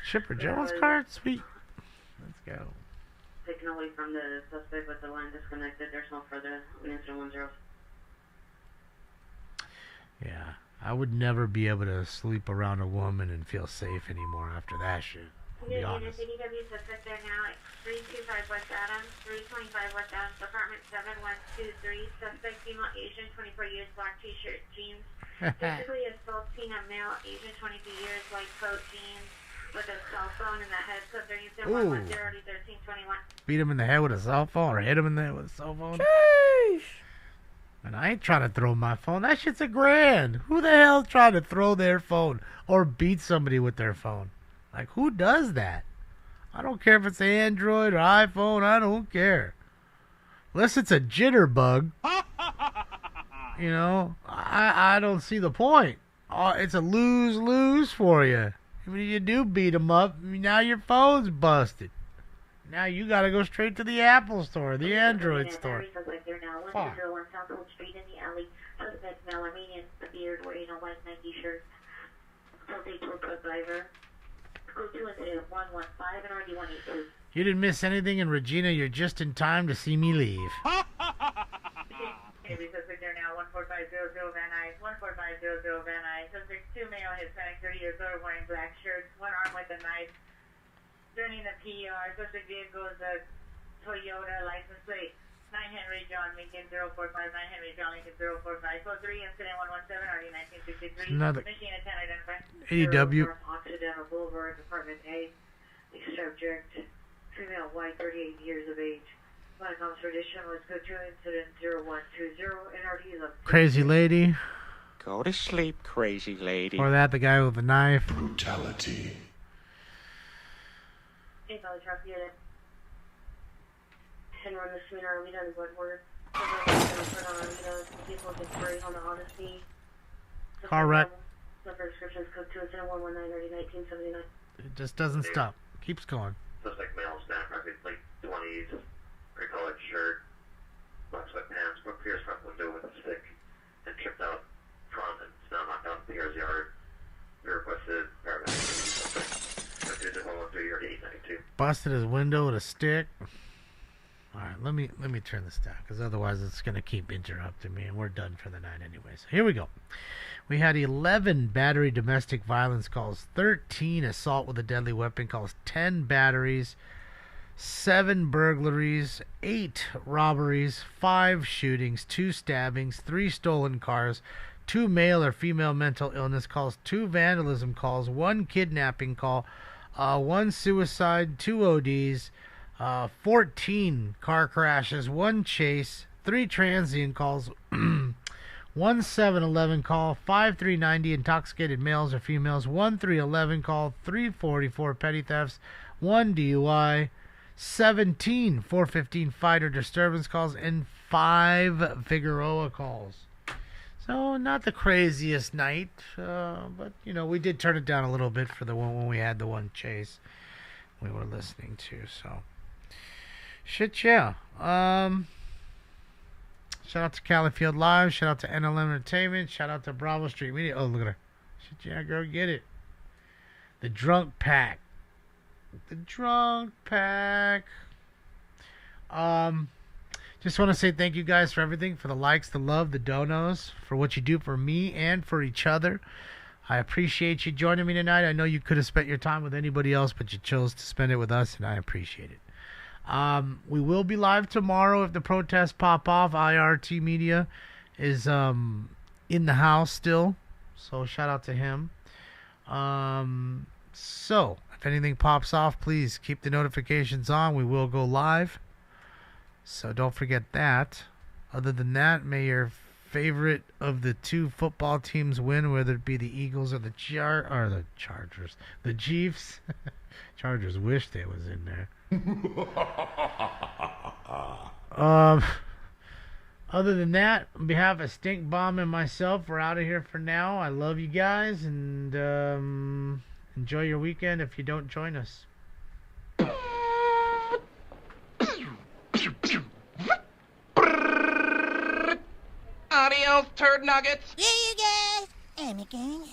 Chipper Jones card? Sweet. Let's go. Taken away from the suspect with the line disconnected. There's no further incident 10. Yeah, I would never be able to sleep around a woman and feel safe anymore after that shit. I'll be honest. CDW suspect there now at 325 West Adams, 325 West Adams, apartment 7123. Suspect female, Asian, 24 years, black t-shirt, jeans. Physically assaulting a male, Asian, 22 years, white coat, jeans, with a cell phone in the head. Subject is 110 1321. Beat him in the head with a cell phone or hit him in the head with a cell phone? Sheesh. And I ain't trying to throw my phone. That shit's $1,000. Who the hell's trying to throw their phone or beat somebody with their phone? Like, who does that? I don't care if it's Android or iPhone. I don't care. Unless it's a jitterbug. You know, I don't see the point. It's a lose-lose for you. When you do beat them up, now your phone's busted. Now you gotta go straight to the Apple store, the Android store. Fuck. Street in the alley. Suspect male, Armenian, the beard, wearing a white Nike shirt. Subject to a truck driver. Code 2 incident 115 and RD 182. You didn't miss anything, and Regina, you're just in time to see me leave. Suspect there now 14500 Van Nuys, 14500 Van Nuys. Suspect 2 male, Hispanic, 30 years old, wearing black shirts, one arm with a knife. Turning the PR, suspect vehicle is a Toyota license plate 9 Henry John Lincoln 045, 9 Henry John Lincoln 045. Code 3 incident 117 RD 1963. Another Machine attendant identified. AEW. Occidental Boulevard, Department A. Subject female, white, 38 years of age. Black Ops tradition was code 2 incident 0120. NRD is up. Crazy lady. Go to sleep, crazy lady. Or that, the guy with the knife. Brutality. Hey, Valley Truck Unit. And run the Smith Armida and Woodward. Vehicle is buried on the Odyssey. Car wreck. Number descriptions code 2 incident 119 RD 1979. It just doesn't stop. Keeps going. Suspect male, snack record, late 20s, gray collared shirt, black sweatpants, broke Pierce front window with a stick, and tripped out front and now knocked out in Pierre's yard. We requested paramedics. Busted his window with a stick. Alright, let me turn this down, because otherwise it's going to keep interrupting me, and we're done for the night anyway. So here we go. We had 11 battery domestic violence calls, 13 assault with a deadly weapon calls, 10 batteries, 7 burglaries, 8 robberies, 5 shootings, 2 stabbings, 3 stolen cars, 2 male or female mental illness calls, 2 vandalism calls, 1 kidnapping call, 1 suicide, 2 ODs, 14 car crashes, 1 chase, 3 transient calls, 1 7-Eleven call, 5 390 intoxicated males or females, 1 311 call, 344 petty thefts, 1 DUI, 17 415 fighter disturbance calls, and 5 Figueroa calls. So not the craziest night, but you know, we did turn it down a little bit for the one when we had the one chase we were listening to. So shit, yeah. Shout out to Califield Live. Shout out to NLM Entertainment. Shout out to Bravo Street Media. Oh, look at her. Shit, yeah, girl, get it. The Drunk Pack. The drunk pack. Just want to say thank you guys for everything, for the likes, the love, the donos, for what you do for me and for each other. I appreciate you joining me tonight. I know you could have spent your time with anybody else, but you chose to spend it with us, and I appreciate it. We will be live tomorrow if the protests pop off. IRT Media is in the house still, so shout out to him. So if anything pops off, please keep the notifications on. We will go live, so don't forget that. Other than that, may your favorite of the two football teams win, whether it be the Eagles or the Chargers, the Chiefs. Chargers wish they was in there. Other than that, on behalf of Stink Bomb and myself, we're out of here for now. I love you guys, and enjoy your weekend if you don't join us. Adios, turd nuggets. Yeah, you guys. I'm a gang.